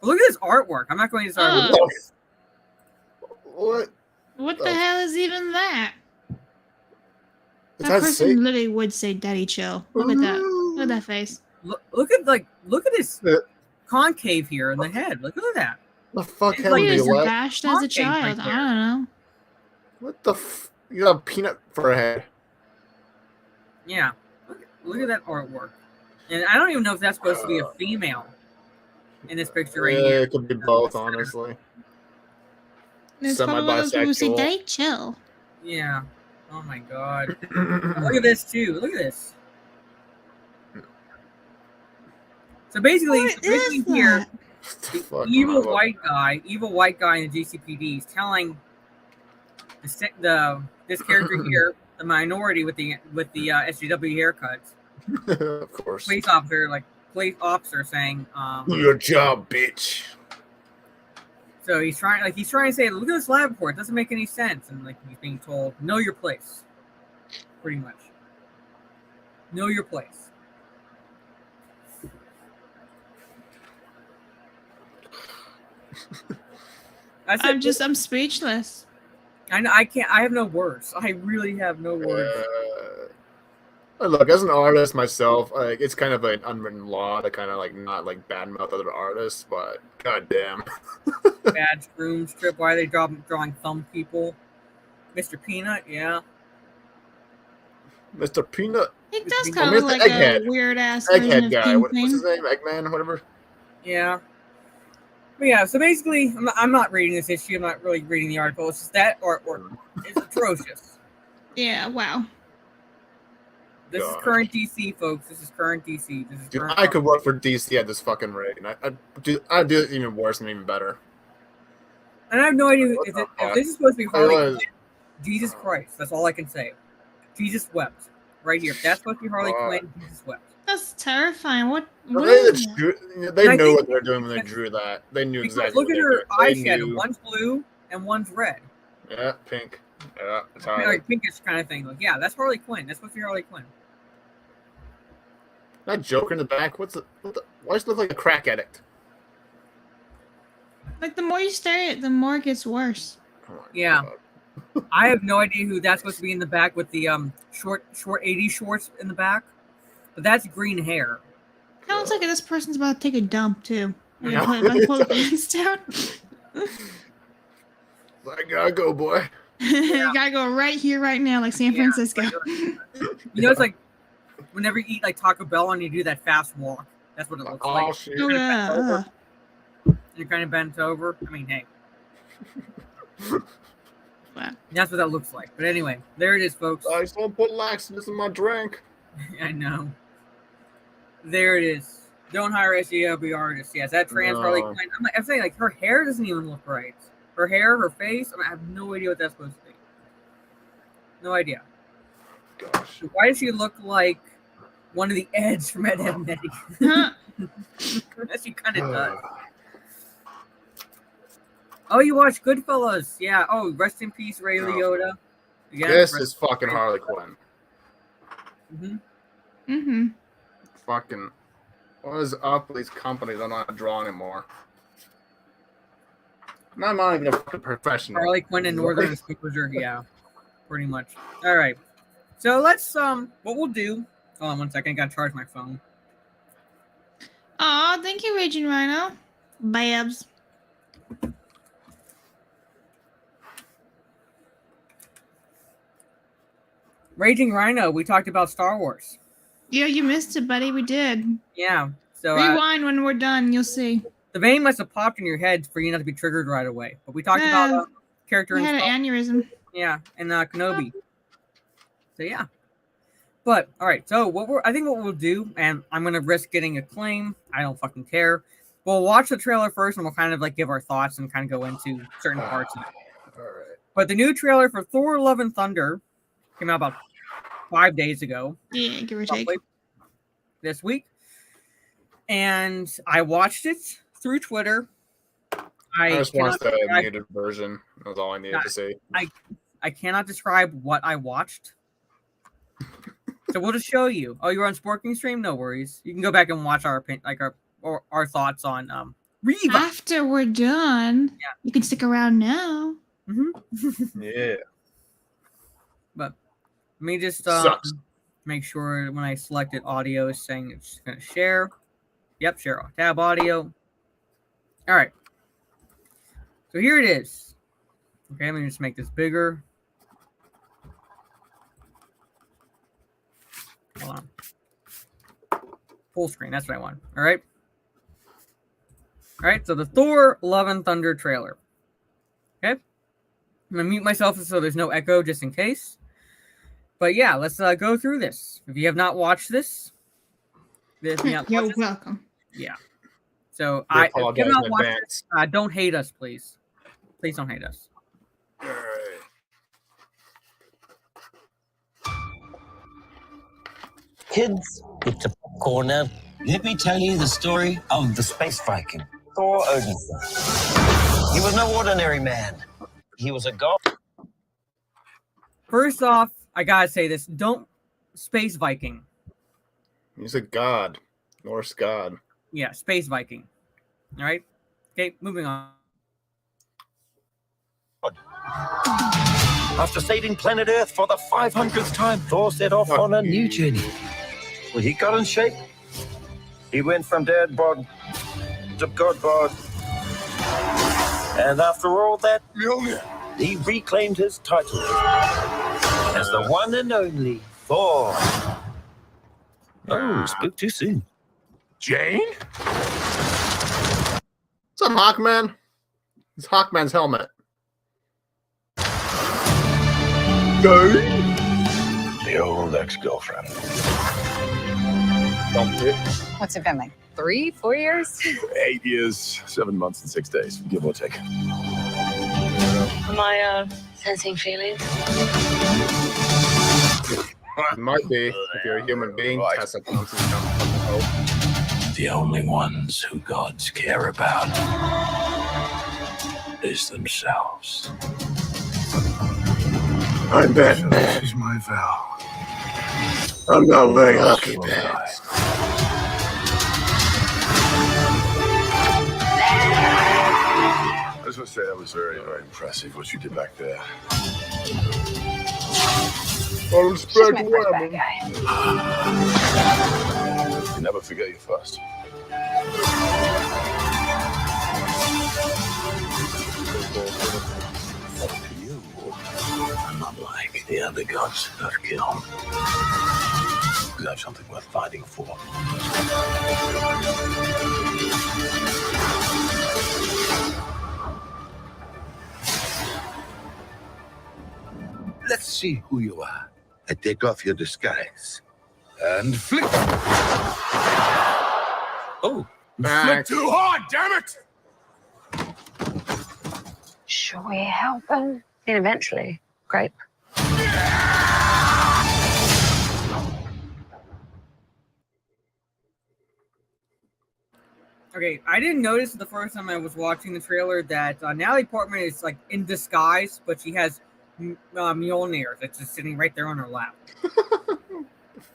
Well, look at this artwork. I'm not going to start with this. What the hell is even that? Is That person literally would say, "Daddy, chill." Look at that. Look at that face. Look at this concave here in the head. Look at that. The fuck It's hell He do was you like? bashed as a child. Right I don't know. What the you got a peanut for a head. Yeah. Look at that artwork. And I don't even know if that's supposed to be a female in this picture right here. It could be both, honestly. It's probably one of those people who say, Semi-bisexual. "Daddy, chill." Yeah. Oh my god. Look at this too. Look at this. So basically here, the evil white guy in the GCPD is telling this character here, the minority with the SJW haircuts. Of course. Police officer saying, "Do your job, bitch." So he's trying to say, look at this lab report. It doesn't make any sense. And like he's being told, know your place. Pretty much. Know your place. I'm speechless. I have no words. I really have no words. Look, as an artist myself, like it's kind of an unwritten law to kind of like not like badmouth other artists, but goddamn. Bad room strip. Why are they drawing thumb people? Mr. Peanut, yeah. Mr. Peanut. It does kind of look like a weird ass Egghead guy. What's his name? Eggman, whatever. Yeah. But yeah, so basically, I'm not reading this issue. I'm not really reading the article. It's just that artwork is atrocious. Yeah, wow. This is current DC, folks. This is current DC. This is Dude, current I could work for DC at this fucking rate, and I'd do it even worse and even better. And I have no idea if this is supposed to be Harley Quinn. Jesus Christ, that's all I can say. Jesus wept. Right here. If that's supposed to be Harley Quinn, Jesus wept. That's terrifying. What They I know think- what they're doing when they drew that. They knew Because exactly. look at her eyeshadow. One's blue and one's red. Yeah, pink. Yeah, it's hard. Like pinkish kind of thing. Like, yeah, that's Harley Quinn. That's supposed to be Harley Quinn. That Joker in the back. Why does it look like a crack addict? Like the more you stare at it, the more it gets worse. Oh my Yeah. God. I have no idea who that's supposed to be in the back with the short 80s shorts in the back. But that's green hair. Sounds like this person's about to take a dump too. Yeah. Pull the pants down. I gotta go, boy. You gotta go right here, right now, like San Francisco. You know, it's like whenever you eat like Taco Bell and you do that fast walk. That's what it looks Oh like. shit. Oh, yeah. You're kind of bent over. I mean, hey. Wow. That's what that looks like. But anyway, there it is, folks. I just don't put laxatives in my drink. I know. There it is. Don't hire SJW artists. Yes, that trans Harley Quinn. I'm saying, like, her hair doesn't even look right. Her hair, her face. I have no idea what that's supposed to be. No idea. Gosh. Why does she look like one of the Eds from Ed, Edd n Eddy. Huh. Yes, he kind of does. Oh, you watched Goodfellas? Yeah. Oh, rest in peace, Ray Liotta. Again, This is fucking Harley Quinn. Mm-hmm. Fucking, what is up with these companies? I'm not drawing anymore. I'm not even a fucking professional. Harley Quinn and Northern Exposure. Yeah, pretty much. All right. So let's what we'll do. Hold on 1 second. I gotta charge my phone. Aw, thank you, Raging Rhino. Babs. Raging Rhino. We talked about Star Wars. Yeah, you missed it, buddy. We did. Yeah. So Rewind when we're done. You'll see. the vein must have popped in your head for you not to be triggered right away. But we talked about character I and had stuff. an aneurysm. Yeah, and Kenobi. So yeah. But all right, so what we'll do, and I'm gonna risk getting a claim. I don't fucking care. We'll watch the trailer first, and we'll kind of like give our thoughts and kind of go into certain parts of it. All right. But the new trailer for Thor: Love and Thunder came out about 5 days ago. Yeah, give or take. This week, and I watched it through Twitter. I just watched the muted version. That's all I needed to say. I cannot describe what I watched. So we'll just show you. Oh, you're on Sporking Stream? No worries. You can go back and watch our thoughts on Reva. After we're done, you can stick around now. Yeah. But let me just make sure when I selected audio is saying it's going to share. Yep, share tab audio. All right. So here it is. Okay, let me just make this bigger. Hold on. Full screen. That's what I want. All right. All right. So the Thor: Love and Thunder trailer. Okay. I'm gonna mute myself so there's no echo, just in case. But yeah, let's go through this. If you have not watched this, You're welcome. Yeah. So I if you apologize have not in watched advance. this, don't hate us, please. Please don't hate us. All right. Kids, get your popcorn out. Let me tell you the story of the space Viking, Thor Odinson. He was no ordinary man. He was a god. First off, I gotta say this: don't space Viking. He's a god, Norse god. Yeah, space Viking. All right. Okay, moving on. After saving planet Earth for the 500th time, Thor set off on a new journey. Well, he got in shape. He went from dad bod to god bod. And after all that, he reclaimed his title as the one and only Thor. Oh, spoke too soon. Jane? What's up, Hawkman? It's Hawkman's helmet. The old ex-girlfriend. What's it been like? 3, 4 years? 8 years, 7 months, and 6 days, give or take. Am I sensing feelings? It might be if you're a human being. Right. Has a constant hope. The only ones who gods care about is themselves. I'm Batman. This is my vow. I'm not wearing hockey pads. I just want to say that was very, very impressive what you did back there. Oh, She's my first bad guy. You never forget your first. To you, I'm not like the other gods that kill. Because I have something worth fighting for. Let's see who you are. I take off your disguise. And flick. Oh, Flick too hard, damn it! Should we help him? And eventually, grape. Okay, I didn't notice the first time I was watching the trailer that Natalie Portman is like in disguise, but she has Mjolnir that's just sitting right there on her lap.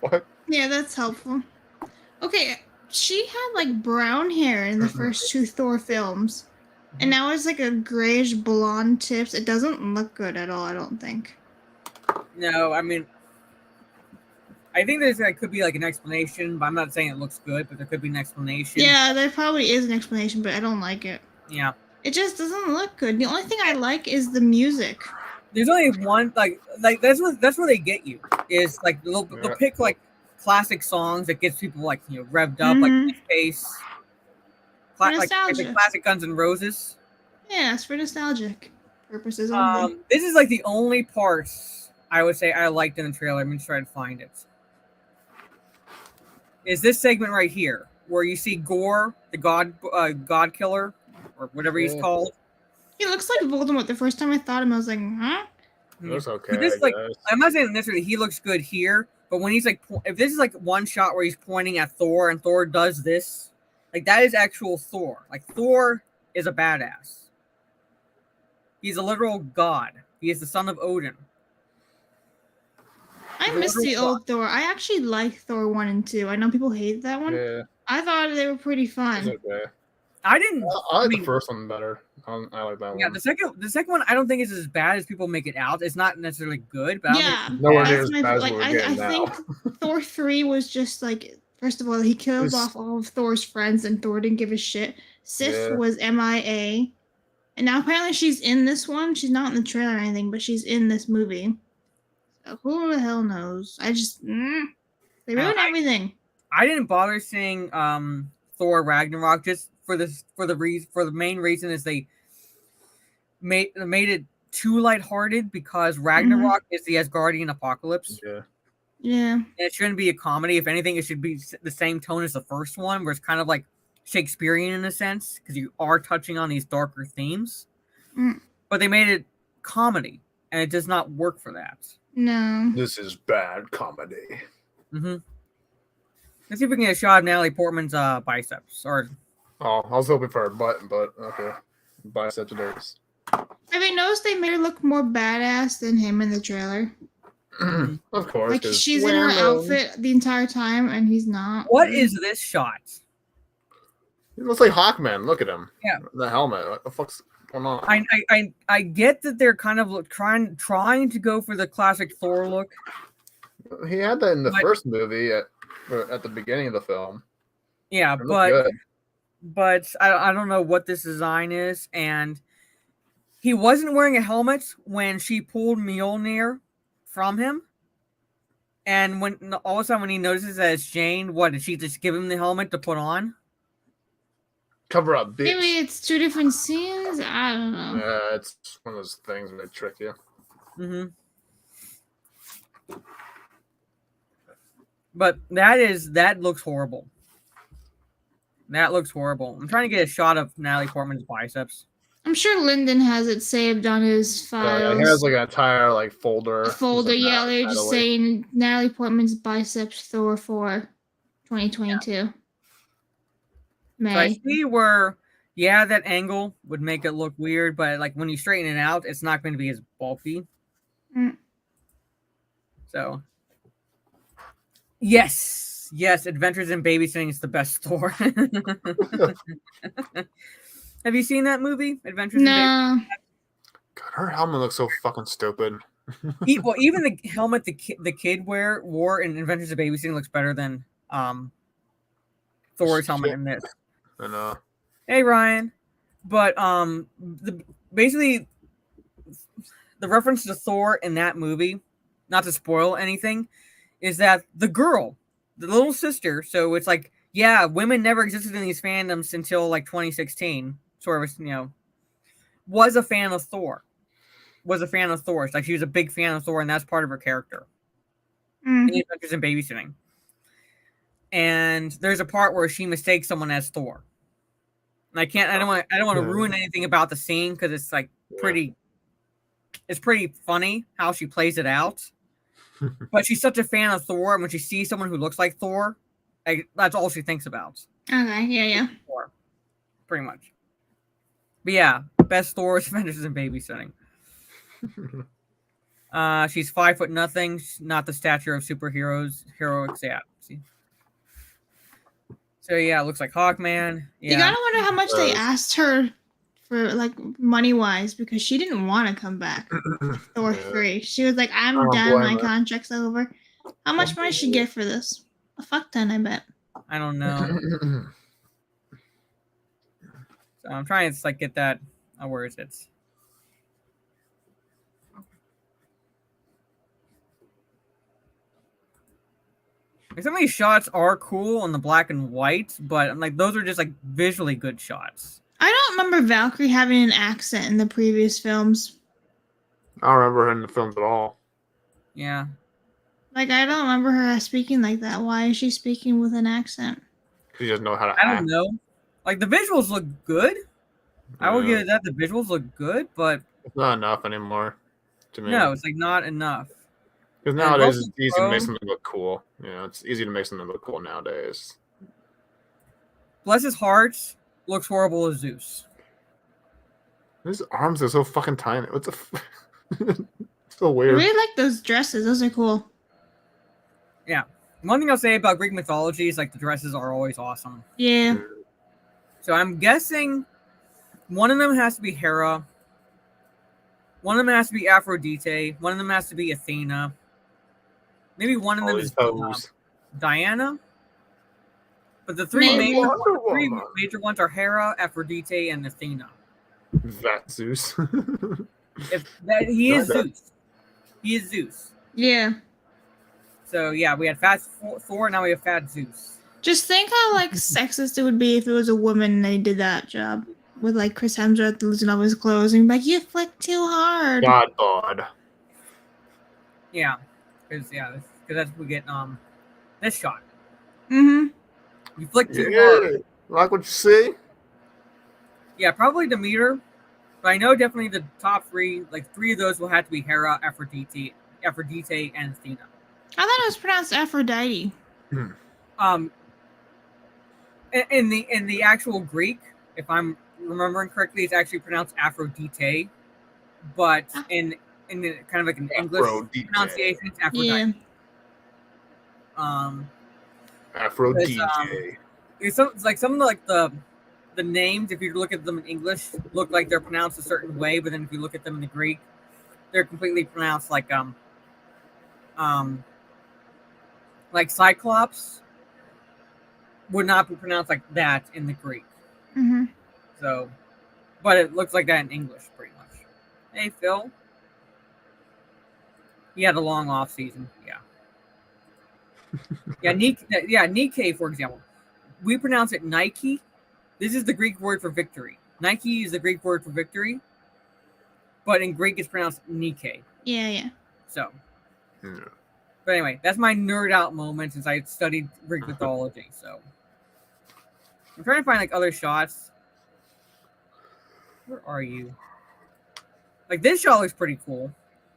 What? Yeah, that's helpful. Okay, she had like brown hair in the first 2 Thor films, and now it's like a grayish blonde tips. It doesn't look good at all, I don't think. No, I mean, I think there's could be like an explanation, but I'm not saying it looks good, but there could be an explanation. Yeah, there probably is an explanation, but I don't like it. Yeah. It just doesn't look good. The only thing I like is the music. There's only one like that's where they get you is like they'll pick like classic songs that gets people like revved up like in space. Like the classic Guns N' Roses. Yeah, it's for nostalgic purposes only. This is like the only parts I would say I liked in the trailer. I'm gonna try to find it. Is this segment right here where you see Gore, the God Killer, or whatever he's called. He looks like Voldemort. The first time I thought him, I was like, huh? Looks okay. This, I'm not saying necessarily he looks good here, but when he's like, if this is like one shot where he's pointing at Thor and Thor does this, like that is actual Thor. Like Thor is a badass. He's a literal god. He is the son of Odin. I miss the old Thor. I actually like Thor 1 and 2. I know people hate that one. Yeah. I thought they were pretty fun. It's okay. I didn't. I like the first one better. I like that one. Yeah, the second one I don't think is as bad as people make it out. It's not necessarily good, but yeah, nowhere near as bad as like, we're getting I now. think Thor 3 was just like, first of all, he killed off all of Thor's friends, and Thor didn't give a shit. Sif was MIA, and now apparently she's in this one. She's not in the trailer or anything, but she's in this movie. So who the hell knows? I just they ruined everything. I didn't bother seeing Thor Ragnarok just for the main reason is they made it too lighthearted because Ragnarok is the Asgardian apocalypse. Yeah. Yeah. And it shouldn't be a comedy. If anything, it should be the same tone as the first one, where it's kind of like Shakespearean in a sense, because you are touching on these darker themes. But they made it comedy, and it does not work for that. No. This is bad comedy. Let's see if we can get a shot of Natalie Portman's biceps. Or I was hoping for a butt, but okay. Biceps it is. Have you noticed they made her look more badass than him in the trailer? Of course. Like she's in her outfit the entire time, and he's not. What is this shot? He looks like Hawkman. Look at him. Yeah. The helmet. What the fuck's going on? I get that they're kind of trying to go for the classic Thor look. He had that in the first movie at the beginning of the film. Yeah, but I don't know what this design is, and he wasn't wearing a helmet when she pulled Mjolnir from him. And when all of a sudden when he notices that it's Jane, what did she just give him the helmet to put on? Cover up, bitch. Maybe it's 2 different scenes. I don't know. Yeah, it's one of those things where they trick you. But that looks horrible. That looks horrible. I'm trying to get a shot of Natalie Portman's biceps. I'm sure Lyndon has it saved on his files. Yeah, he has like an entire folder. Yeah, they're just saying Natalie Portman's biceps Thor 4 2022. Yeah. May. So I see where, that angle would make it look weird, but like when you straighten it out, it's not going to be as bulky. So, yes, Adventures in Babysitting is the best Thor. Have you seen that movie, Adventures in Babysitting? God, her helmet looks so fucking stupid. Even the helmet the kid wore in Adventures of Babysitting looks better than Thor's helmet in this. I know. Hey Ryan, but basically the reference to Thor in that movie, not to spoil anything, is that the girl, the little sister. So it's like, women never existed in these fandoms until like 2016. Sort of, was a fan of Thor. It's like she was a big fan of Thor, and that's part of her character. In Adventures in Babysitting. And there's a part where she mistakes someone as Thor. And I don't want to ruin anything about the scene because it's like it's pretty funny how she plays it out. But she's such a fan of Thor, and when she sees someone who looks like Thor, that's all she thinks about. Okay, yeah. Thor. pretty much. But yeah, best Thor adventures in babysitting. She's 5'0". She's not the stature of superheroes. Heroics, yeah. See? So yeah, it looks like Hawkman. Yeah. You gotta wonder how much they asked her for, like, money wise, because she didn't want to come back. Thor 3. She was like, I'm done. My contract's over. How much money did she get for this? A fuck ton, I bet. I don't know. So I'm trying to like get that. Where is it? Like, some of these shots are cool on the black and white, but I'm like, those are just like visually good shots. I don't remember Valkyrie having an accent in the previous films. I don't remember her in the films at all. Yeah. Like, I don't remember her speaking like that. Why is she speaking with an accent? She doesn't know how to act. I don't know. Like, the visuals look good. I will give it that. The visuals look good, but it's not enough anymore to me. No, it's like not enough. Because nowadays it's easy to make something look cool. You know, it's easy to make something look cool nowadays. Bless his heart looks horrible as Zeus. His arms are so fucking tiny. What's so weird. I really like those dresses. Those are cool. Yeah. One thing I'll say about Greek mythology is like the dresses are always awesome. Yeah. So I'm guessing one of them has to be Hera. One of them has to be Aphrodite. One of them has to be Athena. Maybe one of them is Diana. But the three major ones are Hera, Aphrodite, and Athena. That Zeus. He is Zeus. He is Zeus. Yeah. So yeah, we had Fat Thor, now we have Fat Zeus. Just think how like sexist it would be if it was a woman and they did that job. With like Chris Hemsworth losing all his clothes and be like, you flick too hard. God. Yeah. Because that's what we get this shot. Mm-hmm. You flick too hard. Like what you see? Yeah, probably Demeter. But I know definitely the top three, like three of those will have to be Hera, Aphrodite, and Athena. I thought it was pronounced Aphrodite. In the actual Greek, if I'm remembering correctly, it's actually pronounced Aphrodite. But in the, kind of like an English pronunciation, it's Aphrodite. Yeah. Aphrodite. It's like some of the names, if you look at them in English, look like they're pronounced a certain way, but then if you look at them in the Greek, they're completely pronounced like Cyclops would not be pronounced like that in the Greek. Mm-hmm. So, but it looks like that in English pretty much. Hey, Phil. He had a long off season. Yeah. Nike, for example. We pronounce it Nike. This is the Greek word for victory. Nike is the Greek word for victory, but in Greek it's pronounced Nike. Yeah. So, but anyway, that's my nerd out moment since I studied Greek mythology. So, I'm trying to find like other shots. Where are you? Like this shot looks pretty cool.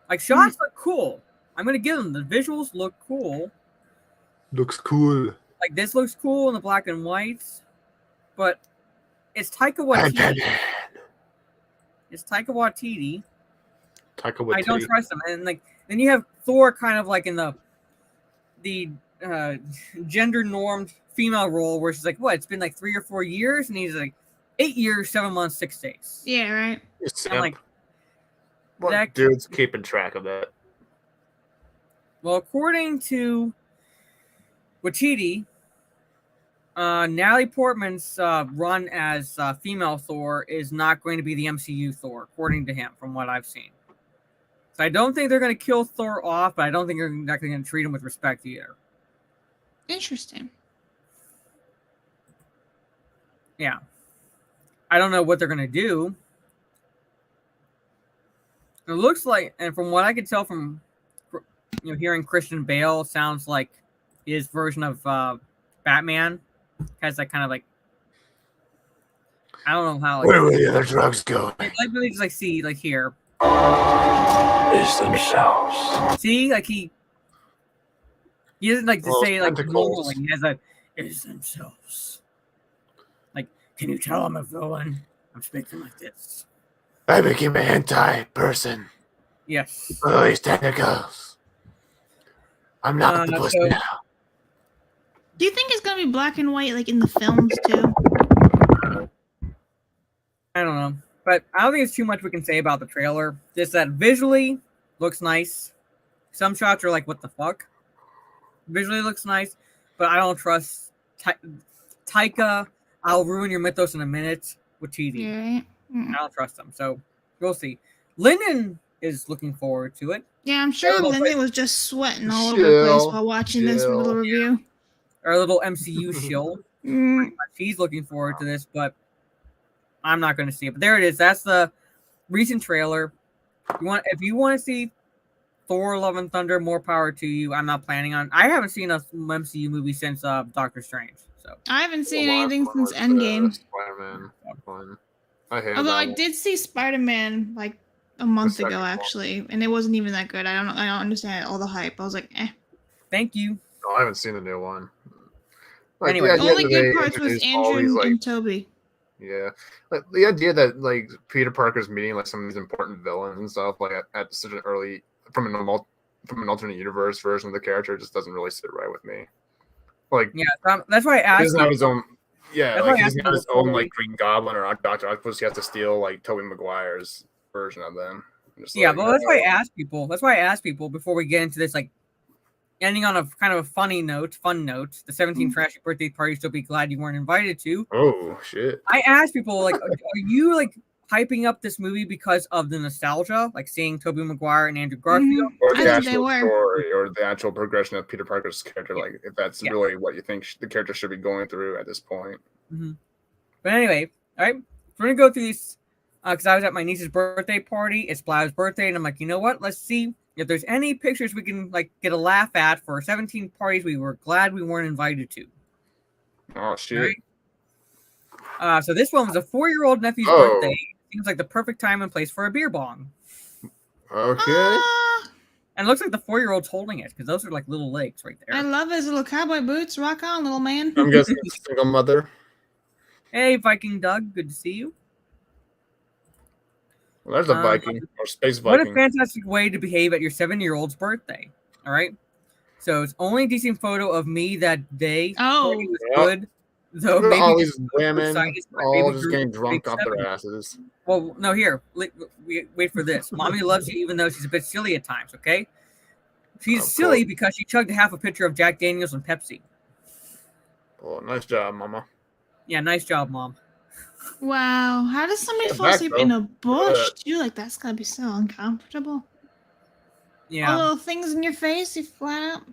Like shots look cool. I'm gonna give them the visuals look cool. Looks cool. Like this looks cool in the black and whites, but it's Taika Waititi. It's Taika Waititi. I don't trust him. And like then you have Thor kind of like in the gender normed female role where she's like, what? It's been like 3 or 4 years, and he's like 8 years, 7 months, 6 days. Yeah, right. I'm like, what dude's keeping track of that? Well, according to Waititi, Natalie Portman's run as female Thor is not going to be the MCU Thor, according to him, from what I've seen. So I don't think they're going to kill Thor off, but I don't think they're not going to treat him with respect either. Interesting. Yeah. I don't know what they're going to do. It looks like, and from what I can tell from hearing Christian Bale, sounds like his version of Batman has that kind of like, I don't know how. Like, where will the other drugs go? Like really just like see like here. Is themselves. See, like he doesn't like to say like normally. He has a is themselves. Like Can you tell I'm a villain? I'm speaking like this. I became a hentai person. Yes. At least tentacles. I'm not the pussy now. Do you think it's gonna be black and white like in the films too? I don't know. But I don't think it's too much we can say about the trailer. Just that visually looks nice. Some shots are like, what the fuck? Visually looks nice, but I don't trust Taika. I'll ruin your mythos in a minute with TV. Yeah. I don't trust them. So we'll see. Lyndon is looking forward to it. Yeah, I'm sure Little Lindy bit. was just sweating all over the place Chill, while watching this chill. little review. Our little MCU shill. She's looking forward to this, but I'm not going to see it. But there it is. That's the recent trailer. If you want to see Thor: Love and Thunder, more power to you. I'm not planning on. I haven't seen a MCU movie since Doctor Strange. So I haven't seen The last anything one since was, Endgame. Spider-Man one. I hate Although that I one. did see Spider-Man like a month second ago one. actually, and it wasn't even that good. I don't understand all the hype. I was like, eh. thank you. No, I haven't seen the new one. Anyway, the The idea only that good they parts was introduced all Andrew these, like, and Toby. yeah, like the idea that like Peter Parker's meeting like some of these important villains and stuff like at such an early from an alternate universe version of the character just doesn't really sit right with me. Like, yeah, that's why I he asked. doesn't have his own. Yeah, That's like why he I doesn't asked have you his own before like Green Goblin or Doctor Octopus. He has to steal like Tobey Maguire's version of them. I'm just Yeah, like, well, that's why I asked people. That's why I asked people before we get into this, like, ending on a kind of a fun note. The 17th trashy birthday parties you'll be glad you weren't invited to. Oh shit! I asked people, like, are you like hyping up this movie because of the nostalgia, like seeing Tobey Maguire and Andrew Garfield, Or I the think they actual were. story, or the actual progression of Peter Parker's character. Yeah. Like, if that's Yeah. really what you think the character should be going through at this point. Mm-hmm. But anyway, all right, we're gonna go through these because I was at my niece's birthday party. It's Blau's birthday, and I'm like, you know what? Let's see if there's any pictures we can like get a laugh at for 17 parties we were glad we weren't invited to. Oh shit! Right? So this one was a 4-year-old nephew's Oh. birthday. Seems like the perfect time and place for a beer bong. Okay. Ah, And it looks like the 4-year-old's holding it because those are like little legs right I there. love his little cowboy boots. Rock on, little man. I'm guessing it's a single mother. Hey, Viking Doug, good to see you. Well, there's a Viking or space What Viking. a fantastic way to behave at your 7-year-old's birthday. All right. So it's only a decent photo of me that day. Oh. Party was Yep. good. Though Look at maybe all just these women excited by all baby just Groot getting and drunk big off their 7. asses. Well, no, here. Wait for this. Mommy loves you even though she's a bit silly at times, okay? She's Of silly course. because she chugged half a pitcher of Jack Daniels and Pepsi. Oh, nice job, Mama. Yeah, nice job, Mom. Wow. How does somebody Get fall back, asleep bro. in a bush that. too? Like that's gotta be so uncomfortable. Yeah. All little things in your face, you flat out.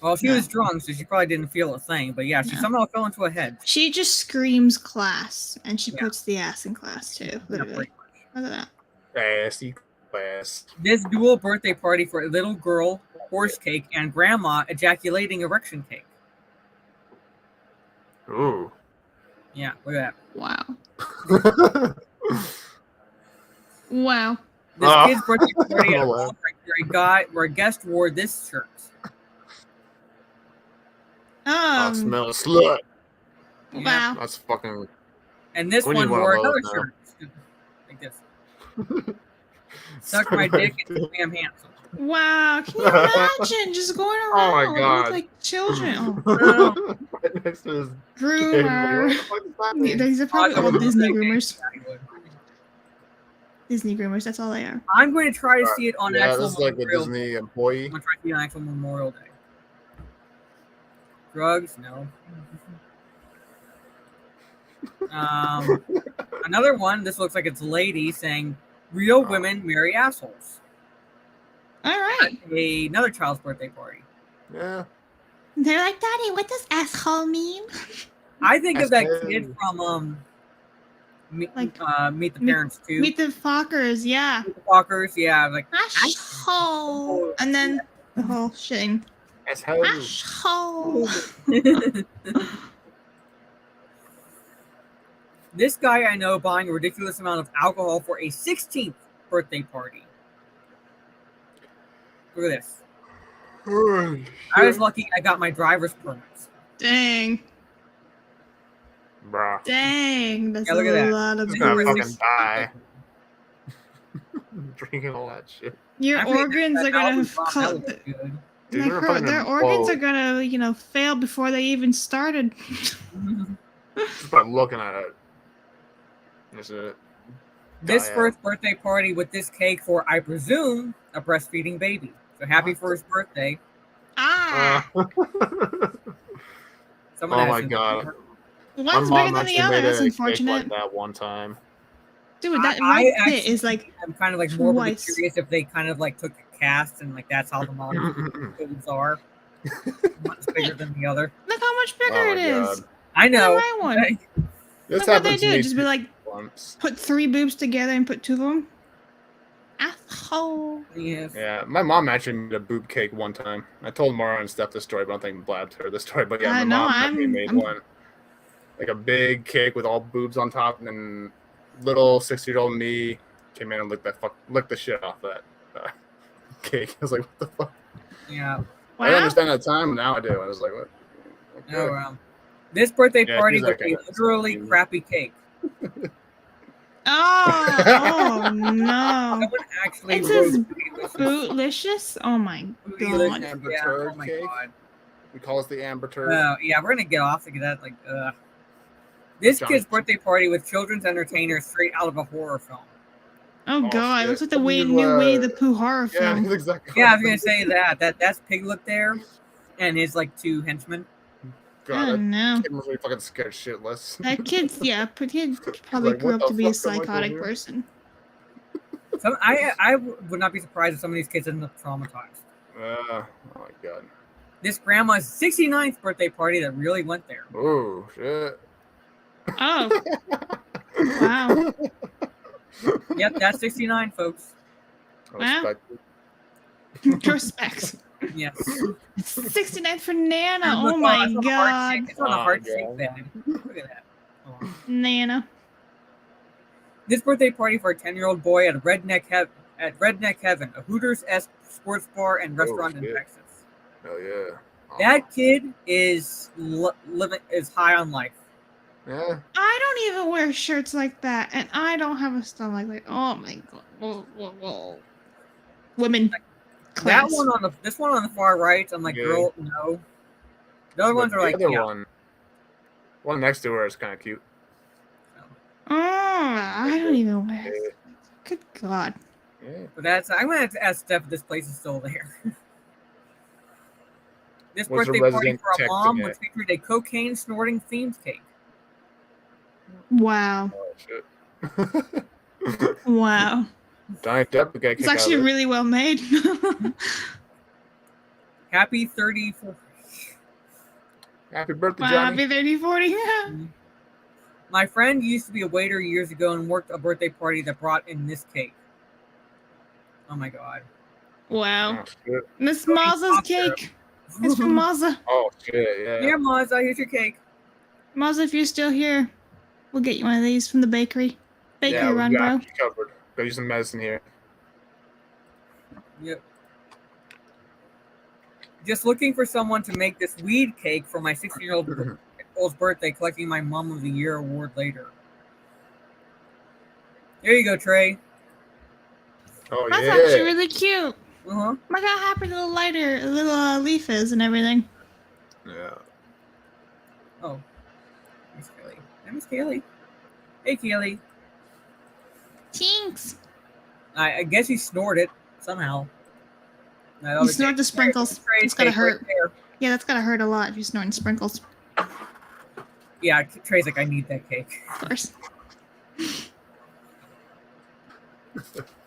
Well, she was drunk, so she probably didn't feel a thing. But yeah, she Yeah. somehow fell into a head. She just screams class, and she Yeah. puts the ass in class too. Yeah, Literally. pretty much. Look at that. Assy class. This dual birthday party for a little girl, horse cake, and grandma ejaculating erection cake. Ooh. Yeah, look at Wow. Oh, Wow. that. This Ah. kid's birthday party at a Wow. ball where a guest wore this shirt. I smell a slut. Wow. That's fucking. And this We need one one of wore those another now. shirt. Like this. Suck my dick and think I'm handsome. Wow. Can you imagine just going around Oh my with, God. like children? Oh, Right next to his groomer. kid. What the fuck is that? These are probably all Disney groomers. Exactly. Disney groomers. That's all they are. I'm going to try to see it on Yeah, actual this is like a Memorial Disney Day. employee. I'm going to try to see it on actual Memorial Day. Drugs? No. Another one. This looks like it's a lady saying, "Real women marry assholes." All right. Another child's birthday party. Yeah. They're like, Daddy, what does asshole mean? I think of that Asshole. kid from Meet Like, the Parents too. Meet the Fockers, yeah. Meet the Walkers, yeah. Like Asshole. And then the whole shitting. Asshole. Asshole. This guy I know buying a ridiculous amount of alcohol for a 16th birthday party. Look at this. I was lucky I got my driver's permits. Dang. Bruh. Dang, that's Yeah, look at a that. lot of He's gonna Really booze. fucking die. Drinking all that shit. Your I think organs that are gonna album bomb, that looks good. Dude, like they're fucking their organs are implode gonna, fail before they even started. just by looking at it. That's it. This Diet. first birthday party with this cake for, I presume, a breastfeeding baby. So happy What? first birthday. Ah, Someone Oh has my to- god. My one's mom bigger than the actually other. made That's a cake unfortunate. like that one time. Dude, that I right actually pit is like I'm kind of like morbidly twice. curious if they kind of like took a cast and like that's how the mom foods are. One's bigger than the other. Look how much bigger Oh it my is. god. I The know. right one. This Look what they happened to do. me Just be like, once. put 3 boobs together and put 2 of them. Asshole. Yes. Yeah, my mom actually made a boob cake one time. I told Mara and Steph this story, but I don't think Blab heard the story. But yeah, my No, mom actually made I'm- one. Like a big cake with all boobs on top, and then little 6-year-old me came in and licked the shit off that cake. I was like, what the fuck? Yeah. I didn't Wow. understand at the time, and now I do. I was like, what? Okay. Oh well. This birthday Yeah, party she's with that kind a of- literally crappy cake. Oh no. Someone actually It wrote says delicious. Bootlicious? Oh my Bootylicious, god. Amber yeah, turd oh my cake? god. We call it the Amber Turd. Yeah, we're gonna get off to that. Like, this Johnny- kid's birthday party with children's entertainers straight out of a horror film. Oh Oh, god, it shit. looks like the What do you, new Winnie the Pooh horror yeah, film. that's exactly. Yeah, I what was gonna say that's Piglet there, and his like 2 henchmen. God, Oh that no. kid must be fucking scared shitless. That kid's kid probably Like, grew what up the to be a fuck am I doing psychotic here? person. So I would not be surprised if some of these kids end up traumatized. Oh my god. This grandma's 69th birthday party that really went there. Oh shit. Oh. Wow. Yep, that's 69, folks. Wow. Respect. Respect. Yes. 69th for Nana. And Oh look, my it's on a god. heart shape- It's on a Oh, heart God. shaped bed. Look at that. Hold on. Nana. This birthday party for a 10-year-old boy at Redneck Heaven, a Hooters-esque sports bar and restaurant in shit. Texas. Hell yeah. Oh, That kid is is high on life. yeah. I don't even wear shirts like that, and I don't have a stomach like. Oh my god. Whoa, whoa, whoa. Women. Class. This one on the far right, I'm like, Yeah. girl, no. The other ones are like, the other yeah. one next to her is kind of cute. Oh, I don't even wear. Yeah. Good god. Yeah. But I'm gonna have to ask Steph if this place is still there. This Was a birthday party resident for a texting mom it. which featured a cocaine snorting themed cake. Wow. Oh shit. Wow. Johnny Depp would get It's kicked out actually of it. really well made. Happy 34. Happy birthday, Wow, Johnny. happy 30, 40. My friend used to be a waiter years ago and worked a birthday party that brought in this cake. Oh my god. Wow. Oh, shit. Miss Cody Mazza's Foster. cake. It's from Mazza. Oh shit, yeah. Here, Mazza, here's your cake. Mazza, if you're still here, we'll get you one of these from the bakery. Bakery Yeah, we run, bro. got you covered. Go use some medicine here. Yep. Just looking for someone to make this weed cake for my 16-year-old's birthday, collecting my Mom of the Year award later. There you go, Trey. Oh That's yeah. actually really cute. Uh-huh. Look how happy little leaf is and everything. Yeah. Oh. Miss Kelly. Hey, Miss Kelly. Hey, Kelly. Tinks. I guess he snorted somehow. You snort the sprinkles. It's gotta hurt. Right Yeah, that's gotta hurt a lot if you're snorting sprinkles. yeah, Trey's like, I need that cake. Of course.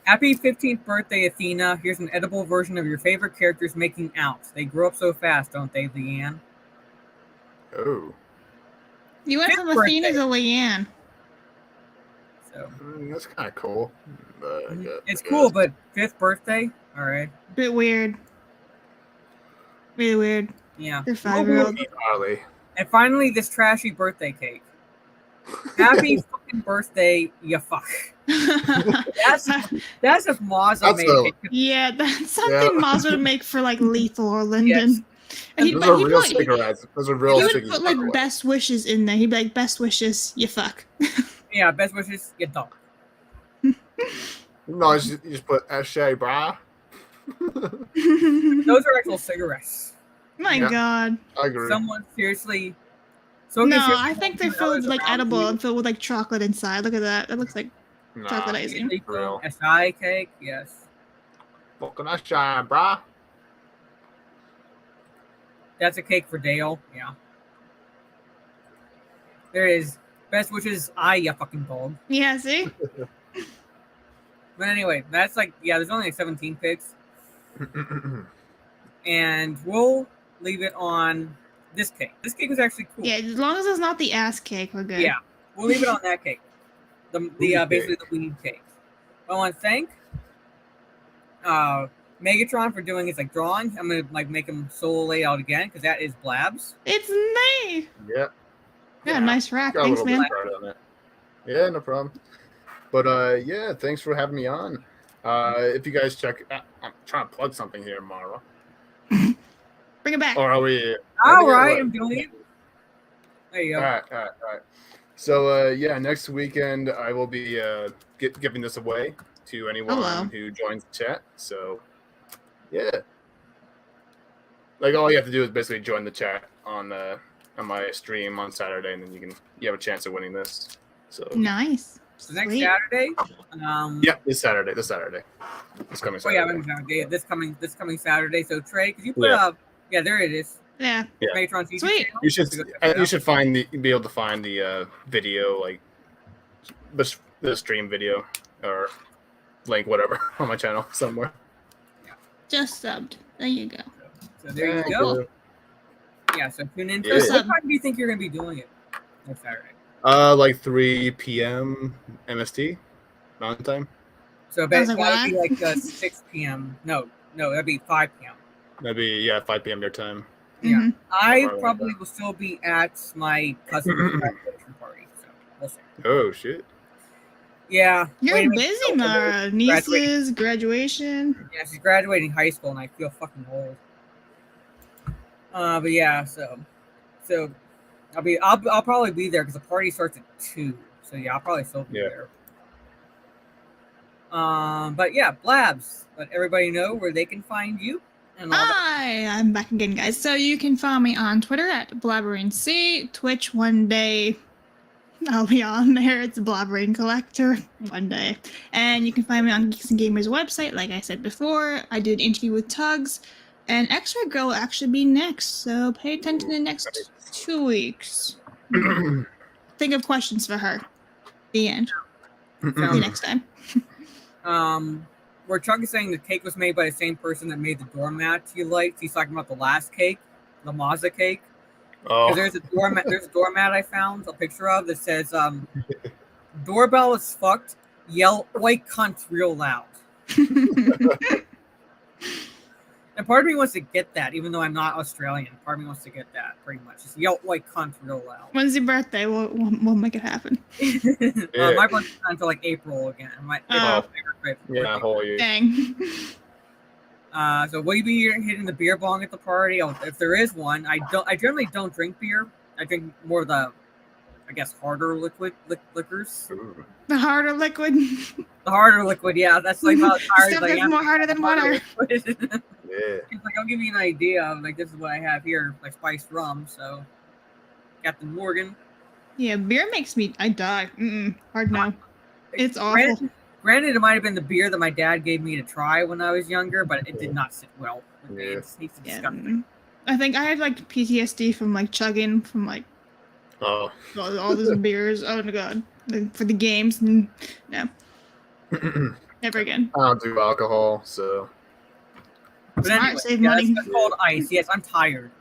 Happy 15th birthday, Athena. Here's an edible version of your favorite characters making out. They grow up so fast, don't they, Leanne? Oh. You went Fifth from Athena birthday. to Leanne. So That's kind of cool. But, it's cool, but 5th birthday? All right. Bit weird. Really weird. Yeah. You're 5-year-old. Harley. And finally, this trashy birthday cake. Happy fucking birthday, you fuck. That's if Mazza That's made a- a cake. Yeah, that's something Maz would make for like Lethal or Lyndon. Yes. And Those are real put, cigarettes. Those are real he would cigarettes. put like best wishes in there. He'd be like, best wishes, you fuck. Yeah, best wishes, you don't. No, you just put Shay, brah. Those are actual cigarettes. My God. I agree. Someone seriously. No, I think they're filled with like edible and filled with like chocolate inside. Look at that. That looks like chocolate icing. A shy cake, yes. Fucking Shay, brah. That's a cake for Dale, yeah. There is best wishes, you fucking dog. Yeah, see? But anyway, that's like, yeah, there's only like 17 pics. And we'll leave it on this cake. This cake was actually cool. Yeah, as long as it's not the ass cake, we're good. Yeah, we'll leave it on that cake. Basically the weed cake. I want to thank Megatron for doing his like drawing. I'm gonna like make him solo lay out again because that is Blabs. It's me. Yep. Yeah, nice rack. Got Thanks, a little man. bit on it. Yeah, no problem. But yeah, thanks for having me on. If you guys check, I'm trying to plug something here, Mara. Bring it back. Or are we? All right, I'm doing it. There you go. All right. So yeah, next weekend I will be giving this away to anyone who joins the chat. So yeah, like all you have to do is basically join the chat on my stream on Saturday, and then you have a chance of winning this. So nice. So next Saturday. Yeah, this Saturday. This coming Saturday. This coming Saturday. So Trey, could you put up? Yeah, there it is. Yeah. Matron's YouTube Sweet. channel. You should be able to find the video, like the stream video or link, whatever, on my channel somewhere. Just subbed. There you go. So there you go. Yeah, so tune in. Yeah. What time do you think you're going to be doing it next Saturday? Like 3 p.m. MST, Mountain Time. So that'd be like 6 p.m. No, that'd be 5 p.m. That'd be 5 p.m. your time. Yeah, I probably will still be at my cousin's graduation party. So we'll see. Oh shit. Yeah. You're busy, Mara. Nieces, graduation. Yeah, she's graduating high school, and I feel fucking old. But yeah, so I'll probably be there because the party starts at 2. So yeah, I'll probably still be there. But yeah, Blabs. Let everybody know where they can find you. Hi, I'm back again, guys. So you can follow me on Twitter at BlabberinC. Twitch one day. I'll be on there. It's Blabbering Collector one day. And you can find me on Geeks and Gamers website. Like I said before, I did an interview with Tugs. And X-Ray Girl will actually be next. So pay attention in the next 2 weeks. Think of questions for her. The end. See you next time. Where Chuck is saying the cake was made by the same person that made the doormat you liked. He's talking about the last cake, the Mazda cake. Oh. There's a doormat I found a picture of that says, "Doorbell is fucked. Yell white cunt real loud." And part of me wants to get that, even though I'm not Australian. Part of me wants to get that, pretty much. Just yell white cunt real loud. When's your birthday? We'll make it happen. My birthday's not until like April again. Yeah, whole year. Dang. So will you be hitting the beer bong at the party? If there is one, I generally don't drink beer. I drink more of the, I guess, harder liquors. Ooh. The harder liquid. The harder liquid, yeah. That's like how hard. Stuff that's more harder than water. Yeah. It's like, I'll give you an idea of like, this is what I have here, like spiced rum. So, Captain Morgan. Yeah, beer makes me, I die. Hard no. It's awful. Granted, it might have been the beer that my dad gave me to try when I was younger, but it did not sit well with me. It's disgusting. I think I had like PTSD from like chugging from like all those beers. Oh my god. For the games. No. Never again. I don't do alcohol, so. But anyway, save money. It's called ice. Yes, I'm tired.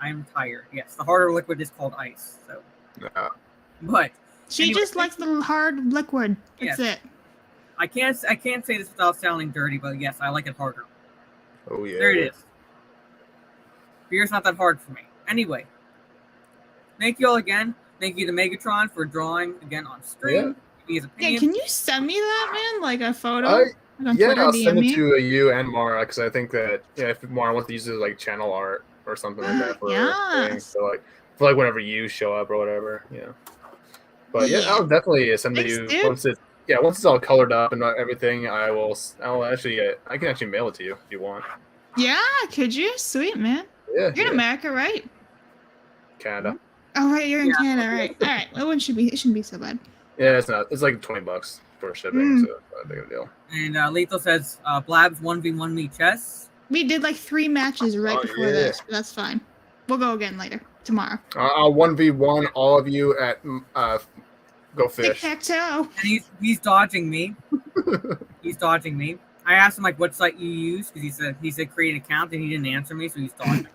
Yes, the harder liquid is called ice. So. Yeah. But she just likes the hard liquid. That's it. I can't say this without sounding dirty, but yes, I like it harder. Oh yeah. There it is. Beer's not that hard for me. Anyway, thank you all again. Thank you to Megatron for drawing again on stream. Yeah, can you send me that, man? Like a photo? I'll send it to you and Mara because I think that if Mara wants to use it as like channel art, or something like that for Yes. so like whenever you show up or whatever, But yeah, Yeah. I'll definitly send Thanks, you dude. once it's all colored up and everything. I'll actually I can actually mail it to you if you want. Yeah, could you? Sweet, man. Yeah, You're in America, right? Canada. Oh, right, you're in Canada, right? All right, it shouldn't be so bad. Yeah, it's not. It's like $20 for shipping, so it's not a big of a deal. And Lethal says, Blabs 1v1 me chess. We did like 3 matches right before this, but that's fine. We'll go again later, tomorrow. I'll 1v1 all of you at Go Fish. Tic-tac-toe. And he's dodging me. He's dodging me. I asked him like what site you use because he said create an account and he didn't answer me, so he's dodging.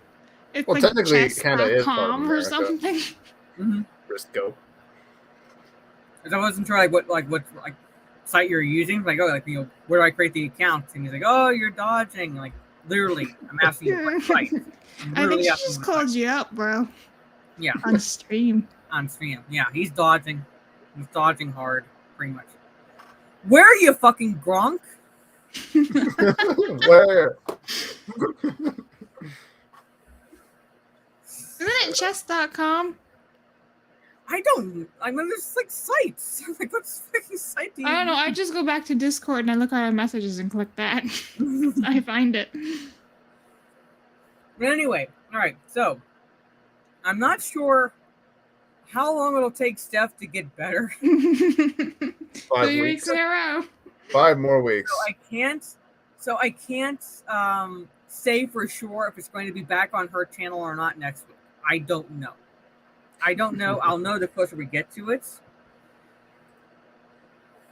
It's Well, like technically, Canada is part of chess.com or America. something. Mm-hmm. Just go. Because I wasn't sure what site you're using. Like, where do I create the account? And he's like, oh, you're dodging. Like, literally, I'm asking you what site. I think she just called you out, bro. Yeah. On stream. On stream. Yeah, he's dodging. He's dodging hard, pretty much. Where are you, fucking Gronk? Where? Isn't it chess.com? I mean, there's like sites. Like, what fucking site do you I don't know. I just go back to Discord and I look at our messages and click that. I find it. But anyway, all right. So, I'm not sure how long it'll take Steph to get better. 5 3 weeks. weeks in a row. 5 more weeks. So I can't say for sure if it's going to be back on her channel or not next week. I don't know. I'll know the closer we get to it.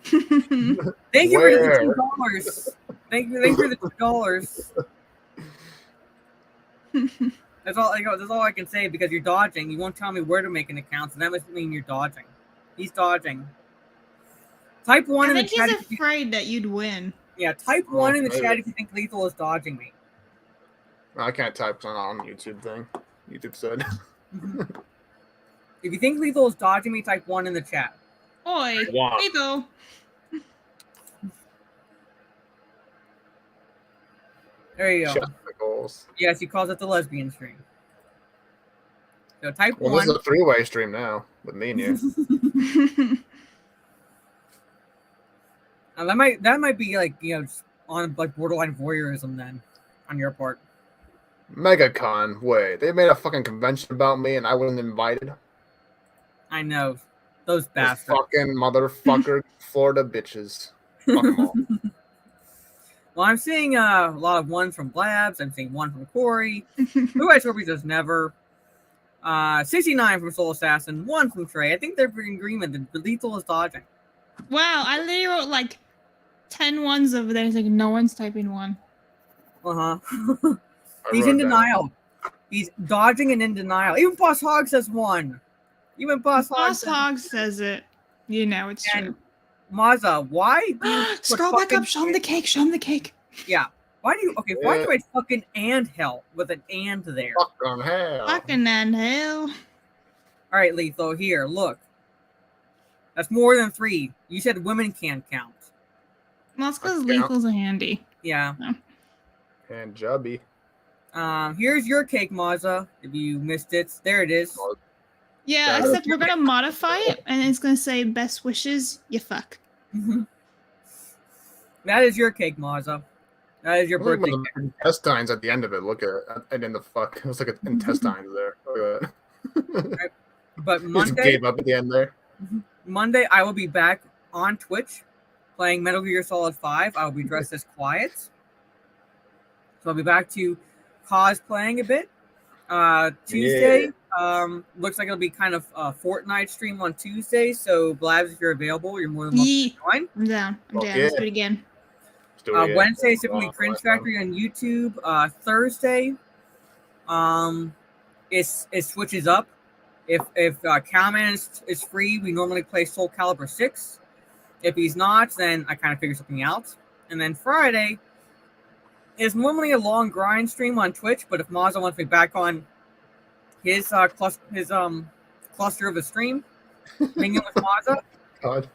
Thank you for the $2. Thank you for the $2. That's all I can say because you're dodging. You won't tell me where to make an account, so that must mean you're dodging. He's dodging. Type 1 in the chat. I think he's afraid that you'd win. Yeah, type 1 in the chat if you think Lethal is dodging me. I can't type on YouTube thing. YouTube said. If you think Lethal is dodging me, type 1 in the chat. Oi, Wow. Lethal. There you go. Shut the goals. Yes, he calls it the lesbian stream. So type Well, 1. this is a 3-way stream now with me and you. That might be like just on like borderline voyeurism then, on your part. MegaCon, wait, they made a fucking convention about me and I wasn't invited. I know, those Those bastards. fucking motherfucker Florida bitches. Fuck 'em all. Well, I'm seeing a lot of ones from Blabs. I'm seeing one from Corey. Blue Eyes Scorpion says never. 69 from Soul Assassin. 1 from Trey. I think they're in agreement that the Lethal is dodging. Wow, I literally wrote like 10 ones over there. It's like no one's typing 1. Uh-huh. He's in denial. He's dodging and in denial. Even Boss Hog says 1. Even Boss Hog says it. You know it's true. Maza, why do you put Scroll back fucking- up. Show him the cake. Show him the cake. Yeah. Why do you write fucking and hell with an and there? Fucking hell. Fucking and hell. All right, Lethal, here, look. That's more than 3. You said women can't count. Well, it's because Let's count. Lethal's a handy. Yeah. And Jubby. Here's your cake, Maza. If you missed it, there it is. Yeah, except we're gonna modify it, and it's gonna say "best wishes." You fuck. That is your cake, Maza. That is your Look at birthday the cake. intestines at the end of it. Look at it. And then the fuck. It was like an intestines there. Look at that. But He just Monday, gave up at the end there. I will be back on Twitch playing Metal Gear Solid 5. I will be dressed as Quiet. So I'll be back to cosplaying a bit. Tuesday, looks like it'll be kind of a Fortnite stream on Tuesday. So Blabs, if you're available, you're more than welcome to join. I'm down. I'm down. yeah. Let's do it again. Let's do it again. Wednesday, typically Oh, Cringe my Factory on YouTube. Thursday, it switches up. If Cowman is free, we normally play Soul Calibur 6. If he's not, then I kind of figure something out. And then Friday is normally a long grind stream on Twitch, but if Maza wants me back on his cluster of a stream, hanging with Maza, God.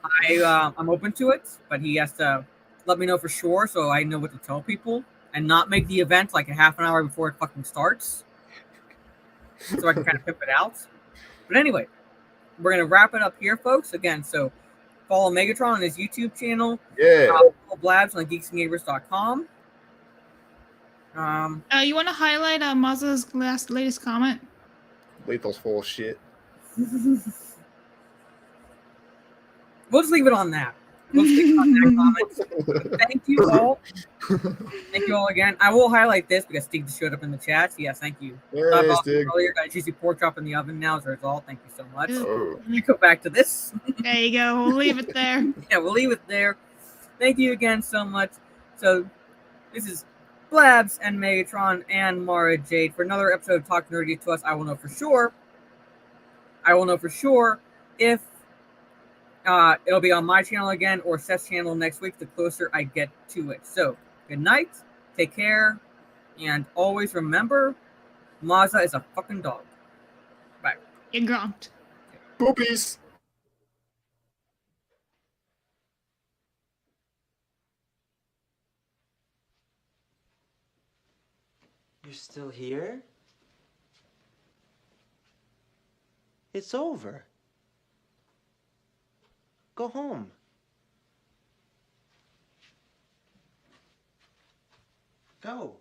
I'm open to it, but he has to let me know for sure so I know what to tell people and not make the event like a half an hour before it fucking starts. so I can kind of pimp it out. But anyway, we're going to wrap it up here, folks. Again, so follow Megatron on his YouTube channel. Yeah. Follow Blabs on geeksandgamers.com. You want to highlight Mazza's latest comment? Lethal's full of shit. We'll just leave it on that. We'll just leave it on that comment. Thank you all. Thank you all again. I will highlight this because Steve just showed up in the chat. So yes, thank you. Hey, Steve. Earlier, got a juicy pork chop in the oven now as a result. Thank you so much. Oh. Let me go back to this. There you go. We'll leave it there. Yeah, we'll leave it there. Thank you again so much. So this is Blabs and Megatron and Mara Jade for another episode of Talk Nerdy to Us. I will know for sure if it'll be on my channel again or Seth's channel next week, the closer I get to it. So, good night, take care, and always remember, Mazza is a fucking dog. Bye. You're grumped. Poopies. You're still here? It's over. Go home. Go.